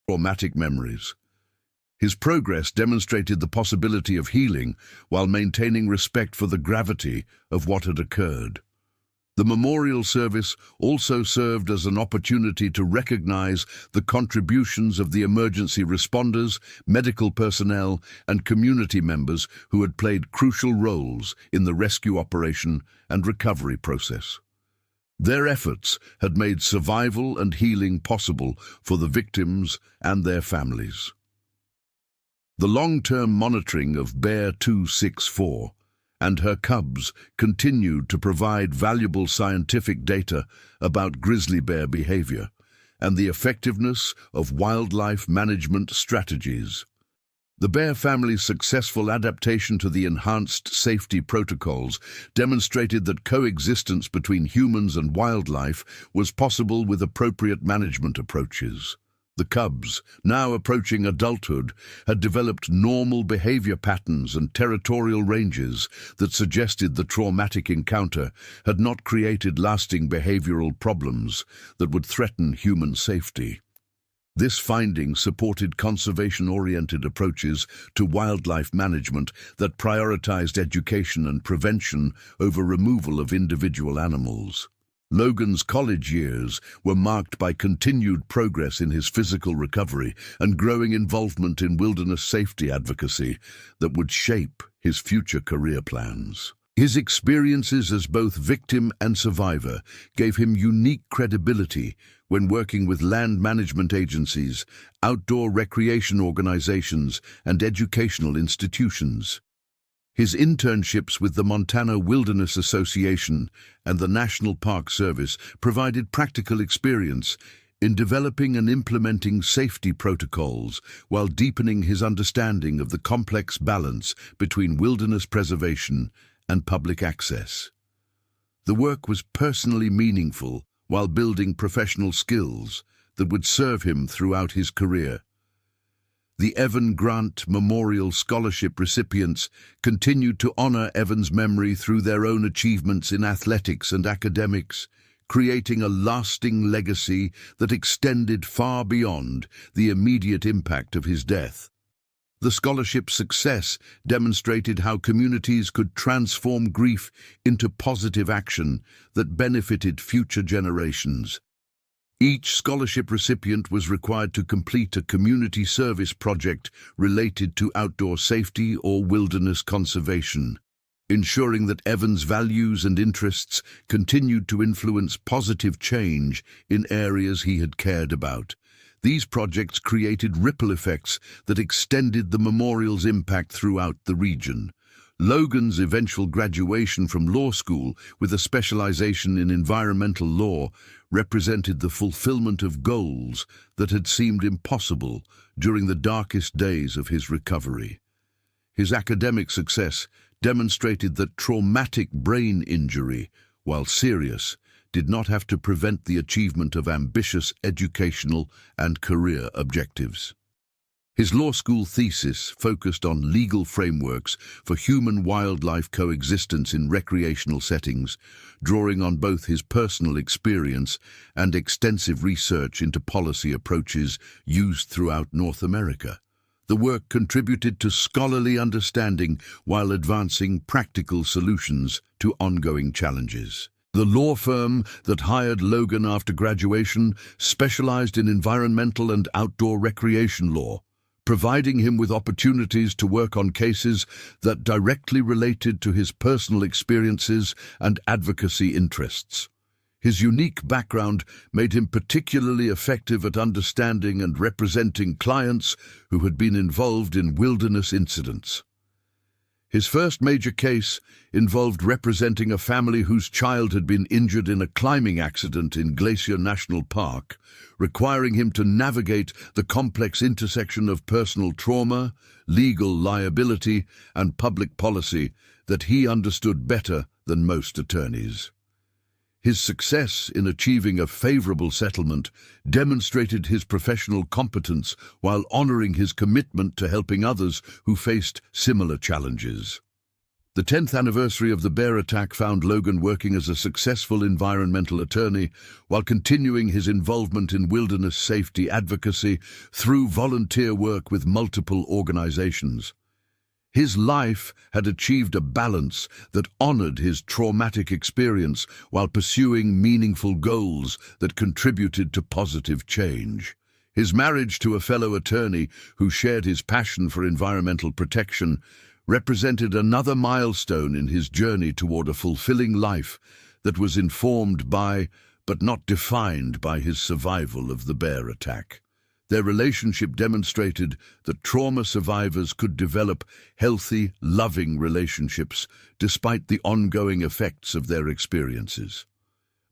traumatic memories. His progress demonstrated the possibility of healing while maintaining respect for the gravity of what had occurred. The memorial service also served as an opportunity to recognize the contributions of the emergency responders, medical personnel, and community members who had played crucial roles in the rescue operation and recovery process. Their efforts had made survival and healing possible for the victims and their families. The long-term monitoring of Bear 264 and her cubs continued to provide valuable scientific data about grizzly bear behavior and the effectiveness of wildlife management strategies. The bear family's successful adaptation to the enhanced safety protocols demonstrated that coexistence between humans and wildlife was possible with appropriate management approaches. The cubs, now approaching adulthood, had developed normal behavior patterns and territorial ranges that suggested the traumatic encounter had not created lasting behavioral problems that would threaten human safety. This finding supported conservation-oriented approaches to wildlife management that prioritized education and prevention over removal of individual animals. Logan's college years were marked by continued progress in his physical recovery and growing involvement in wilderness safety advocacy that would shape his future career plans. His experiences as both victim and survivor gave him unique credibility when working with land management agencies, outdoor recreation organizations, and educational institutions. His internships with the Montana Wilderness Association and the National Park Service provided practical experience in developing and implementing safety protocols while deepening his understanding of the complex balance between wilderness preservation and public access. The work was personally meaningful while building professional skills that would serve him throughout his career. The Evan Grant Memorial Scholarship recipients continued to honor Evan's memory through their own achievements in athletics and academics, creating a lasting legacy that extended far beyond the immediate impact of his death. The scholarship's success demonstrated how communities could transform grief into positive action that benefited future generations. Each scholarship recipient was required to complete a community service project related to outdoor safety or wilderness conservation, ensuring that Evans' values and interests continued to influence positive change in areas he had cared about. These projects created ripple effects that extended the memorial's impact throughout the region. Logan's eventual graduation from law school with a specialization in environmental law represented the fulfillment of goals that had seemed impossible during the darkest days of his recovery. His academic success demonstrated that traumatic brain injury, while serious, did not have to prevent the achievement of ambitious educational and career objectives. His law school thesis focused on legal frameworks for human-wildlife coexistence in recreational settings, drawing on both his personal experience and extensive research into policy approaches used throughout North America. The work contributed to scholarly understanding while advancing practical solutions to ongoing challenges. The law firm that hired Logan after graduation specialized in environmental and outdoor recreation law, providing him with opportunities to work on cases that directly related to his personal experiences and advocacy interests. His unique background made him particularly effective at understanding and representing clients who had been involved in wilderness incidents. His first major case involved representing a family whose child had been injured in a climbing accident in Glacier National Park, requiring him to navigate the complex intersection of personal trauma, legal liability, and public policy that he understood better than most attorneys. His success in achieving a favorable settlement demonstrated his professional competence while honoring his commitment to helping others who faced similar challenges. The 10th anniversary of the bear attack found Logan working as a successful environmental attorney while continuing his involvement in wilderness safety advocacy through volunteer work with multiple organizations. His life had achieved a balance that honored his traumatic experience while pursuing meaningful goals that contributed to positive change. His marriage to a fellow attorney who shared his passion for environmental protection represented another milestone in his journey toward a fulfilling life that was informed by, but not defined by, his survival of the bear attack. Their relationship demonstrated that trauma survivors could develop healthy, loving relationships despite the ongoing effects of their experiences.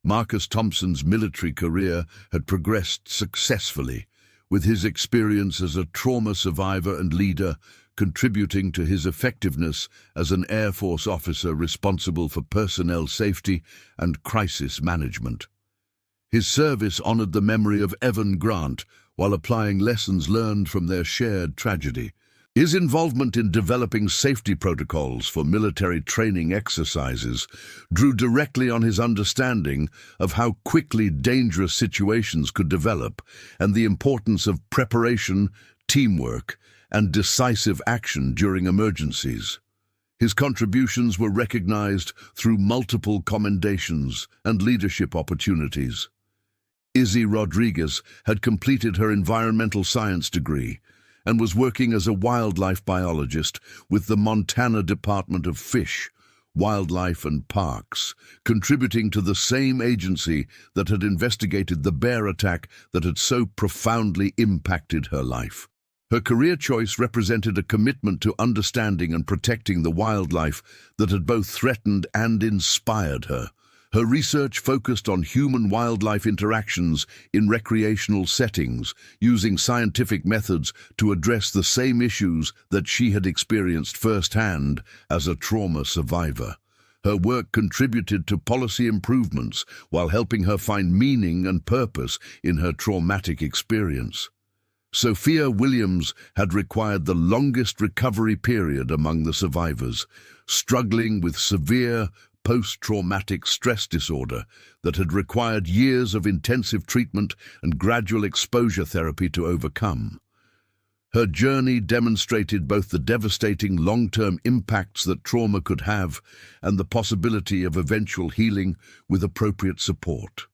Marcus Thompson's military career had progressed successfully, with his experience as a trauma survivor and leader contributing to his effectiveness as an Air Force officer responsible for personnel safety and crisis management. His service honored the memory of Evan Grant while applying lessons learned from their shared tragedy. His involvement in developing safety protocols for military training exercises drew directly on his understanding of how quickly dangerous situations could develop and the importance of preparation, teamwork, and decisive action during emergencies. His contributions were recognized through multiple commendations and leadership opportunities. Izzy Rodriguez had completed her environmental science degree and was working as a wildlife biologist with the Montana Department of Fish, Wildlife and Parks, contributing to the same agency that had investigated the bear attack that had so profoundly impacted her life. Her career choice represented a commitment to understanding and protecting the wildlife that had both threatened and inspired her. Her research focused on human-wildlife interactions in recreational settings, using scientific methods to address the same issues that she had experienced firsthand as a trauma survivor. Her work contributed to policy improvements while helping her find meaning and purpose in her traumatic experience. Sophia Williams had required the longest recovery period among the survivors, struggling with severe post-traumatic stress disorder that had required years of intensive treatment and gradual exposure therapy to overcome. Her journey demonstrated both the devastating long-term impacts that trauma could have and the possibility of eventual healing with appropriate support.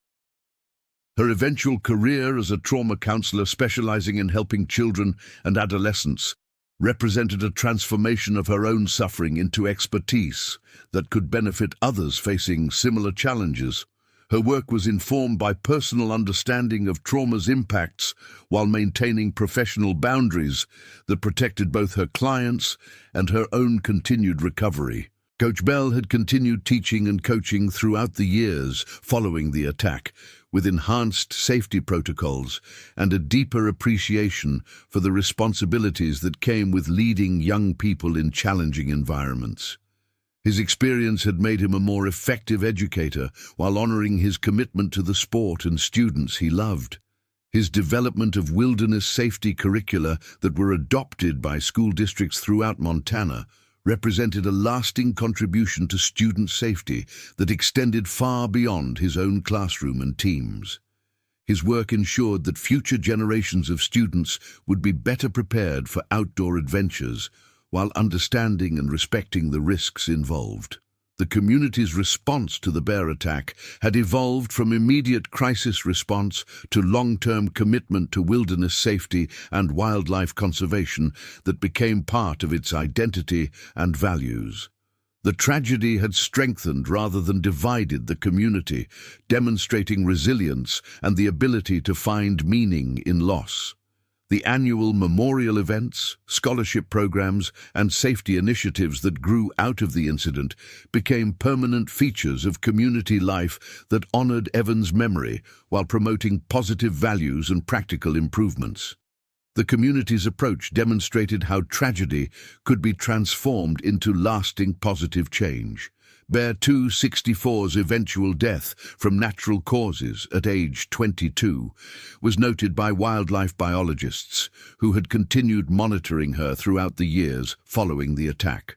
Her eventual career as a trauma counselor specializing in helping children and adolescents represented a transformation of her own suffering into expertise that could benefit others facing similar challenges. Her work was informed by personal understanding of trauma's impacts while maintaining professional boundaries that protected both her clients and her own continued recovery. Coach Bell had continued teaching and coaching throughout the years following the attack, with enhanced safety protocols and a deeper appreciation for the responsibilities that came with leading young people in challenging environments. His experience had made him a more effective educator while honoring his commitment to the sport and students he loved. His development of wilderness safety curricula that were adopted by school districts throughout Montana represented a lasting contribution to student safety that extended far beyond his own classroom and teams. His work ensured that future generations of students would be better prepared for outdoor adventures while understanding and respecting the risks involved. The community's response to the bear attack had evolved from immediate crisis response to long-term commitment to wilderness safety and wildlife conservation that became part of its identity and values. The tragedy had strengthened rather than divided the community, demonstrating resilience and the ability to find meaning in loss. The annual memorial events, scholarship programs, and safety initiatives that grew out of the incident became permanent features of community life that honored Evans' memory while promoting positive values and practical improvements. The community's approach demonstrated how tragedy could be transformed into lasting positive change. Bear 264's eventual death from natural causes at age 22 was noted by wildlife biologists who had continued monitoring her throughout the years following the attack.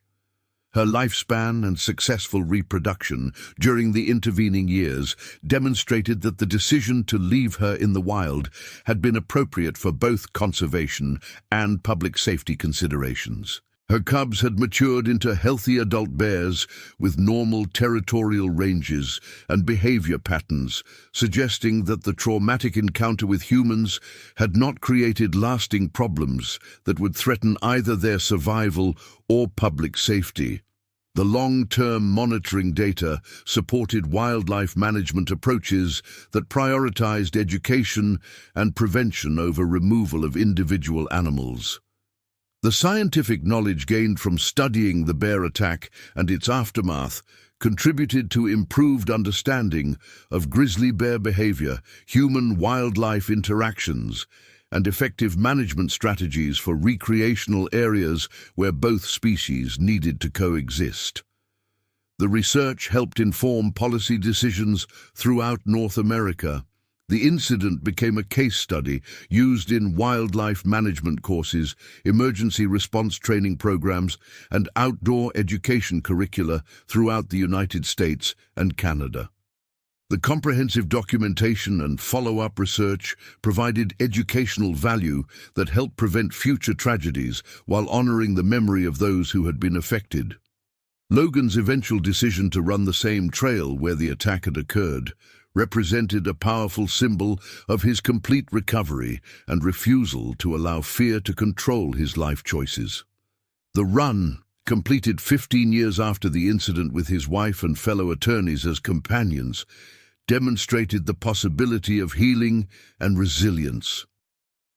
Her lifespan and successful reproduction during the intervening years demonstrated that the decision to leave her in the wild had been appropriate for both conservation and public safety considerations. Her cubs had matured into healthy adult bears with normal territorial ranges and behavior patterns, suggesting that the traumatic encounter with humans had not created lasting problems that would threaten either their survival or public safety. The long-term monitoring data supported wildlife management approaches that prioritized education and prevention over removal of individual animals. The scientific knowledge gained from studying the bear attack and its aftermath contributed to improved understanding of grizzly bear behavior, human-wildlife interactions, and effective management strategies for recreational areas where both species needed to coexist. The research helped inform policy decisions throughout North America. The incident became a case study used in wildlife management courses, emergency response training programs, and outdoor education curricula throughout the United States and Canada. The comprehensive documentation and follow-up research provided educational value that helped prevent future tragedies while honoring the memory of those who had been affected. Logan's eventual decision to run the same trail where the attack had occurred represented a powerful symbol of his complete recovery and refusal to allow fear to control his life choices. The run, completed 15 years after the incident with his wife and fellow attorneys as companions, demonstrated the possibility of healing and resilience.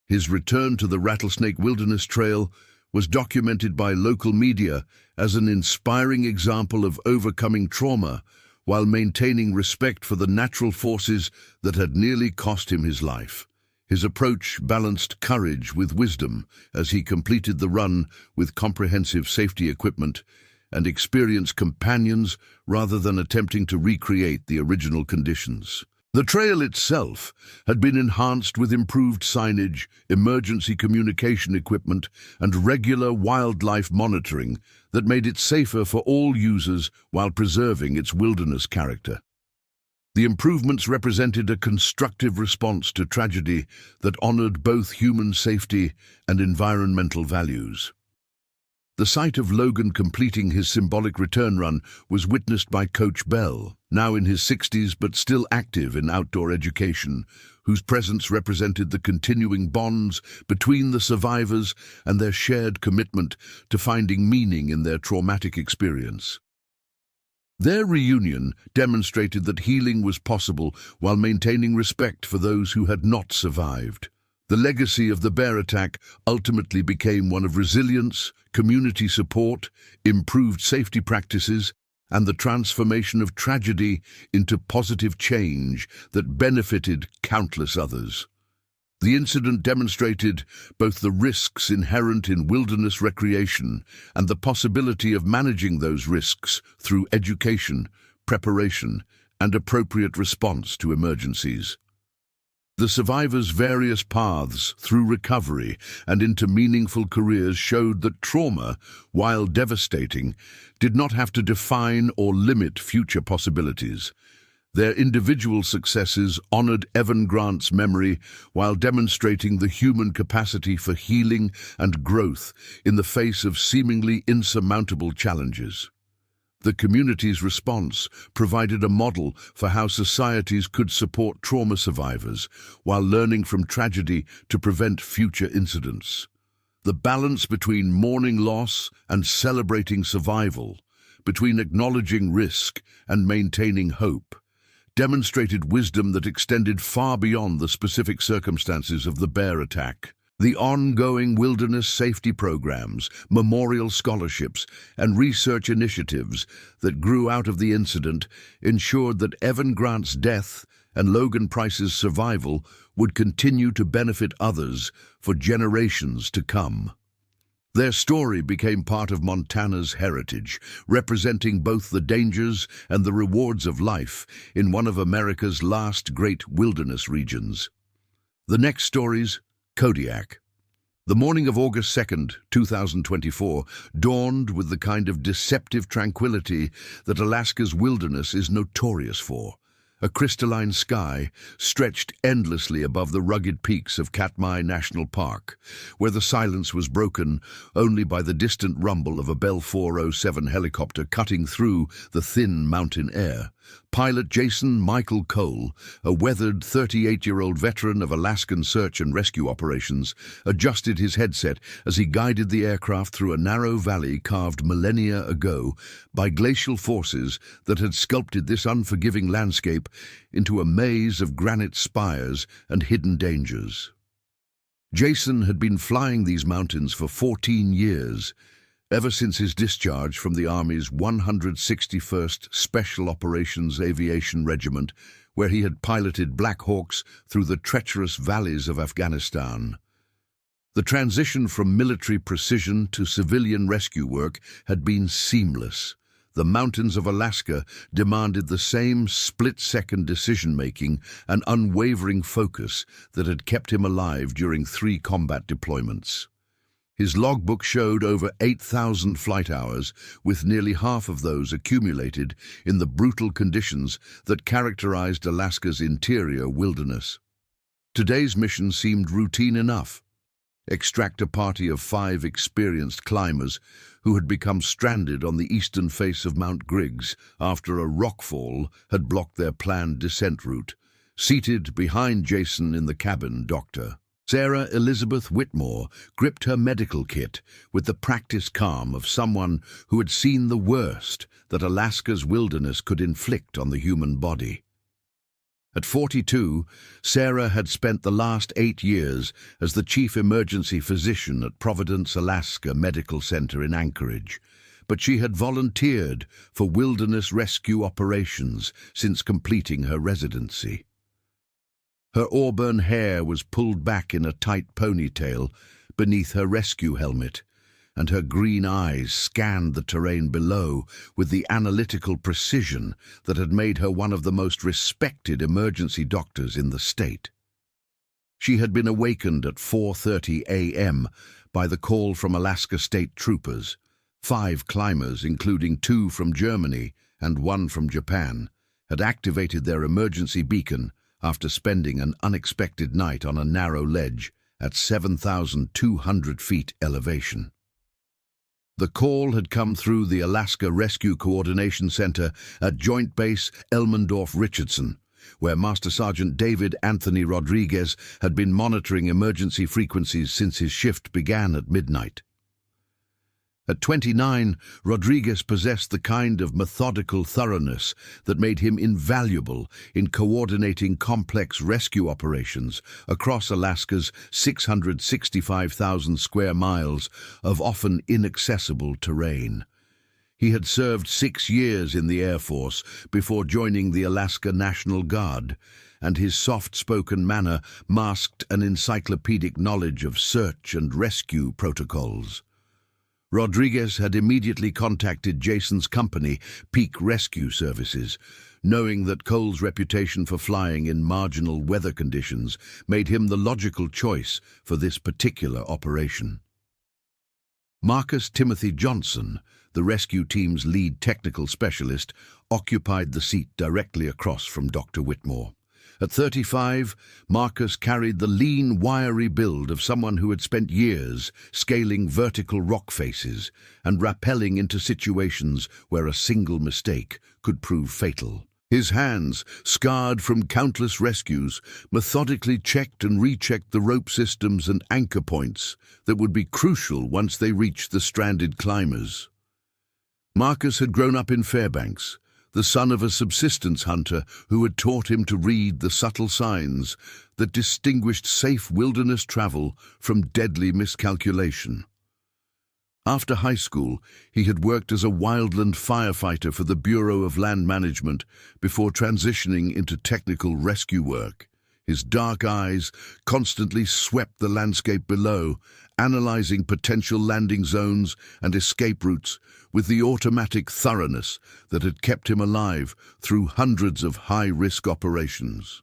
His return to the Rattlesnake Wilderness Trail was documented by local media as an inspiring example of overcoming trauma while maintaining respect for the natural forces that had nearly cost him his life. His approach balanced courage with wisdom as he completed the run with comprehensive safety equipment and experienced companions rather than attempting to recreate the original conditions. The trail itself had been enhanced with improved signage, emergency communication equipment, and regular wildlife monitoring that made it safer for all users while preserving its wilderness character. The improvements represented a constructive response to tragedy that honored both human safety and environmental values. The sight of Logan completing his symbolic return run was witnessed by Coach Bell, now in his 60s but still active in outdoor education, whose presence represented the continuing bonds between the survivors and their shared commitment to finding meaning in their traumatic experience. Their reunion demonstrated that healing was possible while maintaining respect for those who had not survived. The legacy of the bear attack ultimately became one of resilience, community support, improved safety practices, and the transformation of tragedy into positive change that benefited countless others. The incident demonstrated both the risks inherent in wilderness recreation and the possibility of managing those risks through education, preparation, and appropriate response to emergencies. The survivors' various paths through recovery and into meaningful careers showed that trauma, while devastating, did not have to define or limit future possibilities. Their individual successes honored Evan Grant's memory while demonstrating the human capacity for healing and growth in the face of seemingly insurmountable challenges. The community's response provided a model for how societies could support trauma survivors while learning from tragedy to prevent future incidents. The balance between mourning loss and celebrating survival, between acknowledging risk and maintaining hope, demonstrated wisdom that extended far beyond the specific circumstances of the bear attack. The ongoing wilderness safety programs, memorial scholarships, and research initiatives that grew out of the incident ensured that Evan Grant's death and Logan Price's survival would continue to benefit others for generations to come. Their story became part of Montana's heritage, representing both the dangers and the rewards of life in one of America's last great wilderness regions. The next stories, Kodiak. The morning of August 2nd, 2024, dawned with the kind of deceptive tranquility that Alaska's wilderness is notorious for. A crystalline sky stretched endlessly above the rugged peaks of Katmai National Park, where the silence was broken only by the distant rumble of a Bell 407 helicopter cutting through the thin mountain air. Pilot Jason Michael Cole, a weathered 38-year-old veteran of Alaskan search and rescue operations, adjusted his headset as he guided the aircraft through a narrow valley carved millennia ago by glacial forces that had sculpted this unforgiving landscape into a maze of granite spires and hidden dangers. Jason had been flying these mountains for 14 years, ever since his discharge from the Army's 161st Special Operations Aviation Regiment, where he had piloted Black Hawks through the treacherous valleys of Afghanistan. The transition from military precision to civilian rescue work had been seamless. The mountains of Alaska demanded the same split-second decision-making and unwavering focus that had kept him alive during 3 combat deployments. His logbook showed over 8,000 flight hours, with nearly half of those accumulated in the brutal conditions that characterized Alaska's interior wilderness. Today's mission seemed routine enough. Extract a party of 5 experienced climbers who had become stranded on the eastern face of Mount Griggs after a rockfall had blocked their planned descent route. Seated behind Jason in the cabin, Dr. Sarah Elizabeth Whitmore gripped her medical kit with the practiced calm of someone who had seen the worst that Alaska's wilderness could inflict on the human body. At 42, Sarah had spent the last 8 years as the chief emergency physician at Providence, Alaska Medical Center in Anchorage, but she had volunteered for wilderness rescue operations since completing her residency. Her auburn hair was pulled back in a tight ponytail beneath her rescue helmet, and her green eyes scanned the terrain below with the analytical precision that had made her one of the most respected emergency doctors in the state. She had been awakened at 4:30 a.m. by the call from Alaska State Troopers. 5 climbers, including 2 from Germany and 1 from Japan, had activated their emergency beacon after spending an unexpected night on a narrow ledge at 7,200 feet elevation. The call had come through the Alaska Rescue Coordination Center at Joint Base Elmendorf-Richardson, where Master Sergeant David Anthony Rodriguez had been monitoring emergency frequencies since his shift began at midnight. At 29, Rodriguez possessed the kind of methodical thoroughness that made him invaluable in coordinating complex rescue operations across Alaska's 665,000 square miles of often inaccessible terrain. He had served 6 years in the Air Force before joining the Alaska National Guard, and his soft-spoken manner masked an encyclopedic knowledge of search and rescue protocols. Rodriguez had immediately contacted Jason's company, Peak Rescue Services, knowing that Cole's reputation for flying in marginal weather conditions made him the logical choice for this particular operation. Marcus Timothy Johnson, the rescue team's lead technical specialist, occupied the seat directly across from Dr. Whitmore. At 35, Marcus carried the lean, wiry build of someone who had spent years scaling vertical rock faces and rappelling into situations where a single mistake could prove fatal. His hands, scarred from countless rescues, methodically checked and rechecked the rope systems and anchor points that would be crucial once they reached the stranded climbers. Marcus had grown up in Fairbanks, the son of a subsistence hunter who had taught him to read the subtle signs that distinguished safe wilderness travel from deadly miscalculation. After high school, he had worked as a wildland firefighter for the Bureau of Land Management before transitioning into technical rescue work. His dark eyes constantly swept the landscape below, analyzing potential landing zones and escape routes with the automatic thoroughness that had kept him alive through hundreds of high-risk operations.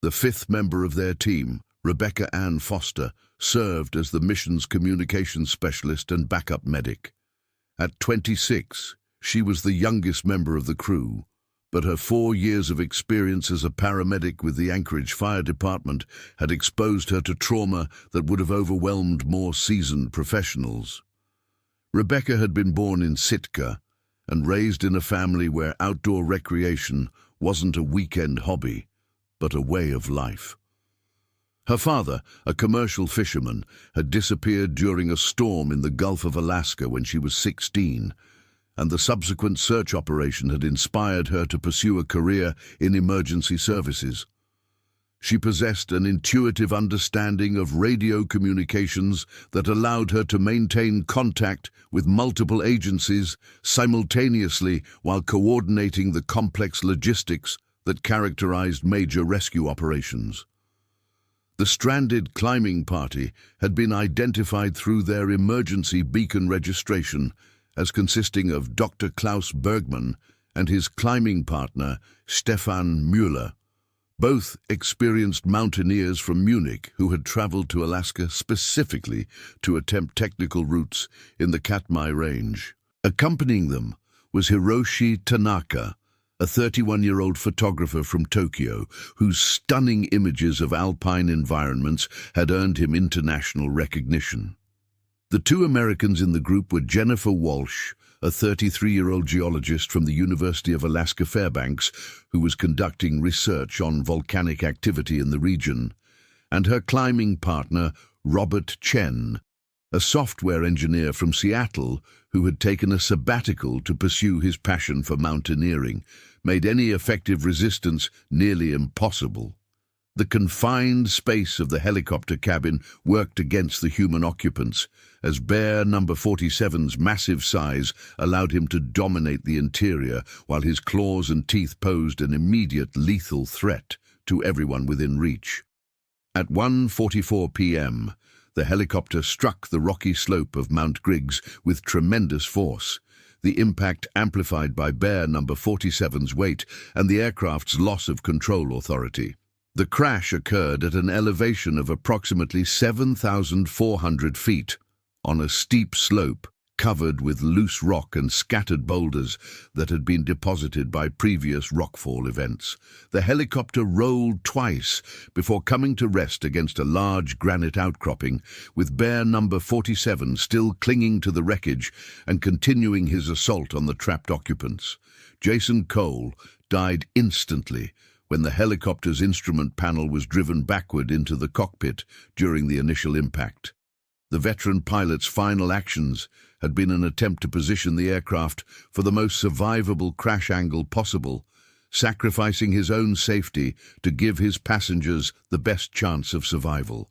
The fifth member of their team, Rebecca Ann Foster, served as the mission's communications specialist and backup medic. At 26, she was the youngest member of the crew, but her 4 years of experience as a paramedic with the Anchorage Fire Department had exposed her to trauma that would have overwhelmed more seasoned professionals. Rebecca had been born in Sitka and raised in a family where outdoor recreation wasn't a weekend hobby, but a way of life. Her father, a commercial fisherman, had disappeared during a storm in the Gulf of Alaska when she was 16, and the subsequent search operation had inspired her to pursue a career in emergency services. She possessed an intuitive understanding of radio communications that allowed her to maintain contact with multiple agencies simultaneously while coordinating the complex logistics that characterized major rescue operations. The stranded climbing party had been identified through their emergency beacon registration as consisting of Dr. Klaus Bergman and his climbing partner, Stefan Müller, both experienced mountaineers from Munich who had traveled to Alaska specifically to attempt technical routes in the Katmai Range. Accompanying them was Hiroshi Tanaka, a 31-year-old photographer from Tokyo whose stunning images of alpine environments had earned him international recognition. The two Americans in the group were Jennifer Walsh, a 33-year-old geologist from the University of Alaska Fairbanks who was conducting research on volcanic activity in the region, and her climbing partner, Robert Chen, a software engineer from Seattle who had taken a sabbatical to pursue his passion for mountaineering, made any effective resistance nearly impossible. The confined space of the helicopter cabin worked against the human occupants, as Bear No. 47's massive size allowed him to dominate the interior, while his claws and teeth posed an immediate lethal threat to everyone within reach. At 1:44 p.m., the helicopter struck the rocky slope of Mount Griggs with tremendous force, the impact amplified by Bear No. 47's weight and the aircraft's loss of control authority. The crash occurred at an elevation of approximately 7,400 feet on a steep slope covered with loose rock and scattered boulders that had been deposited by previous rockfall events. The helicopter rolled twice before coming to rest against a large granite outcropping, with Bear number 47 still clinging to the wreckage and continuing his assault on the trapped occupants. Jason Cole died instantly when the helicopter's instrument panel was driven backward into the cockpit during the initial impact. The veteran pilot's final actions had been an attempt to position the aircraft for the most survivable crash angle possible, sacrificing his own safety to give his passengers the best chance of survival.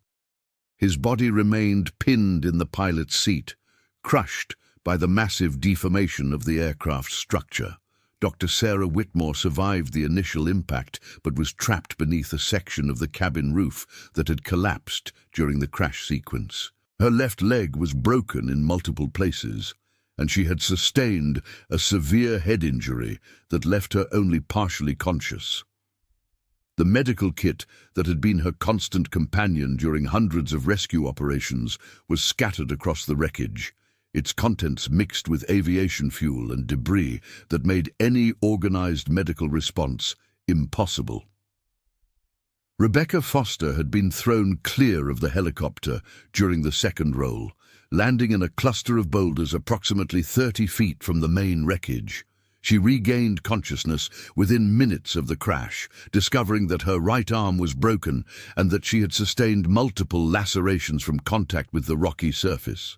His body remained pinned in the pilot's seat, crushed by the massive deformation of the aircraft's structure. Dr. Sarah Whitmore survived the initial impact but was trapped beneath a section of the cabin roof that had collapsed during the crash sequence. Her left leg was broken in multiple places, and she had sustained a severe head injury that left her only partially conscious. The medical kit that had been her constant companion during hundreds of rescue operations was scattered across the wreckage, its contents mixed with aviation fuel and debris that made any organized medical response impossible. Rebecca Foster had been thrown clear of the helicopter during the second roll, landing in a cluster of boulders approximately 30 feet from the main wreckage. She regained consciousness within minutes of the crash, discovering that her right arm was broken and that she had sustained multiple lacerations from contact with the rocky surface.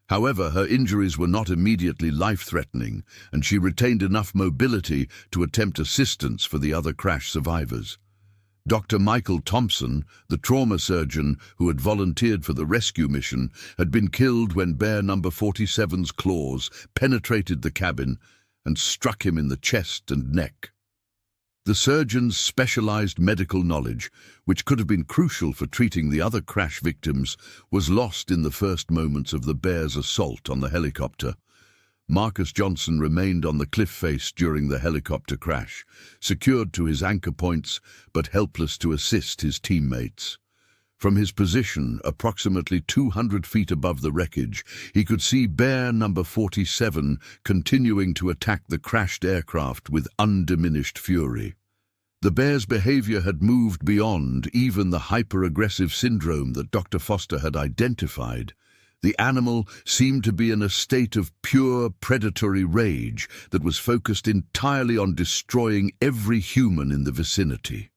However, her injuries were not immediately life-threatening, and she retained enough mobility to attempt assistance for the other crash survivors. Dr. Michael Thompson, the trauma surgeon who had volunteered for the rescue mission, had been killed when Bear number 47's claws penetrated the cabin and struck him in the chest and neck. The surgeon's specialized medical knowledge, which could have been crucial for treating the other crash victims, was lost in the first moments of the Bear's assault on the helicopter. Marcus Johnson remained on the cliff face during the helicopter crash, secured to his anchor points but helpless to assist his teammates. From his position, approximately 200 feet above the wreckage, he could see Bear number 47 continuing to attack the crashed aircraft with undiminished fury. The Bear's behavior had moved beyond even the hyper-aggressive syndrome that Dr. Foster had identified. The animal seemed to be in a state of pure predatory rage that was focused entirely on destroying every human in the vicinity.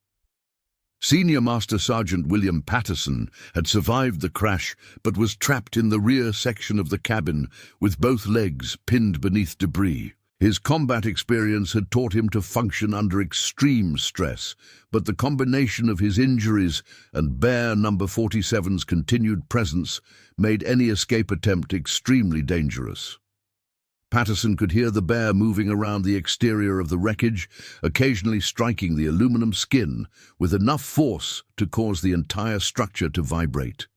Senior Master Sergeant William Patterson had survived the crash but was trapped in the rear section of the cabin with both legs pinned beneath debris. His combat experience had taught him to function under extreme stress, but the combination of his injuries and Bear number 47's continued presence made any escape attempt extremely dangerous. Patterson could hear the Bear moving around the exterior of the wreckage, occasionally striking the aluminum skin with enough force to cause the entire structure to vibrate.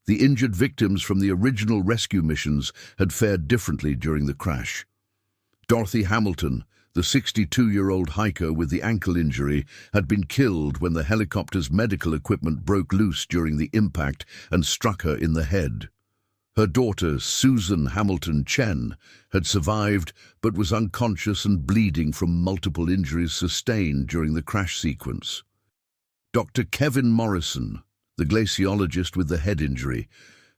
The injured victims from the original rescue missions had fared differently during the crash. Dorothy Hamilton, the 62-year-old hiker with the ankle injury, had been killed when the helicopter's medical equipment broke loose during the impact and struck her in the head. Her daughter, Susan Hamilton Chen, had survived but was unconscious and bleeding from multiple injuries sustained during the crash sequence. Dr. Kevin Morrison, the glaciologist with the head injury,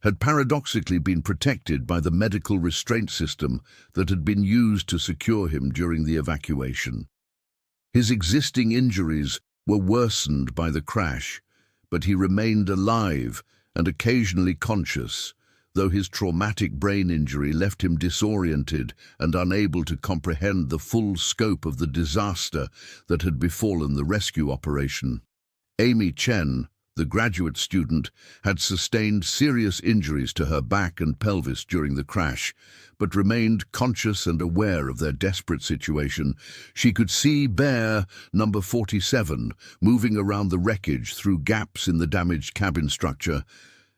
had paradoxically been protected by the medical restraint system that had been used to secure him during the evacuation. His existing injuries were worsened by the crash, but he remained alive and occasionally conscious, though his traumatic brain injury left him disoriented and unable to comprehend the full scope of the disaster that had befallen the rescue operation. Amy Chen, the graduate student, had sustained serious injuries to her back and pelvis during the crash, but remained conscious and aware of their desperate situation. She could see Bear number 47 moving around the wreckage through gaps in the damaged cabin structure,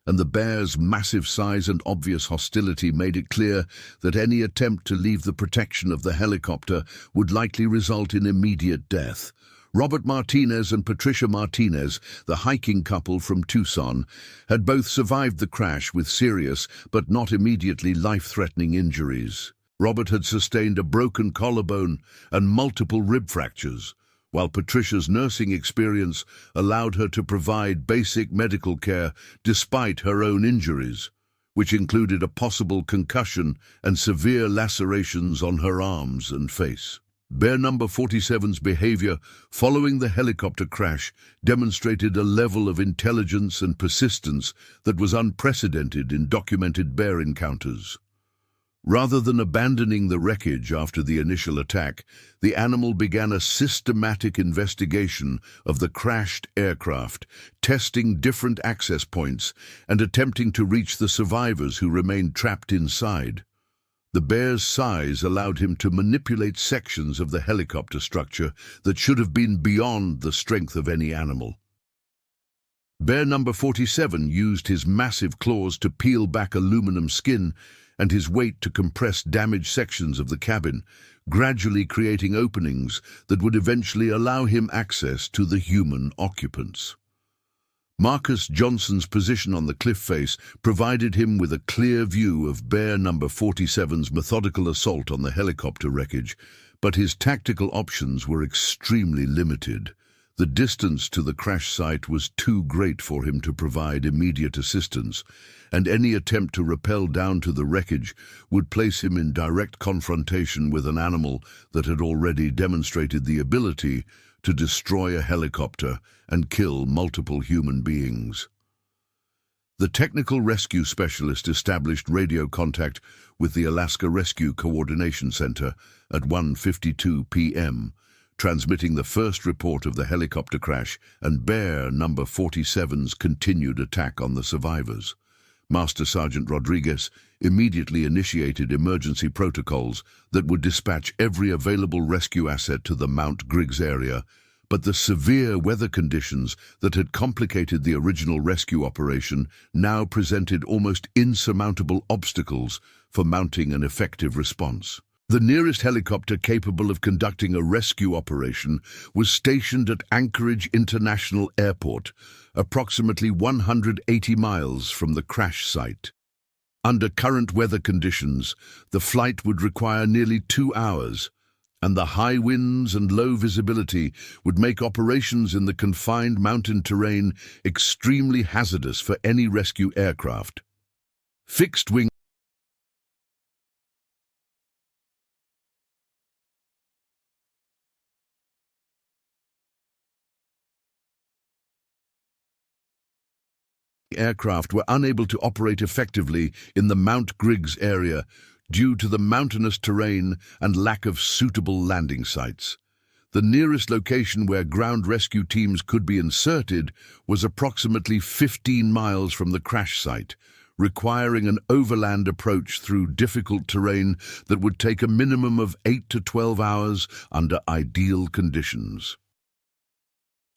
and the Bear's massive size and obvious hostility made it clear that any attempt to leave the protection of the helicopter would likely result in immediate death. Robert Martinez and Patricia Martinez, the hiking couple from Tucson, had both survived the crash with serious but not immediately life-threatening injuries. Robert had sustained a broken collarbone and multiple rib fractures, while Patricia's nursing experience allowed her to provide basic medical care despite her own injuries, which included a possible concussion and severe lacerations on her arms and face. Bear number 47's behavior following the helicopter crash demonstrated a level of intelligence and persistence that was unprecedented in documented bear encounters. Rather than abandoning the wreckage after the initial attack, the animal began a systematic investigation of the crashed aircraft, testing different access points and attempting to reach the survivors who remained trapped inside. The bear's size allowed him to manipulate sections of the helicopter structure that should have been beyond the strength of any animal. Bear number 47 used his massive claws to peel back aluminum skin and his weight to compress damaged sections of the cabin, gradually creating openings that would eventually allow him access to the human occupants. Marcus Johnson's position on the cliff face provided him with a clear view of Bear number 47's methodical assault on the helicopter wreckage, but his tactical options were extremely limited. The distance to the crash site was too great for him to provide immediate assistance, and any attempt to rappel down to the wreckage would place him in direct confrontation with an animal that had already demonstrated the ability to destroy a helicopter and kill multiple human beings. The technical rescue specialist established radio contact with the Alaska Rescue Coordination Center at 1:52 p.m., transmitting the first report of the helicopter crash and Bear number 47's continued attack on the survivors. Master Sergeant Rodriguez immediately initiated emergency protocols that would dispatch every available rescue asset to the Mount Griggs area, but the severe weather conditions that had complicated the original rescue operation now presented almost insurmountable obstacles for mounting an effective response. The nearest helicopter capable of conducting a rescue operation was stationed at Anchorage International Airport, approximately 180 miles from the crash site. Under current weather conditions, the flight would require nearly 2 hours, and the high winds and low visibility would make operations in the confined mountain terrain extremely hazardous for any rescue aircraft. Fixed-wing aircraft were unable to operate effectively in the Mount Griggs area due to the mountainous terrain and lack of suitable landing sites. The nearest location where ground rescue teams could be inserted was approximately 15 miles from the crash site, requiring an overland approach through difficult terrain that would take a minimum of 8 to 12 hours under ideal conditions.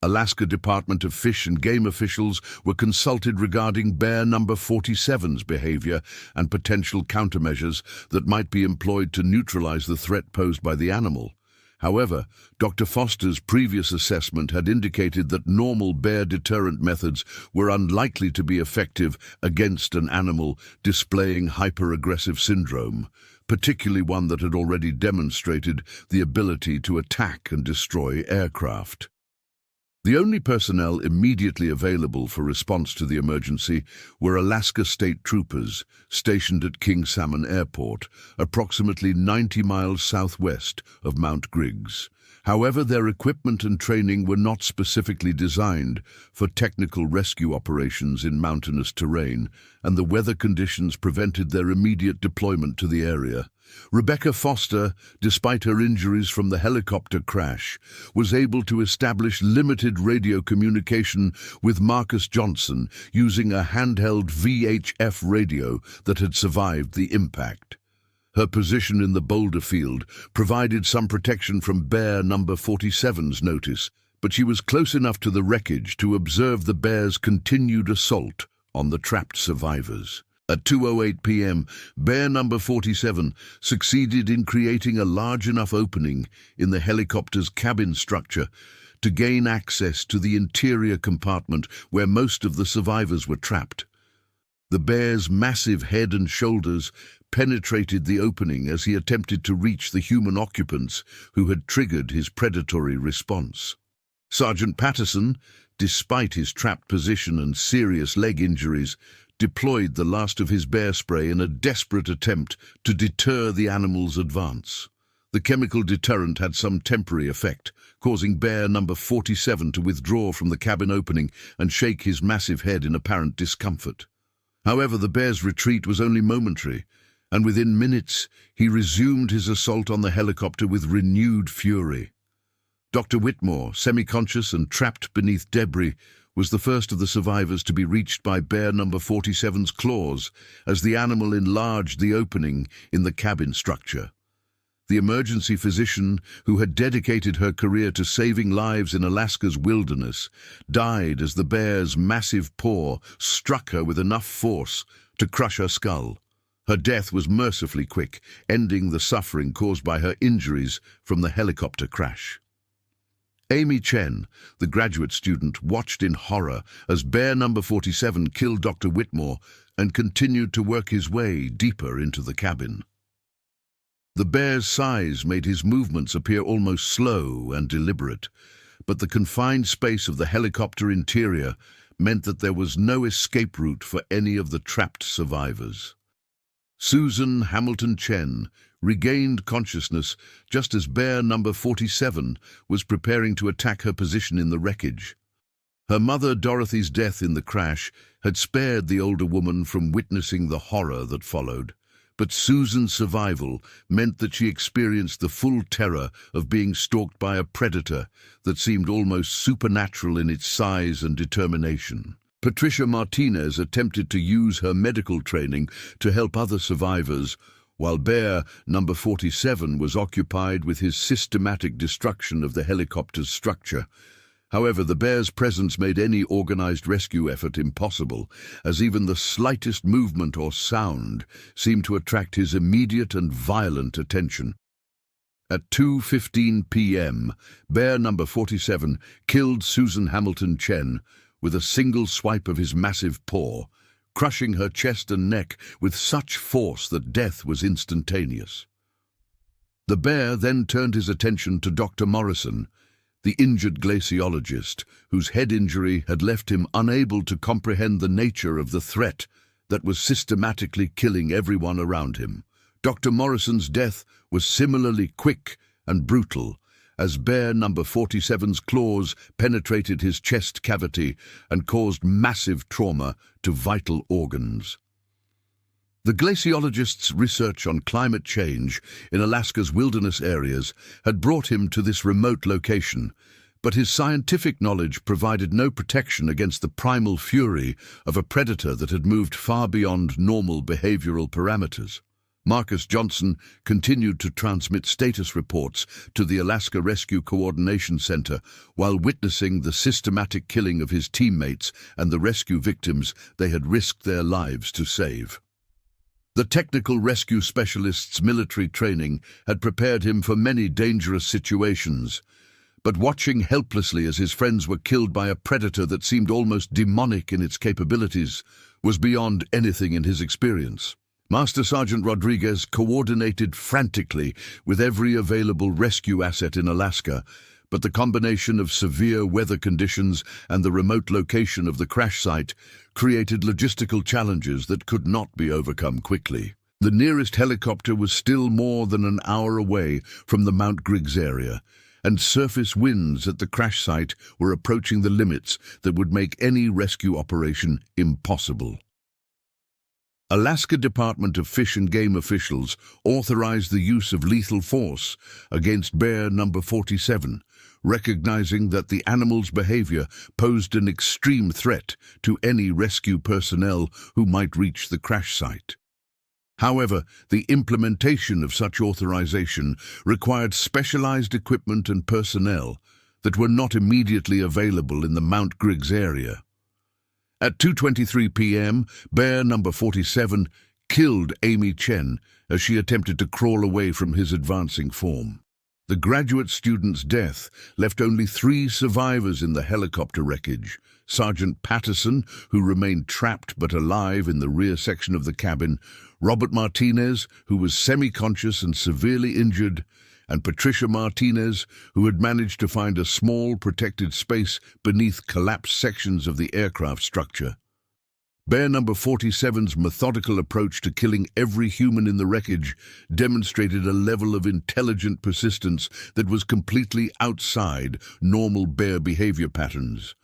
Alaska Department of Fish and Game officials were consulted regarding Bear number 47's behavior and potential countermeasures that might be employed to neutralize the threat posed by the animal. However, Dr. Foster's previous assessment had indicated that normal bear deterrent methods were unlikely to be effective against an animal displaying hyper-aggressive syndrome, particularly one that had already demonstrated the ability to attack and destroy aircraft. The only personnel immediately available for response to the emergency were Alaska State Troopers stationed at King Salmon Airport, approximately 90 miles southwest of Mount Griggs. However, their equipment and training were not specifically designed for technical rescue operations in mountainous terrain, and the weather conditions prevented their immediate deployment to the area. Rebecca Foster, despite her injuries from the helicopter crash, was able to establish limited radio communication with Marcus Johnson using a handheld VHF radio that had survived the impact. Her position in the boulder field provided some protection from Bear number 47's notice, but she was close enough to the wreckage to observe the bear's continued assault on the trapped survivors. At 2:08 p.m., Bear number 47 succeeded in creating a large enough opening in the helicopter's cabin structure to gain access to the interior compartment where most of the survivors were trapped. The bear's massive head and shoulders penetrated the opening as he attempted to reach the human occupants who had triggered his predatory response. Sergeant Patterson, despite his trapped position and serious leg injuries, deployed the last of his bear spray in a desperate attempt to deter the animal's advance. The chemical deterrent had some temporary effect, causing bear number 47 to withdraw from the cabin opening and shake his massive head in apparent discomfort. However, the bear's retreat was only momentary, and within minutes he resumed his assault on the helicopter with renewed fury. Dr. Whitmore, semi-conscious and trapped beneath debris, was the first of the survivors to be reached by bear number 47's claws as the animal enlarged the opening in the cabin structure. The emergency physician, who had dedicated her career to saving lives in Alaska's wilderness, died as the bear's massive paw struck her with enough force to crush her skull. Her death was mercifully quick, ending the suffering caused by her injuries from the helicopter crash. Amy Chen, the graduate student, watched in horror as bear number 47 killed Dr. Whitmore and continued to work his way deeper into the cabin. The bear's size made his movements appear almost slow and deliberate, but the confined space of the helicopter interior meant that there was no escape route for any of the trapped survivors. Susan Hamilton Chen regained consciousness just as bear number 47 was preparing to attack her position in the wreckage. Her mother Dorothy's death in the crash had spared the older woman from witnessing the horror that followed, but Susan's survival meant that she experienced the full terror of being stalked by a predator that seemed almost supernatural in its size and determination. Patricia Martinez attempted to use her medical training to help other survivors, while bear number 47 was occupied with his systematic destruction of the helicopter's structure. However, the bear's presence made any organized rescue effort impossible, as even the slightest movement or sound seemed to attract his immediate and violent attention. At 2:15 p.m., bear number 47 killed Susan Hamilton Chen with a single swipe of his massive paw, crushing her chest and neck with such force that death was instantaneous. The bear then turned his attention to Dr. Morrison, the injured glaciologist, whose head injury had left him unable to comprehend the nature of the threat that was systematically killing everyone around him. Dr. Morrison's death was similarly quick and brutal, as bear number 47's claws penetrated his chest cavity and caused massive trauma to vital organs. The glaciologist's research on climate change in Alaska's wilderness areas had brought him to this remote location, but his scientific knowledge provided no protection against the primal fury of a predator that had moved far beyond normal behavioral parameters. Marcus Johnson continued to transmit status reports to the Alaska Rescue Coordination Center while witnessing the systematic killing of his teammates and the rescue victims they had risked their lives to save. The technical rescue specialist's military training had prepared him for many dangerous situations, but watching helplessly as his friends were killed by a predator that seemed almost demonic in its capabilities was beyond anything in his experience. Master Sergeant Rodriguez coordinated frantically with every available rescue asset in Alaska, but the combination of severe weather conditions and the remote location of the crash site created logistical challenges that could not be overcome quickly. The nearest helicopter was still more than an hour away from the Mount Griggs area, and surface winds at the crash site were approaching the limits that would make any rescue operation impossible. Alaska Department of Fish and Game officials authorized the use of lethal force against bear number 47, recognizing that the animal's behavior posed an extreme threat to any rescue personnel who might reach the crash site. However, the implementation of such authorization required specialized equipment and personnel that were not immediately available in the Mount Griggs area. At 2:23 p.m., bear number 47 killed Amy Chen as she attempted to crawl away from his advancing form. The graduate student's death left only 3 survivors in the helicopter wreckage: Sergeant Patterson, who remained trapped but alive in the rear section of the cabin, Robert Martinez, who was semi-conscious and severely injured, and Patricia Martinez, who had managed to find a small protected space beneath collapsed sections of the aircraft structure. Bear Number 47's methodical approach to killing every human in the wreckage demonstrated a level of intelligent persistence that was completely outside normal bear behavior patterns.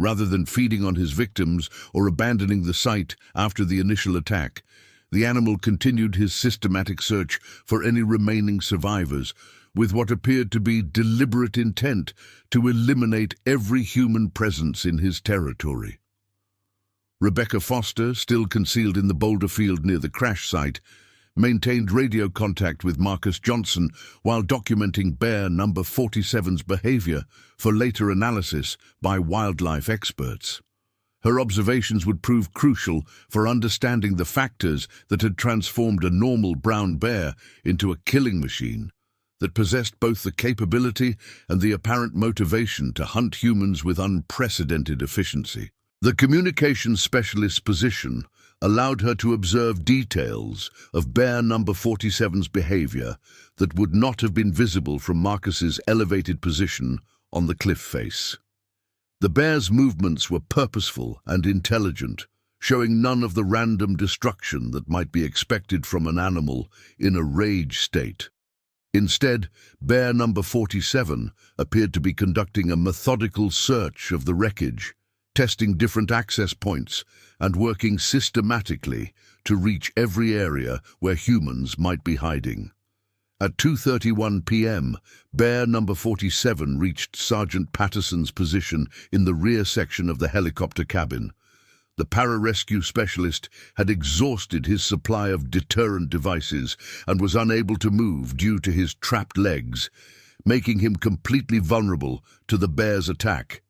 Rather than feeding on his victims or abandoning the site after the initial attack, the animal continued his systematic search for any remaining survivors, with what appeared to be deliberate intent to eliminate every human presence in his territory. Rebecca Foster, still concealed in the boulder field near the crash site, maintained radio contact with Marcus Johnson while documenting Bear Number 47's behavior for later analysis by wildlife experts. Her observations would prove crucial for understanding the factors that had transformed a normal brown bear into a killing machine that possessed both the capability and the apparent motivation to hunt humans with unprecedented efficiency. The communications specialist's position allowed her to observe details of Bear Number 47's behavior that would not have been visible from Marcus's elevated position on the cliff face. The bear's movements were purposeful and intelligent, showing none of the random destruction that might be expected from an animal in a rage state. Instead, Bear Number 47 appeared to be conducting a methodical search of the wreckage, testing different access points and working systematically to reach every area where humans might be hiding. At 2:31 p.m., Bear Number 47 reached Sergeant Patterson's position in the rear section of the helicopter cabin. The pararescue specialist had exhausted his supply of deterrent devices and was unable to move due to his trapped legs, making him completely vulnerable to the bear's attack.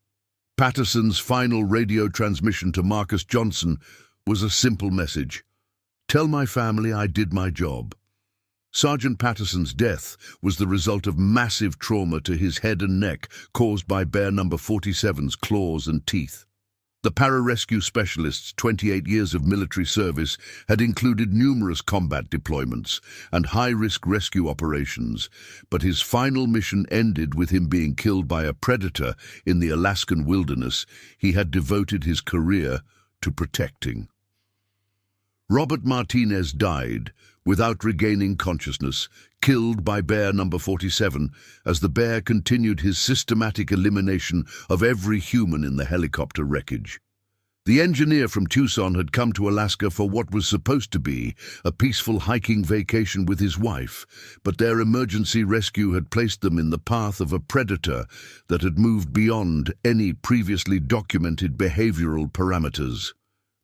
Patterson's final radio transmission to Marcus Johnson was a simple message: "Tell my family I did my job." Sergeant Patterson's death was the result of massive trauma to his head and neck caused by Bear Number 47's claws and teeth. The pararescue specialist's 28 years of military service had included numerous combat deployments and high-risk rescue operations, but his final mission ended with him being killed by a predator in the Alaskan wilderness he had devoted his career to protecting. Robert Martinez died without regaining consciousness, killed by Bear Number 47 as the bear continued his systematic elimination of every human in the helicopter wreckage. The engineer from Tucson had come to Alaska for what was supposed to be a peaceful hiking vacation with his wife, but their emergency rescue had placed them in the path of a predator that had moved beyond any previously documented behavioral parameters.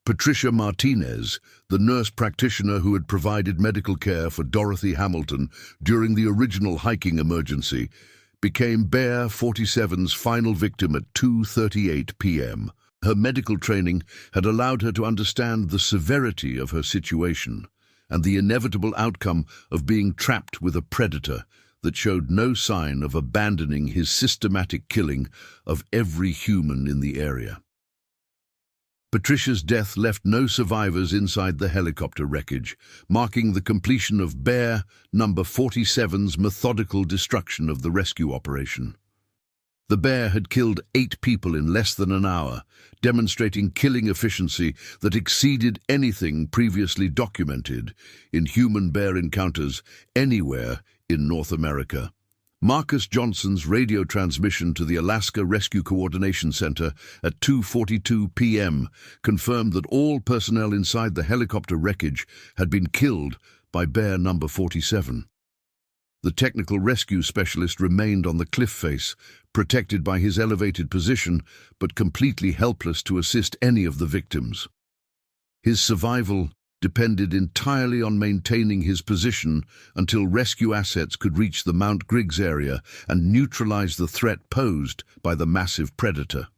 Patricia Martinez, the nurse practitioner who had provided medical care for Dorothy Hamilton during the original hiking emergency, became Bear 47's final victim at 2:38 p.m. Her medical training had allowed her to understand the severity of her situation and the inevitable outcome of being trapped with a predator that showed no sign of abandoning his systematic killing of every human in the area. Patricia's death left no survivors inside the helicopter wreckage, marking the completion of Bear Number 47's methodical destruction of the rescue operation. The bear had killed 8 people in less than an hour, demonstrating killing efficiency that exceeded anything previously documented in human-bear encounters anywhere in North America. Marcus Johnson's radio transmission to the Alaska Rescue Coordination Center at 2:42 p.m. confirmed that all personnel inside the helicopter wreckage had been killed by Bear Number 47. The technical rescue specialist remained on the cliff face, protected by his elevated position, but completely helpless to assist any of the victims. His survival depended entirely on maintaining his position until rescue assets could reach the Mount Griggs area and neutralize the threat posed by the massive predator.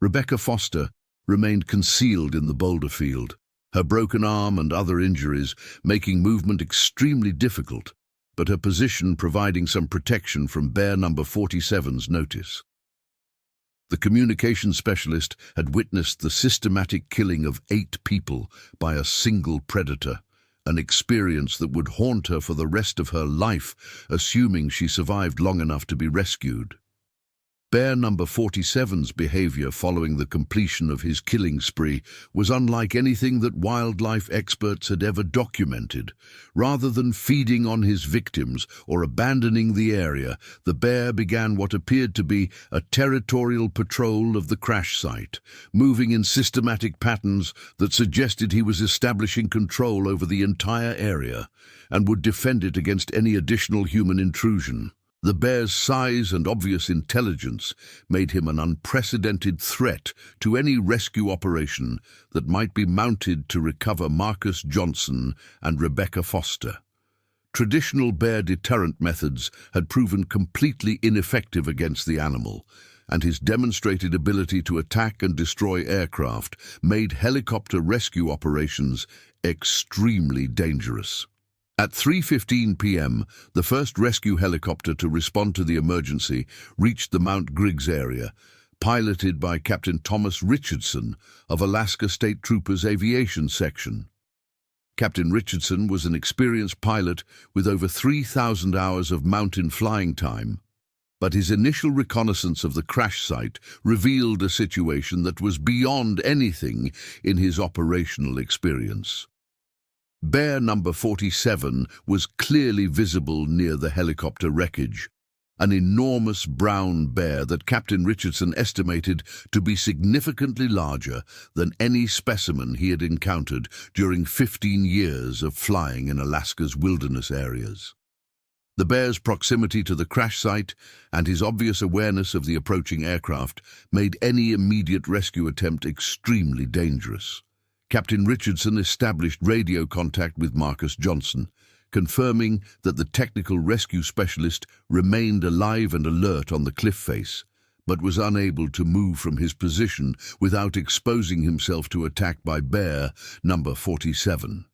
Rebecca Foster remained concealed in the boulder field, her broken arm and other injuries making movement extremely difficult. but her position providing some protection from Bear number 47's notice. The communication specialist had witnessed the systematic killing of 8 people by a single predator, an experience that would haunt her for the rest of her life, assuming she survived long enough to be rescued. Bear number 47's behavior following the completion of his killing spree was unlike anything that wildlife experts had ever documented. Rather than feeding on his victims or abandoning the area, the bear began what appeared to be a territorial patrol of the crash site, moving in systematic patterns that suggested he was establishing control over the entire area and would defend it against any additional human intrusion. The bear's size and obvious intelligence made him an unprecedented threat to any rescue operation that might be mounted to recover Marcus Johnson and Rebecca Foster. Traditional bear deterrent methods had proven completely ineffective against the animal, and his demonstrated ability to attack and destroy aircraft made helicopter rescue operations extremely dangerous. At 3:15 p.m., the first rescue helicopter to respond to the emergency reached the Mount Griggs area, piloted by Captain Thomas Richardson of Alaska State Troopers Aviation Section. Captain Richardson was an experienced pilot with over 3,000 hours of mountain flying time, but his initial reconnaissance of the crash site revealed a situation that was beyond anything in his operational experience. Bear number 47 was clearly visible near the helicopter wreckage, an enormous brown bear that Captain Richardson estimated to be significantly larger than any specimen he had encountered during 15 years of flying in Alaska's wilderness areas. The bear's proximity to the crash site and his obvious awareness of the approaching aircraft made any immediate rescue attempt extremely dangerous. Captain Richardson established radio contact with Marcus Johnson, confirming that the technical rescue specialist remained alive and alert on the cliff face, but was unable to move from his position without exposing himself to attack by Bear number 47.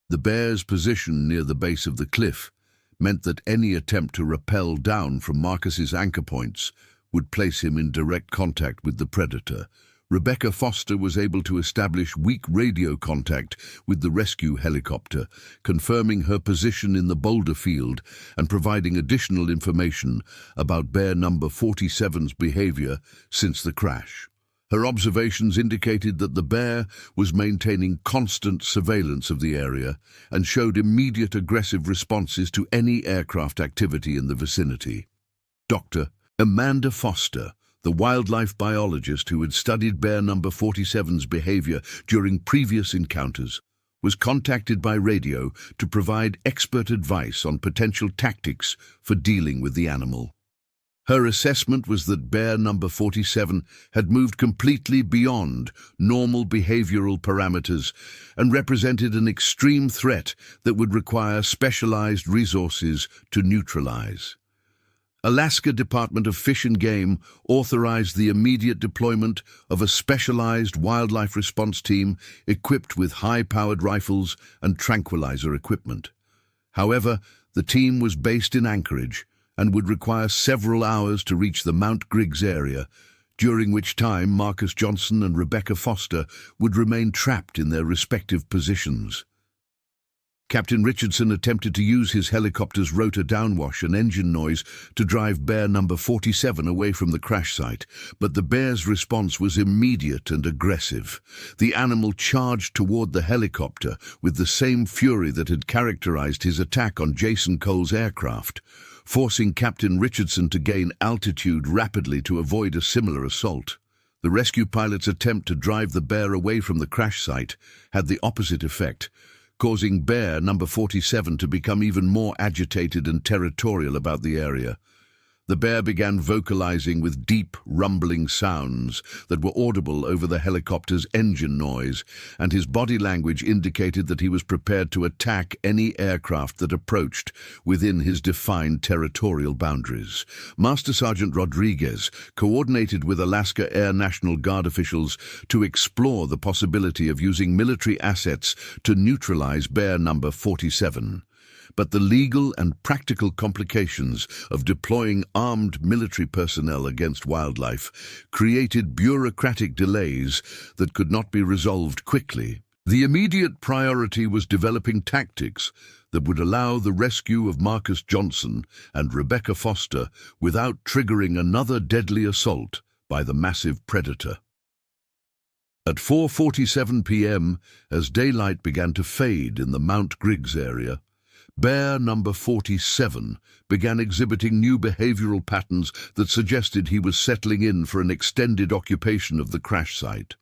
The bear's position near the base of the cliff meant that any attempt to rappel down from Marcus's anchor points would place him in direct contact with the predator. Rebecca Foster was able to establish weak radio contact with the rescue helicopter, confirming her position in the boulder field and providing additional information about Bear number 47's behavior since the crash. Her observations indicated that the bear was maintaining constant surveillance of the area and showed immediate aggressive responses to any aircraft activity in the vicinity. Dr. Amanda Foster, the wildlife biologist who had studied Bear number 47's behavior during previous encounters, was contacted by radio to provide expert advice on potential tactics for dealing with the animal. Her assessment was that Bear number 47 had moved completely beyond normal behavioral parameters and represented an extreme threat that would require specialized resources to neutralize. Alaska Department of Fish and Game authorized the immediate deployment of a specialized wildlife response team equipped with high-powered rifles and tranquilizer equipment. However, the team was based in Anchorage and would require several hours to reach the Mount Griggs area, during which time Marcus Johnson and Rebecca Foster would remain trapped in their respective positions. Captain Richardson attempted to use his helicopter's rotor downwash and engine noise to drive Bear number 47 away from the crash site, but the bear's response was immediate and aggressive. The animal charged toward the helicopter with the same fury that had characterized his attack on Jason Cole's aircraft, forcing Captain Richardson to gain altitude rapidly to avoid a similar assault. The rescue pilot's attempt to drive the bear away from the crash site had the opposite effect, causing Bear number 47 to become even more agitated and territorial about the area. The bear began vocalizing with deep, rumbling sounds that were audible over the helicopter's engine noise, and his body language indicated that he was prepared to attack any aircraft that approached within his defined territorial boundaries. Master Sergeant Rodriguez coordinated with Alaska Air National Guard officials to explore the possibility of using military assets to neutralize Bear number 47. but the legal and practical complications of deploying armed military personnel against wildlife created bureaucratic delays that could not be resolved quickly. The immediate priority was developing tactics that would allow the rescue of Marcus Johnson and Rebecca Foster without triggering another deadly assault by the massive predator. At 4:47 p.m., as daylight began to fade in the Mount Griggs area, bear number 47 began exhibiting new behavioral patterns that suggested he was settling in for an extended occupation of the crash site.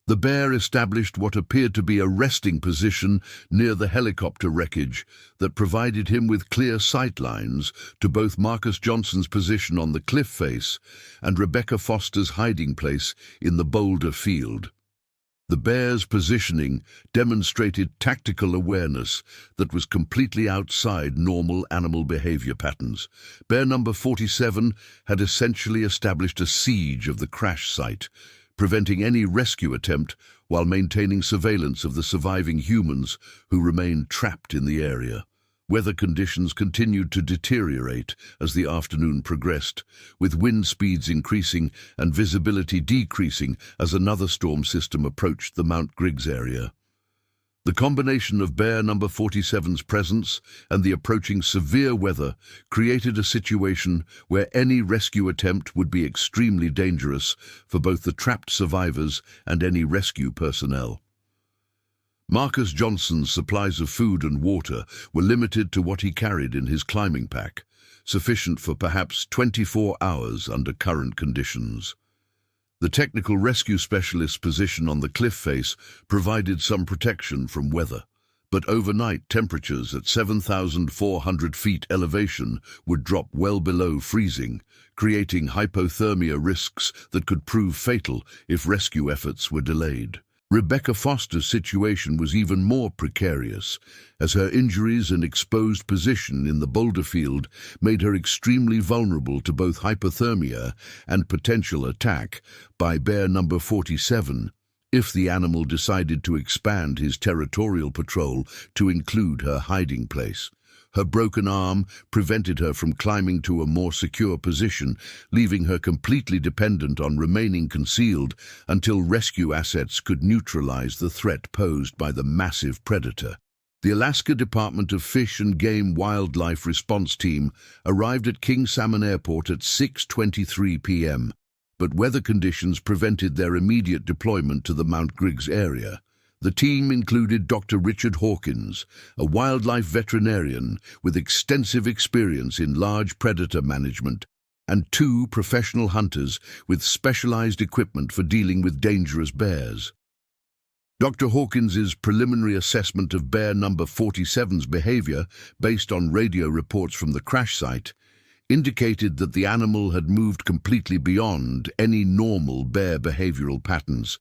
The bear established what appeared to be a resting position near the helicopter wreckage that provided him with clear sight lines to both Marcus Johnson's position on the cliff face and Rebecca Foster's hiding place in the boulder field. The bear's positioning demonstrated tactical awareness that was completely outside normal animal behavior patterns. Bear number 47 had essentially established a siege of the crash site, preventing any rescue attempt while maintaining surveillance of the surviving humans who remained trapped in the area. Weather conditions continued to deteriorate as the afternoon progressed, with wind speeds increasing and visibility decreasing as another storm system approached the Mount Griggs area. The combination of bear number 47's presence and the approaching severe weather created a situation where any rescue attempt would be extremely dangerous for both the trapped survivors and any rescue personnel. Marcus Johnson's supplies of food and water were limited to what he carried in his climbing pack, sufficient for perhaps 24 hours under current conditions. The technical rescue specialist's position on the cliff face provided some protection from weather, but overnight temperatures at 7,400 feet elevation would drop well below freezing, creating hypothermia risks that could prove fatal if rescue efforts were delayed. Rebecca Foster's situation was even more precarious, as her injuries and exposed position in the boulder field made her extremely vulnerable to both hypothermia and potential attack by bear number 47 if the animal decided to expand his territorial patrol to include her hiding place. Her broken arm prevented her from climbing to a more secure position, leaving her completely dependent on remaining concealed until rescue assets could neutralize the threat posed by the massive predator. The Alaska Department of Fish and Game Wildlife Response Team arrived at King Salmon Airport at 6:23 p.m., but weather conditions prevented their immediate deployment to the Mount Griggs area. The team included Dr. Richard Hawkins, a wildlife veterinarian with extensive experience in large predator management, and 2 professional hunters with specialized equipment for dealing with dangerous bears. Dr. Hawkins's preliminary assessment of bear number 47's behavior, based on radio reports from the crash site, indicated that the animal had moved completely beyond any normal bear behavioral patterns.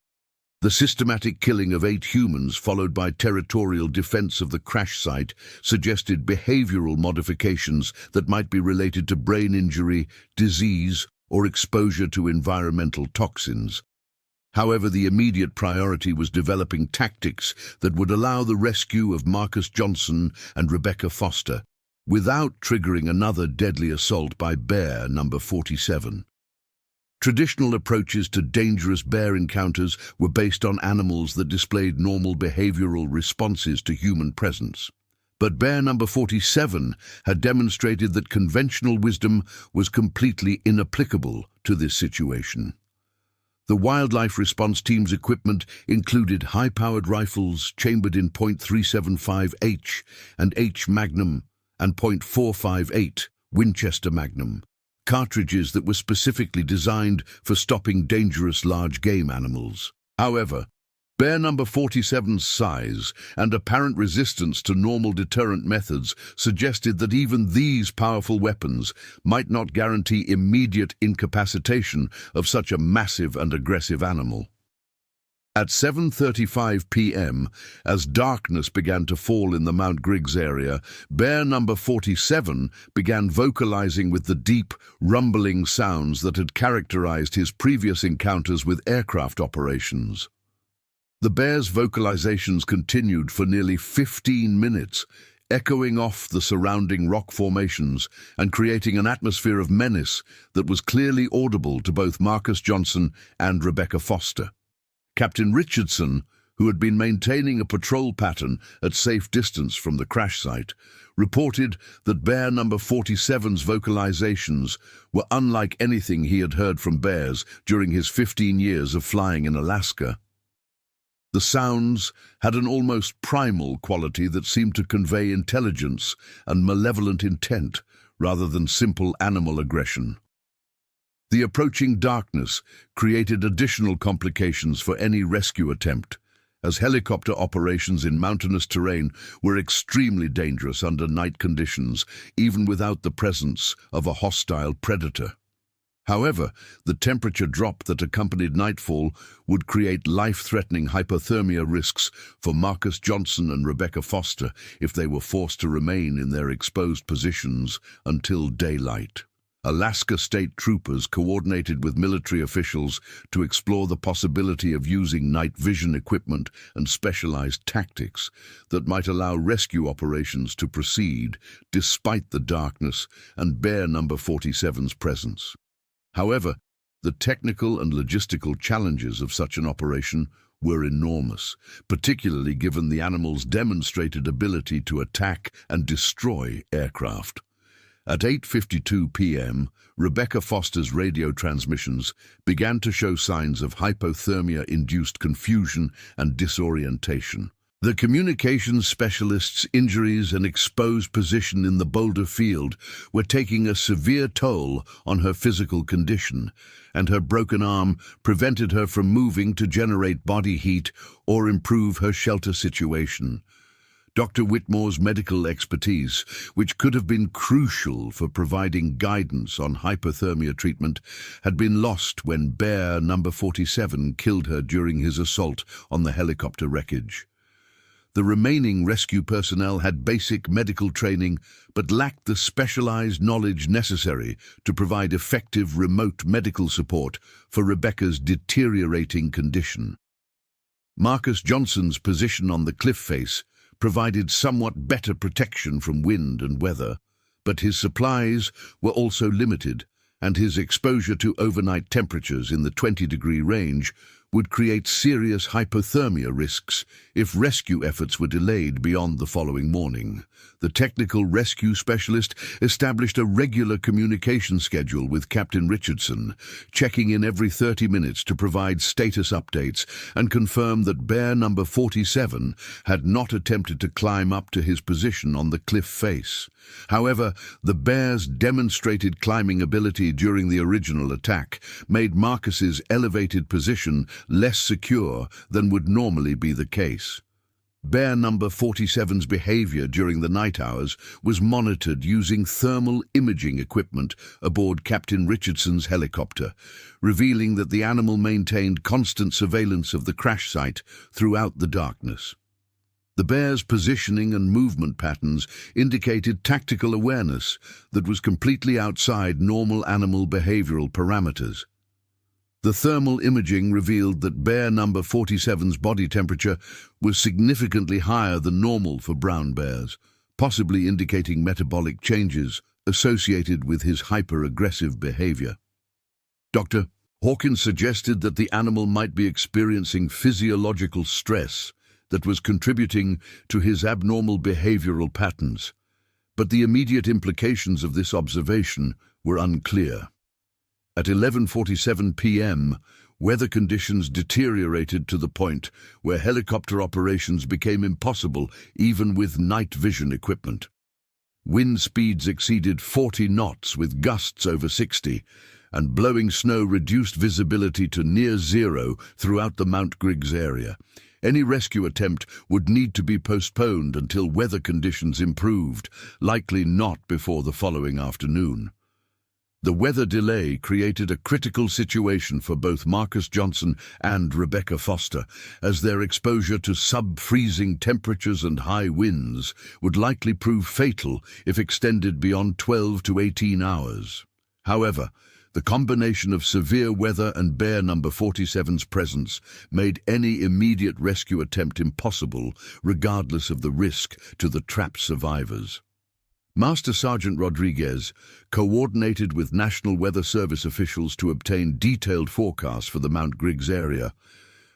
The systematic killing of 8 humans followed by territorial defense of the crash site suggested behavioral modifications that might be related to brain injury, disease, or exposure to environmental toxins. However, the immediate priority was developing tactics that would allow the rescue of Marcus Johnson and Rebecca Foster, without triggering another deadly assault by bear number 47. Traditional approaches to dangerous bear encounters were based on animals that displayed normal behavioral responses to human presence. But bear number 47 had demonstrated that conventional wisdom was completely inapplicable to this situation. The Wildlife Response Team's equipment included high-powered rifles chambered in .375H and H Magnum and .458 Winchester Magnum, cartridges that were specifically designed for stopping dangerous large game animals. However, bear number 47's size and apparent resistance to normal deterrent methods suggested that even these powerful weapons might not guarantee immediate incapacitation of such a massive and aggressive animal. At 7:35 p.m., as darkness began to fall in the Mount Griggs area, bear number 47 began vocalizing with the deep, rumbling sounds that had characterized his previous encounters with aircraft operations. The bear's vocalizations continued for nearly 15 minutes, echoing off the surrounding rock formations and creating an atmosphere of menace that was clearly audible to both Marcus Johnson and Rebecca Foster. Captain Richardson, who had been maintaining a patrol pattern at safe distance from the crash site, reported that Bear Number 47's vocalizations were unlike anything he had heard from bears during his 15 years of flying in Alaska. The sounds had an almost primal quality that seemed to convey intelligence and malevolent intent rather than simple animal aggression. The approaching darkness created additional complications for any rescue attempt, as helicopter operations in mountainous terrain were extremely dangerous under night conditions, even without the presence of a hostile predator. However, the temperature drop that accompanied nightfall would create life-threatening hypothermia risks for Marcus Johnson and Rebecca Foster if they were forced to remain in their exposed positions until daylight. Alaska State Troopers coordinated with military officials to explore the possibility of using night vision equipment and specialized tactics that might allow rescue operations to proceed despite the darkness and Bear Number 47's presence. However, the technical and logistical challenges of such an operation were enormous, particularly given the animal's demonstrated ability to attack and destroy aircraft. At 8:52 p.m., Rebecca Foster's radio transmissions began to show signs of hypothermia-induced confusion and disorientation. The communications specialist's injuries and exposed position in the boulder field were taking a severe toll on her physical condition, and her broken arm prevented her from moving to generate body heat or improve her shelter situation. Dr. Whitmore's medical expertise, which could have been crucial for providing guidance on hypothermia treatment, had been lost when Bear Number 47 killed her during his assault on the helicopter wreckage. The remaining rescue personnel had basic medical training but lacked the specialized knowledge necessary to provide effective remote medical support for Rebecca's deteriorating condition. Marcus Johnson's position on the cliff face provided somewhat better protection from wind and weather, but his supplies were also limited, and his exposure to overnight temperatures in the 20-degree range would create serious hypothermia risks if rescue efforts were delayed beyond the following morning. The technical rescue specialist established a regular communication schedule with Captain Richardson, checking in every 30 minutes to provide status updates and confirm that Bear Number 47 had not attempted to climb up to his position on the cliff face. However, the bear's demonstrated climbing ability during the original attack made Marcus's elevated position less secure than would normally be the case. Bear Number 47's behavior during the night hours was monitored using thermal imaging equipment aboard Captain Richardson's helicopter, revealing that the animal maintained constant surveillance of the crash site throughout the darkness. The bear's positioning and movement patterns indicated tactical awareness that was completely outside normal animal behavioral parameters. The thermal imaging revealed that Bear Number 47's body temperature was significantly higher than normal for brown bears, possibly indicating metabolic changes associated with his hyper-aggressive behavior. Dr. Hawkins suggested that the animal might be experiencing physiological stress that was contributing to his abnormal behavioral patterns, but the immediate implications of this observation were unclear. At 11:47 p.m., weather conditions deteriorated to the point where helicopter operations became impossible even with night vision equipment. Wind speeds exceeded 40 knots with gusts over 60, and blowing snow reduced visibility to near zero throughout the Mount Griggs area. Any rescue attempt would need to be postponed until weather conditions improved, likely not before the following afternoon. The weather delay created a critical situation for both Marcus Johnson and Rebecca Foster, as their exposure to sub-freezing temperatures and high winds would likely prove fatal if extended beyond 12 to 18 hours. However, The combination of severe weather and Bear Number 47's presence made any immediate rescue attempt impossible, regardless of the risk to the trapped survivors. Master Sergeant Rodriguez coordinated with National Weather Service officials to obtain detailed forecasts for the Mount Griggs area,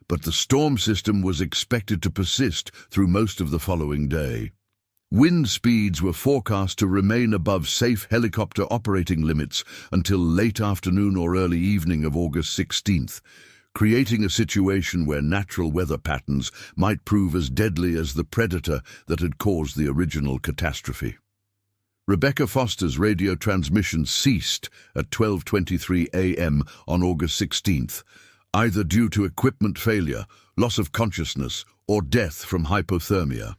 but the storm system was expected to persist through most of the following day. Wind speeds were forecast to remain above safe helicopter operating limits until late afternoon or early evening of August 16th, creating a situation where natural weather patterns might prove as deadly as the predator that had caused the original catastrophe. Rebecca Foster's radio transmission ceased at 12:23 a.m. on August 16th, either due to equipment failure, loss of consciousness, or death from hypothermia.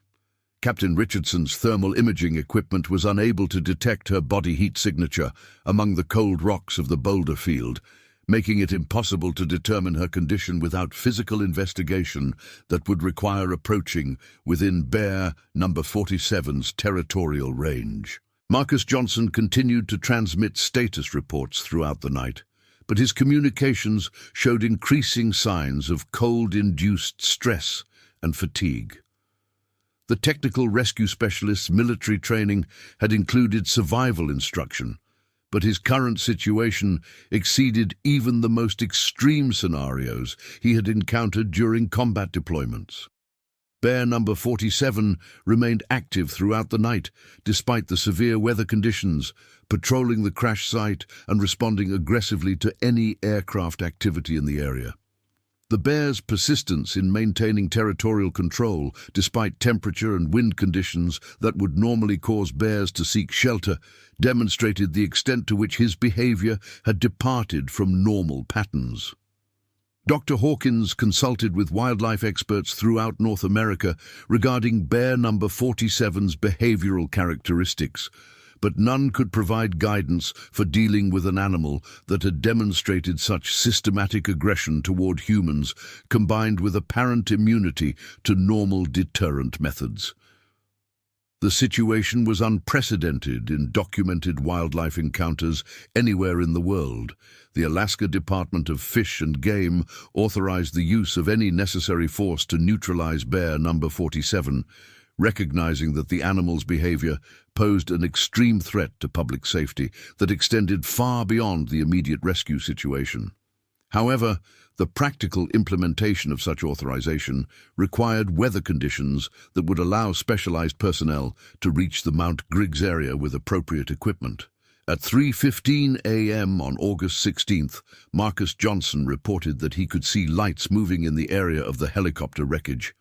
Captain Richardson's thermal imaging equipment was unable to detect her body heat signature among the cold rocks of the boulder field, making it impossible to determine her condition without physical investigation that would require approaching within Bear Number 47's territorial range. Marcus Johnson continued to transmit status reports throughout the night, but his communications showed increasing signs of cold-induced stress and fatigue. The technical rescue specialist's military training had included survival instruction, but his current situation exceeded even the most extreme scenarios he had encountered during combat deployments. Bear Number 47 remained active throughout the night, despite the severe weather conditions, patrolling the crash site and responding aggressively to any aircraft activity in the area. The Bear's persistence in maintaining territorial control, despite temperature and wind conditions that would normally cause bears to seek shelter, demonstrated the extent to which his behavior had departed from normal patterns. Dr. Hawkins consulted with wildlife experts throughout North America regarding Bear Number 47's behavioral characteristics, but none could provide guidance for dealing with an animal that had demonstrated such systematic aggression toward humans, combined with apparent immunity to normal deterrent methods. The situation was unprecedented in documented wildlife encounters anywhere in the world. The Alaska Department of Fish and Game authorized the use of any necessary force to neutralize Bear Number 47, recognizing that the animal's behavior posed an extreme threat to public safety that extended far beyond the immediate rescue situation. However, the practical implementation of such authorization required weather conditions that would allow specialized personnel to reach the Mount Griggs area with appropriate equipment. At 3:15 a.m. on August 16th, Marcus Johnson reported that he could see lights moving in the area of the helicopter wreckage,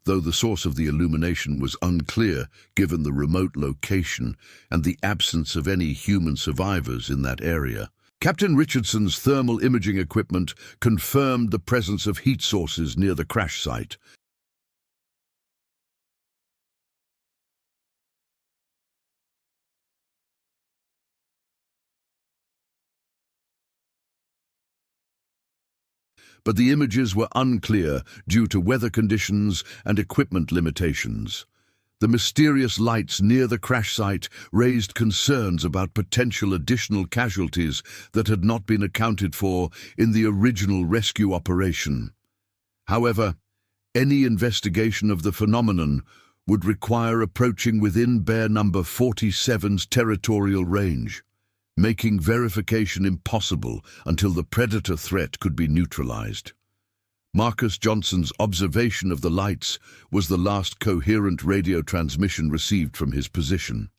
though the source of the illumination was unclear given the remote location and the absence of any human survivors in that area. Captain Richardson's thermal imaging equipment confirmed the presence of heat sources near the crash site. But the images were unclear due to weather conditions and equipment limitations. The mysterious lights near the crash site raised concerns about potential additional casualties that had not been accounted for in the original rescue operation. However, any investigation of the phenomenon would require approaching within Bear Number 47's territorial range, making verification impossible until the predator threat could be neutralized. Marcus Johnson's observation of the lights was the last coherent radio transmission received from his position.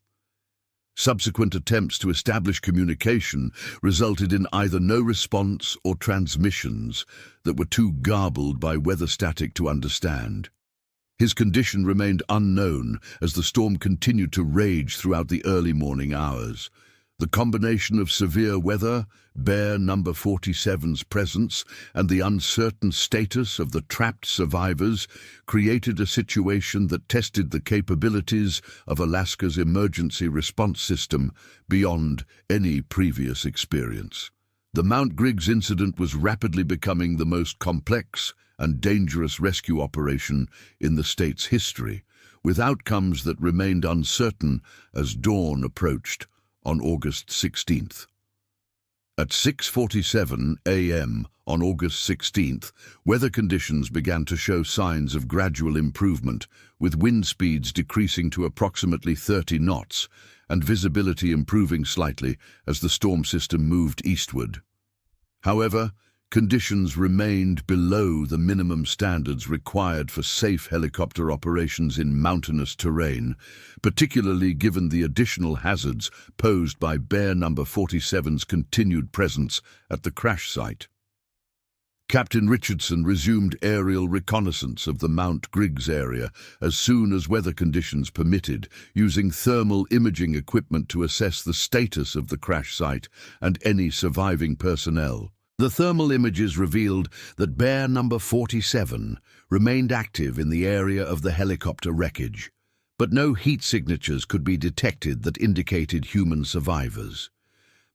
Subsequent attempts to establish communication resulted in either no response or transmissions that were too garbled by weather static to understand. His condition remained unknown as the storm continued to rage throughout the early morning hours. The combination of severe weather, Bear Number 47's presence, and the uncertain status of the trapped survivors created a situation that tested the capabilities of Alaska's emergency response system beyond any previous experience. The Mount Griggs incident was rapidly becoming the most complex and dangerous rescue operation in the state's history, with outcomes that remained uncertain as dawn approached on August 16th. At 6:47 a.m. on August 16th, weather conditions began to show signs of gradual improvement, with wind speeds decreasing to approximately 30 knots and visibility improving slightly as the storm system moved eastward. However, conditions remained below the minimum standards required for safe helicopter operations in mountainous terrain, particularly given the additional hazards posed by Bear No. 47's continued presence at the crash site. Captain Richardson resumed aerial reconnaissance of the Mount Griggs area as soon as weather conditions permitted, using thermal imaging equipment to assess the status of the crash site and any surviving personnel. The thermal images revealed that Bear No. 47 remained active in the area of the helicopter wreckage, but no heat signatures could be detected that indicated human survivors.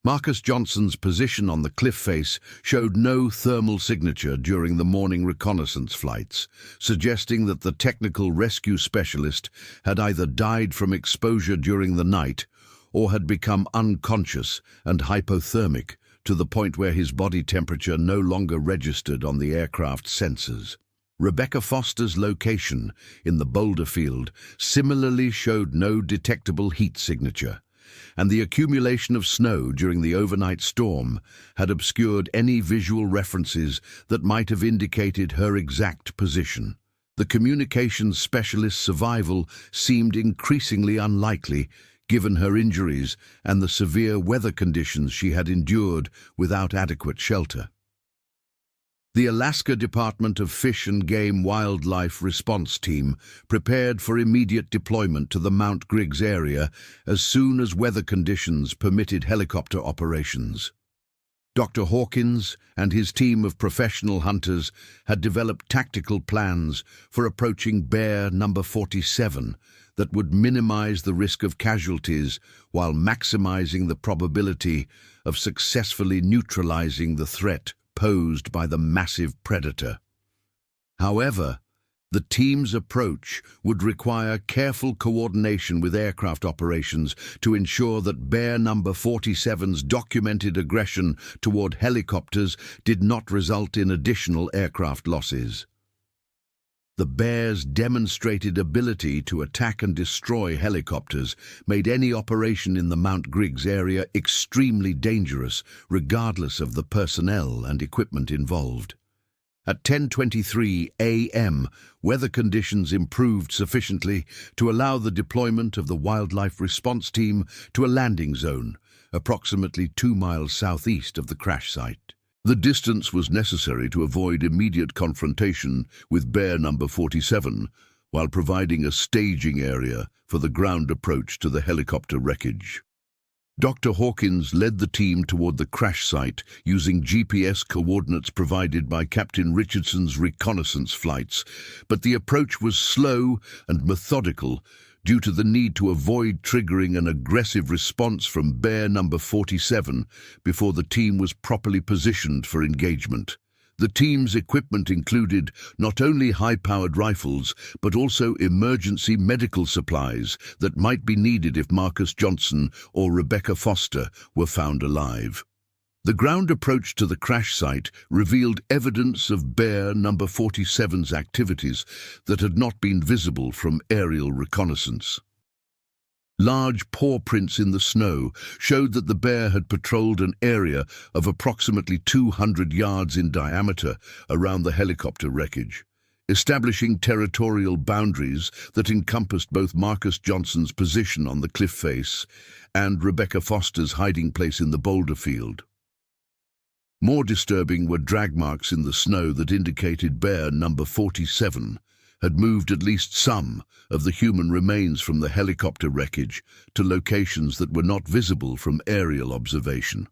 Marcus Johnson's position on the cliff face showed no thermal signature during the morning reconnaissance flights, suggesting that the technical rescue specialist had either died from exposure during the night or had become unconscious and hypothermic to the point where his body temperature no longer registered on the aircraft's sensors. Rebecca Foster's location in the boulder field similarly showed no detectable heat signature, and the accumulation of snow during the overnight storm had obscured any visual references that might have indicated her exact position. The communications specialist's survival seemed increasingly unlikely, given her injuries and the severe weather conditions she had endured without adequate shelter. The Alaska Department of Fish and Game Wildlife Response Team prepared for immediate deployment to the Mount Griggs area as soon as weather conditions permitted helicopter operations. Dr. Hawkins and his team of professional hunters had developed tactical plans for approaching Bear No. 47 that would minimize the risk of casualties while maximizing the probability of successfully neutralizing the threat posed by the massive predator. However, the team's approach would require careful coordination with aircraft operations to ensure that Bear No. 47's documented aggression toward helicopters did not result in additional aircraft losses. The Bear's demonstrated ability to attack and destroy helicopters made any operation in the Mount Griggs area extremely dangerous, regardless of the personnel and equipment involved. At 10:23 a.m., weather conditions improved sufficiently to allow the deployment of the Wildlife Response Team to a landing zone, approximately 2 miles southeast of the crash site. The distance was necessary to avoid immediate confrontation with Bear No. 47, while providing a staging area for the ground approach to the helicopter wreckage. Dr. Hawkins led the team toward the crash site using GPS coordinates provided by Captain Richardson's reconnaissance flights, but the approach was slow and methodical due to the need to avoid triggering an aggressive response from Bear No. 47 before the team was properly positioned for engagement. The team's equipment included not only high-powered rifles, but also emergency medical supplies that might be needed if Marcus Johnson or Rebecca Foster were found alive. The ground approach to the crash site revealed evidence of Bear No. 47's activities that had not been visible from aerial reconnaissance. Large paw prints in the snow showed that the bear had patrolled an area of approximately 200 yards in diameter around the helicopter wreckage, establishing territorial boundaries that encompassed both Marcus Johnson's position on the cliff face and Rebecca Foster's hiding place in the boulder field. More disturbing were drag marks in the snow that indicated Bear No. 47 had moved at least some of the human remains from the helicopter wreckage to locations that were not visible from aerial observation.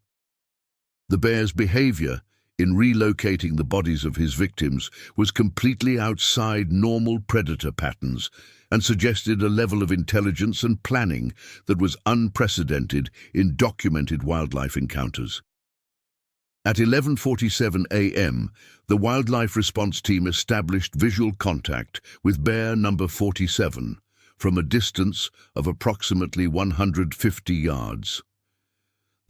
The bear's behavior in relocating the bodies of his victims was completely outside normal predator patterns and suggested a level of intelligence and planning that was unprecedented in documented wildlife encounters. At 11:47 a.m., the Wildlife Response Team established visual contact with Bear No. 47 from a distance of approximately 150 yards.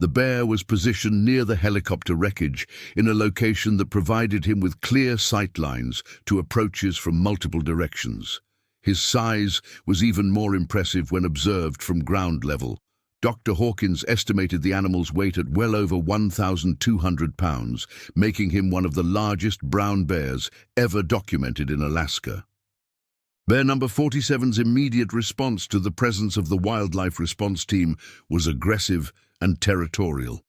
The bear was positioned near the helicopter wreckage in a location that provided him with clear sight lines to approaches from multiple directions. His size was even more impressive when observed from ground level. Dr. Hawkins estimated the animal's weight at well over 1,200 pounds, making him one of the largest brown bears ever documented in Alaska. Bear number 47's immediate response to the presence of the wildlife response team was aggressive and territorial.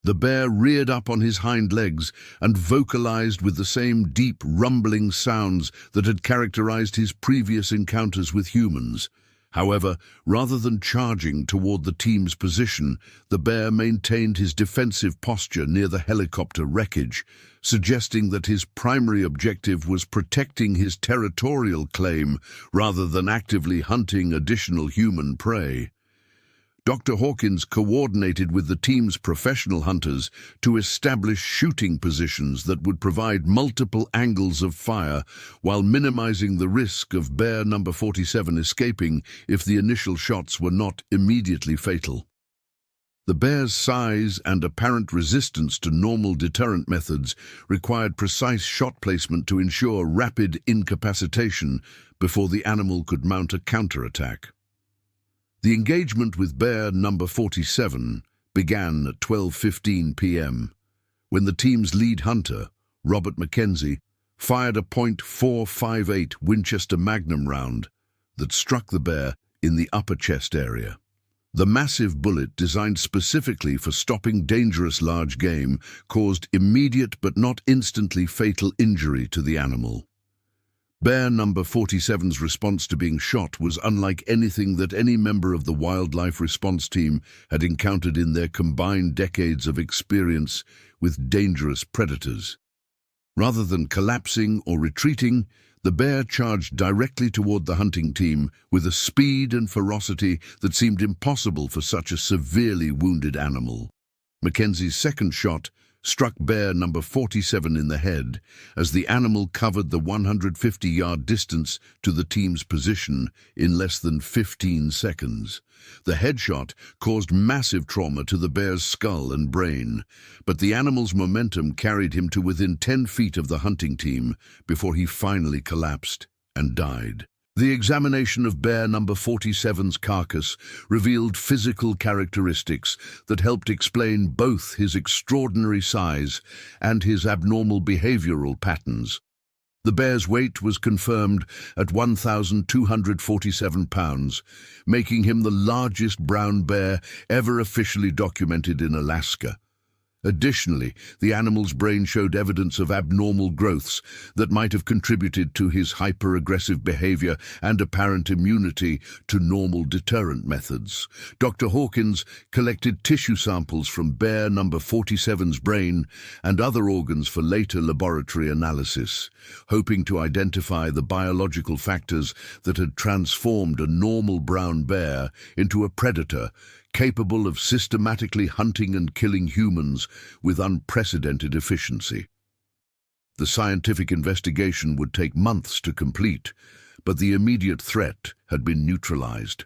The bear reared up on his hind legs and vocalized with the same deep, rumbling sounds that had characterized his previous encounters with humans. However, rather than charging toward the team's position, the bear maintained his defensive posture near the helicopter wreckage, suggesting that his primary objective was protecting his territorial claim rather than actively hunting additional human prey. Dr. Hawkins coordinated with the team's professional hunters to establish shooting positions that would provide multiple angles of fire while minimizing the risk of bear number 47 escaping if the initial shots were not immediately fatal. The bear's size and apparent resistance to normal deterrent methods required precise shot placement to ensure rapid incapacitation before the animal could mount a counterattack. The engagement with bear number 47 began at 12:15 p.m. when the team's lead hunter, Robert Mackenzie, fired a .458 Winchester Magnum round that struck the bear in the upper chest area. The massive bullet, designed specifically for stopping dangerous large game, caused immediate but not instantly fatal injury to the animal. Bear number 47's response to being shot was unlike anything that any member of the wildlife response team had encountered in their combined decades of experience with dangerous predators. Rather than collapsing or retreating, the bear charged directly toward the hunting team with a speed and ferocity that seemed impossible for such a severely wounded animal. Mackenzie's second shot struck bear number 47 in the head as the animal covered the 150-yard distance to the team's position in less than 15 seconds. The headshot caused massive trauma to the bear's skull and brain, but the animal's momentum carried him to within 10 feet of the hunting team before he finally collapsed and died. The examination of bear number 47's carcass revealed physical characteristics that helped explain both his extraordinary size and his abnormal behavioral patterns. The bear's weight was confirmed at 1,247 pounds, making him the largest brown bear ever officially documented in Alaska. Additionally, the animal's brain showed evidence of abnormal growths that might have contributed to his hyper-aggressive behavior and apparent immunity to normal deterrent methods. Dr. Hawkins collected tissue samples from bear number 47's brain and other organs for later laboratory analysis, hoping to identify the biological factors that had transformed a normal brown bear into a predator capable of systematically hunting and killing humans with unprecedented efficiency. The scientific investigation would take months to complete, but the immediate threat had been neutralized.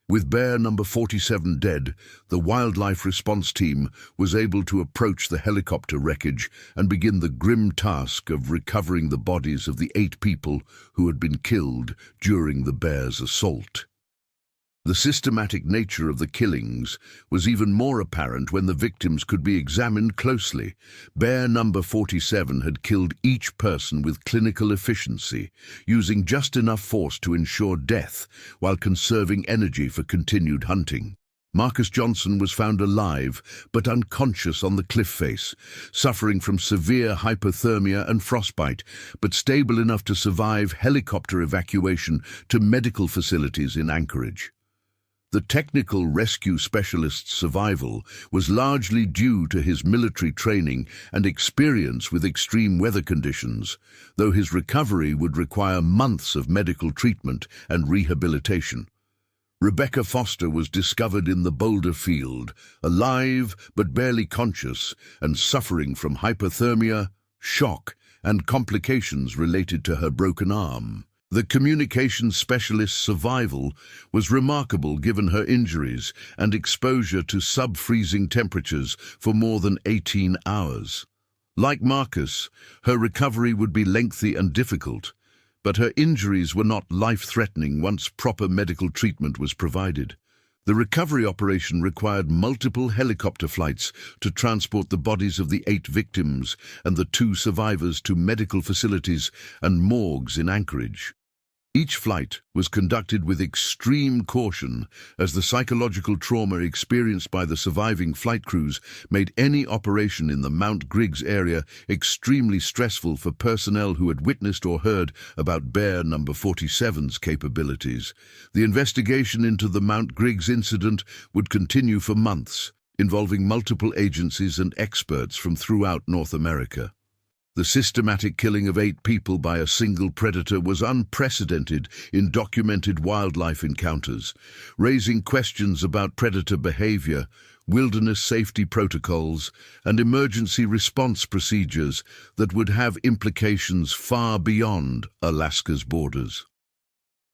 With bear number 47 dead, the wildlife response team was able to approach the helicopter wreckage and begin the grim task of recovering the bodies of the 8 people who had been killed during the bear's assault. The systematic nature of the killings was even more apparent when the victims could be examined closely. Bear number 47 had killed each person with clinical efficiency, using just enough force to ensure death while conserving energy for continued hunting. Marcus Johnson was found alive but unconscious on the cliff face, suffering from severe hypothermia and frostbite, but stable enough to survive helicopter evacuation to medical facilities in Anchorage. The technical rescue specialist's survival was largely due to his military training and experience with extreme weather conditions, though his recovery would require months of medical treatment and rehabilitation. Rebecca Foster was discovered in the Boulder Field, alive but barely conscious and suffering from hypothermia, shock, and complications related to her broken arm. The communications specialist's survival was remarkable given her injuries and exposure to sub-freezing temperatures for more than 18 hours. Like Marcus, her recovery would be lengthy and difficult, but her injuries were not life-threatening once proper medical treatment was provided. The recovery operation required multiple helicopter flights to transport the bodies of the 8 victims and the 2 survivors to medical facilities and morgues in Anchorage. Each flight was conducted with extreme caution, as the psychological trauma experienced by the surviving flight crews made any operation in the Mount Griggs area extremely stressful for personnel who had witnessed or heard about Bear No. 47's capabilities. The investigation into the Mount Griggs incident would continue for months, involving multiple agencies and experts from throughout North America. The systematic killing of 8 people by a single predator was unprecedented in documented wildlife encounters, raising questions about predator behavior, wilderness safety protocols, and emergency response procedures that would have implications far beyond Alaska's borders.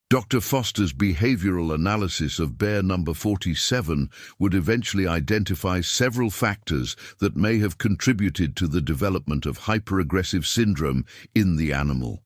Dr. Foster's behavioral analysis of Bear No. 47 would eventually identify several factors that may have contributed to the development of hyperaggressive syndrome in the animal.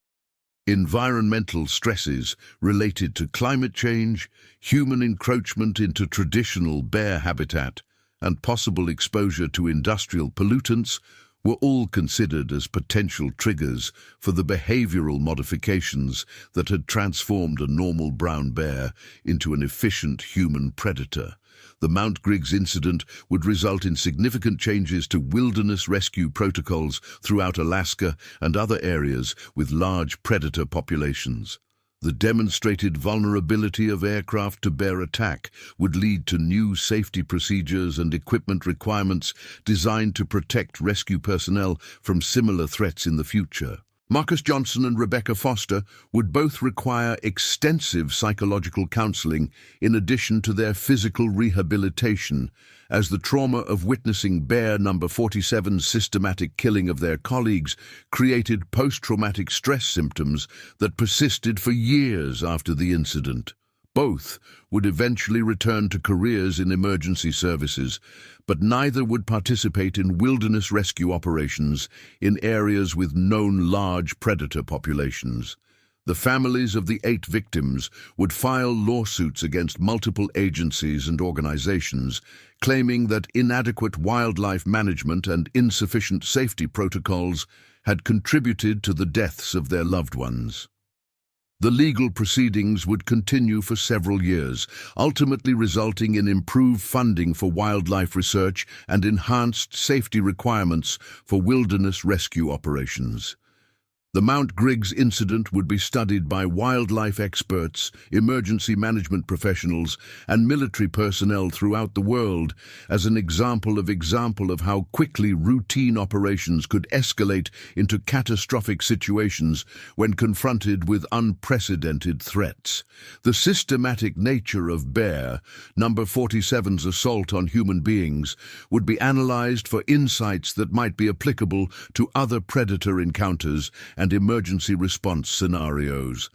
Environmental stresses related to climate change, human encroachment into traditional bear habitat, and possible exposure to industrial pollutants were all considered as potential triggers for the behavioral modifications that had transformed a normal brown bear into an efficient human predator. The Mount Griggs incident would result in significant changes to wilderness rescue protocols throughout Alaska and other areas with large predator populations. The demonstrated vulnerability of aircraft to bear attack would lead to new safety procedures and equipment requirements designed to protect rescue personnel from similar threats in the future. Marcus Johnson and Rebecca Foster would both require extensive psychological counseling in addition to their physical rehabilitation, as the trauma of witnessing Bear No. 47's systematic killing of their colleagues created post-traumatic stress symptoms that persisted for years after the incident. Both would eventually return to careers in emergency services, but neither would participate in wilderness rescue operations in areas with known large predator populations. The families of the 8 victims would file lawsuits against multiple agencies and organizations, claiming that inadequate wildlife management and insufficient safety protocols had contributed to the deaths of their loved ones. The legal proceedings would continue for several years, ultimately resulting in improved funding for wildlife research and enhanced safety requirements for wilderness rescue operations. The Mount Griggs incident would be studied by wildlife experts, emergency management professionals, and military personnel throughout the world as an example of how quickly routine operations could escalate into catastrophic situations when confronted with unprecedented threats. The systematic nature of Bear No. 47's assault on human beings would be analyzed for insights that might be applicable to other predator encounters and emergency response scenarios.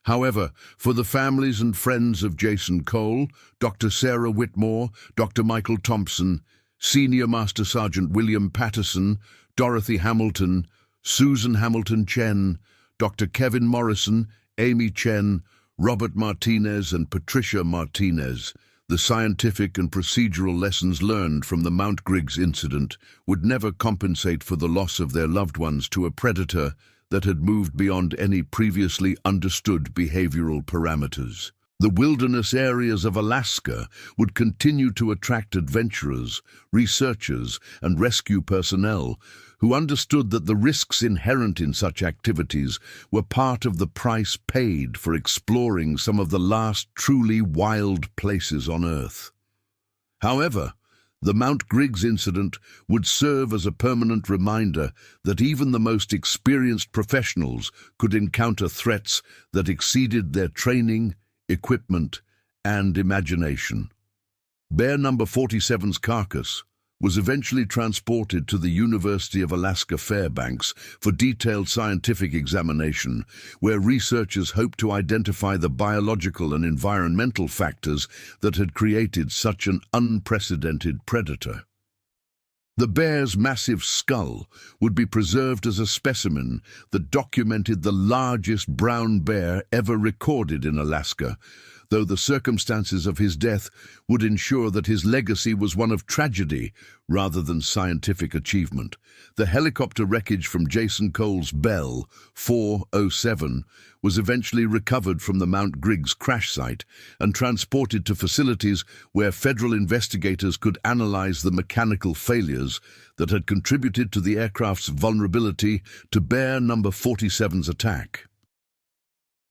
However, for the families and friends of Jason Cole, Dr. Sarah Whitmore, Dr. Michael Thompson, Senior Master Sergeant William Patterson, Dorothy Hamilton, Susan Hamilton Chen, Dr. Kevin Morrison, Amy Chen, Robert Martinez and Patricia Martinez, the scientific and procedural lessons learned from the Mount Griggs incident would never compensate for the loss of their loved ones to a predator that had moved beyond any previously understood behavioral parameters. The wilderness areas of Alaska would continue to attract adventurers, researchers, and rescue personnel who understood that the risks inherent in such activities were part of the price paid for exploring some of the last truly wild places on Earth. However, the Mount Griggs incident would serve as a permanent reminder that even the most experienced professionals could encounter threats that exceeded their training, equipment, and imagination. Bear No. 47's carcass was eventually transported to the University of Alaska Fairbanks for detailed scientific examination, where researchers hoped to identify the biological and environmental factors that had created such an unprecedented predator. The bear's massive skull would be preserved as a specimen that documented the largest brown bear ever recorded in Alaska, though the circumstances of his death would ensure that his legacy was one of tragedy rather than scientific achievement. The helicopter wreckage from Jason Cole's Bell 407 was eventually recovered from the Mount Griggs crash site and transported to facilities where federal investigators could analyze the mechanical failures that had contributed to the aircraft's vulnerability to Bear No. 47's attack.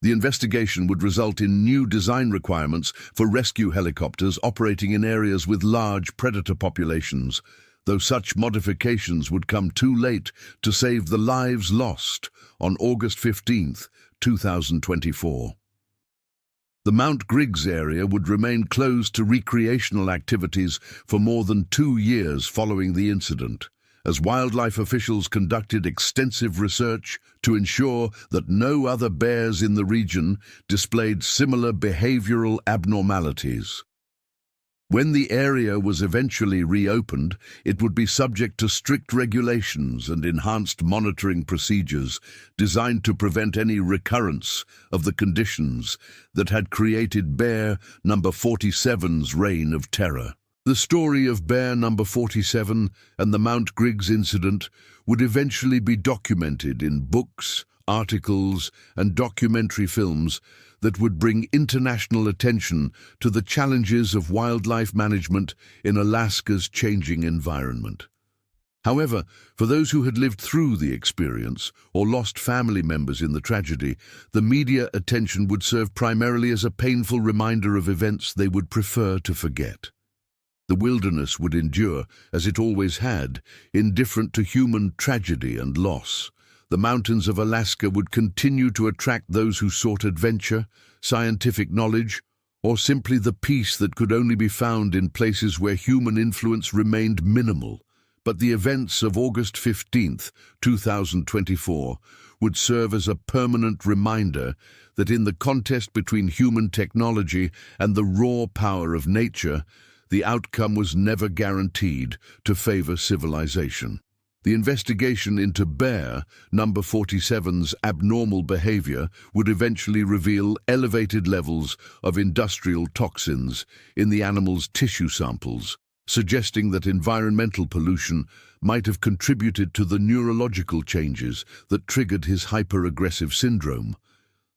The investigation would result in new design requirements for rescue helicopters operating in areas with large predator populations, though such modifications would come too late to save the lives lost on August 15, 2024. The Mount Griggs area would remain closed to recreational activities for more than 2 years following the incident, as wildlife officials conducted extensive research to ensure that no other bears in the region displayed similar behavioral abnormalities. When the area was eventually reopened, it would be subject to strict regulations and enhanced monitoring procedures designed to prevent any recurrence of the conditions that had created Bear No. 47's reign of terror. The story of Bear No. 47 and the Mount Griggs incident would eventually be documented in books, articles, and documentary films that would bring international attention to the challenges of wildlife management in Alaska's changing environment. However, for those who had lived through the experience or lost family members in the tragedy, the media attention would serve primarily as a painful reminder of events they would prefer to forget. The wilderness would endure, as it always had, indifferent to human tragedy and loss. The mountains of Alaska would continue to attract those who sought adventure, scientific knowledge, or simply the peace that could only be found in places where human influence remained minimal. But the events of August 15, 2024, would serve as a permanent reminder that in the contest between human technology and the raw power of nature, the outcome was never guaranteed to favor civilization. The investigation into Bear No. 47's abnormal behavior would eventually reveal elevated levels of industrial toxins in the animal's tissue samples, suggesting that environmental pollution might have contributed to the neurological changes that triggered his hyperaggressive syndrome.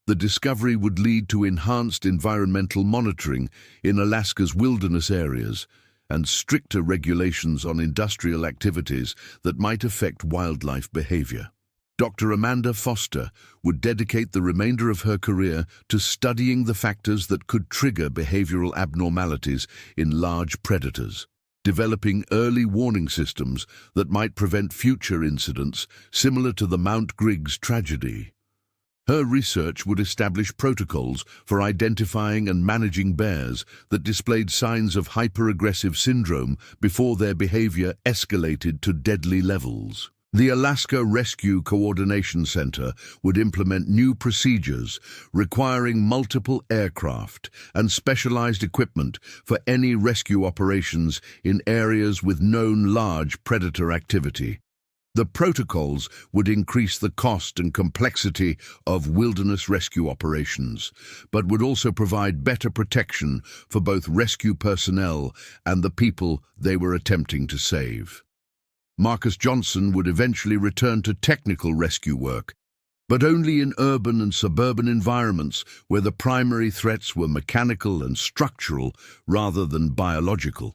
The discovery would lead to enhanced environmental monitoring in Alaska's wilderness areas and stricter regulations on industrial activities that might affect wildlife behavior. Dr. Amanda Foster would dedicate the remainder of her career to studying the factors that could trigger behavioral abnormalities in large predators, developing early warning systems that might prevent future incidents similar to the Mount Griggs tragedy. Her research would establish protocols for identifying and managing bears that displayed signs of hyperaggressive syndrome before their behavior escalated to deadly levels. The Alaska Rescue Coordination Center would implement new procedures requiring multiple aircraft and specialized equipment for any rescue operations in areas with known large predator activity. The protocols would increase the cost and complexity of wilderness rescue operations, but would also provide better protection for both rescue personnel and the people they were attempting to save. Marcus Johnson would eventually return to technical rescue work, but only in urban and suburban environments where the primary threats were mechanical and structural rather than biological.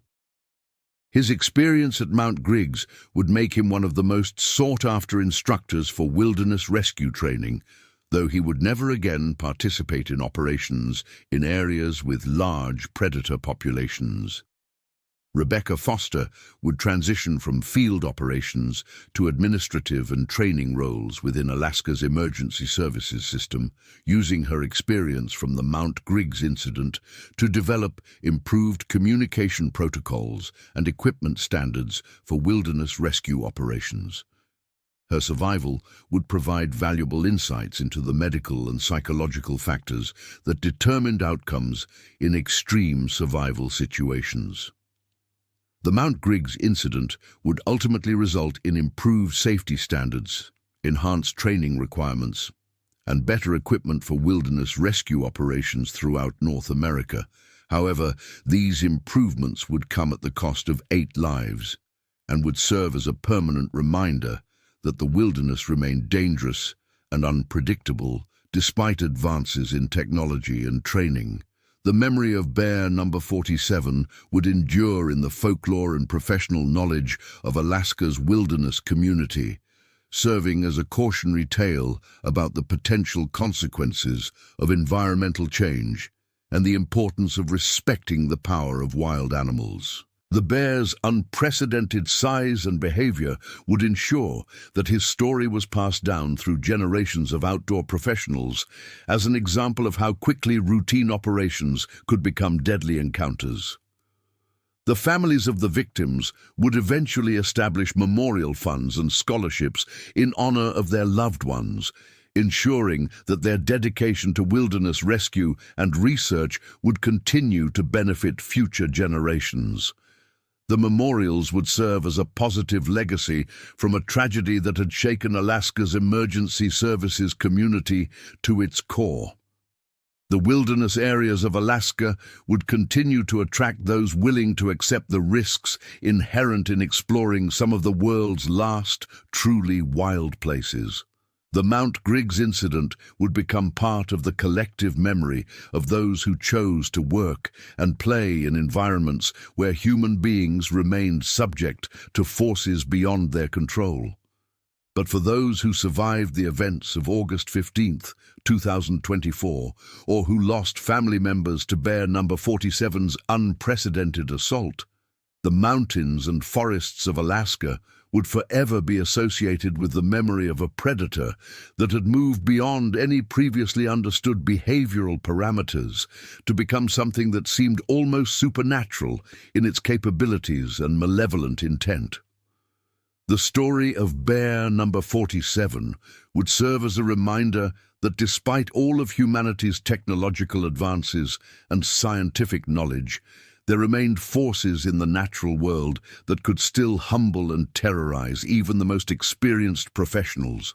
His experience at Mount Griggs would make him one of the most sought-after instructors for wilderness rescue training, though he would never again participate in operations in areas with large predator populations. Rebecca Foster would transition from field operations to administrative and training roles within Alaska's emergency services system, using her experience from the Mount Griggs incident to develop improved communication protocols and equipment standards for wilderness rescue operations. Her survival would provide valuable insights into the medical and psychological factors that determined outcomes in extreme survival situations. The Mount Griggs incident would ultimately result in improved safety standards, enhanced training requirements, and better equipment for wilderness rescue operations throughout North America. However, these improvements would come at the cost of 8 lives and would serve as a permanent reminder that the wilderness remained dangerous and unpredictable despite advances in technology and training. The memory of Bear Number 47 would endure in the folklore and professional knowledge of Alaska's wilderness community, serving as a cautionary tale about the potential consequences of environmental change and the importance of respecting the power of wild animals. The bear's unprecedented size and behavior would ensure that his story was passed down through generations of outdoor professionals as an example of how quickly routine operations could become deadly encounters. The families of the victims would eventually establish memorial funds and scholarships in honor of their loved ones, ensuring that their dedication to wilderness rescue and research would continue to benefit future generations. The memorials would serve as a positive legacy from a tragedy that had shaken Alaska's emergency services community to its core. The wilderness areas of Alaska would continue to attract those willing to accept the risks inherent in exploring some of the world's last truly wild places. The Mount Griggs incident would become part of the collective memory of those who chose to work and play in environments where human beings remained subject to forces beyond their control. But for those who survived the events of August 15, 2024, or who lost family members to Bear Number 47's unprecedented assault, the mountains and forests of Alaska would forever be associated with the memory of a predator that had moved beyond any previously understood behavioral parameters to become something that seemed almost supernatural in its capabilities and malevolent intent. The story of Bear Number 47 would serve as a reminder that despite all of humanity's technological advances and scientific knowledge, there remained forces in the natural world that could still humble and terrorize even the most experienced professionals.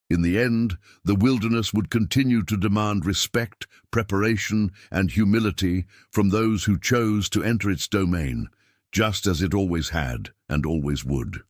In the end, the wilderness would continue to demand respect, preparation, and humility from those who chose to enter its domain, just as it always had and always would.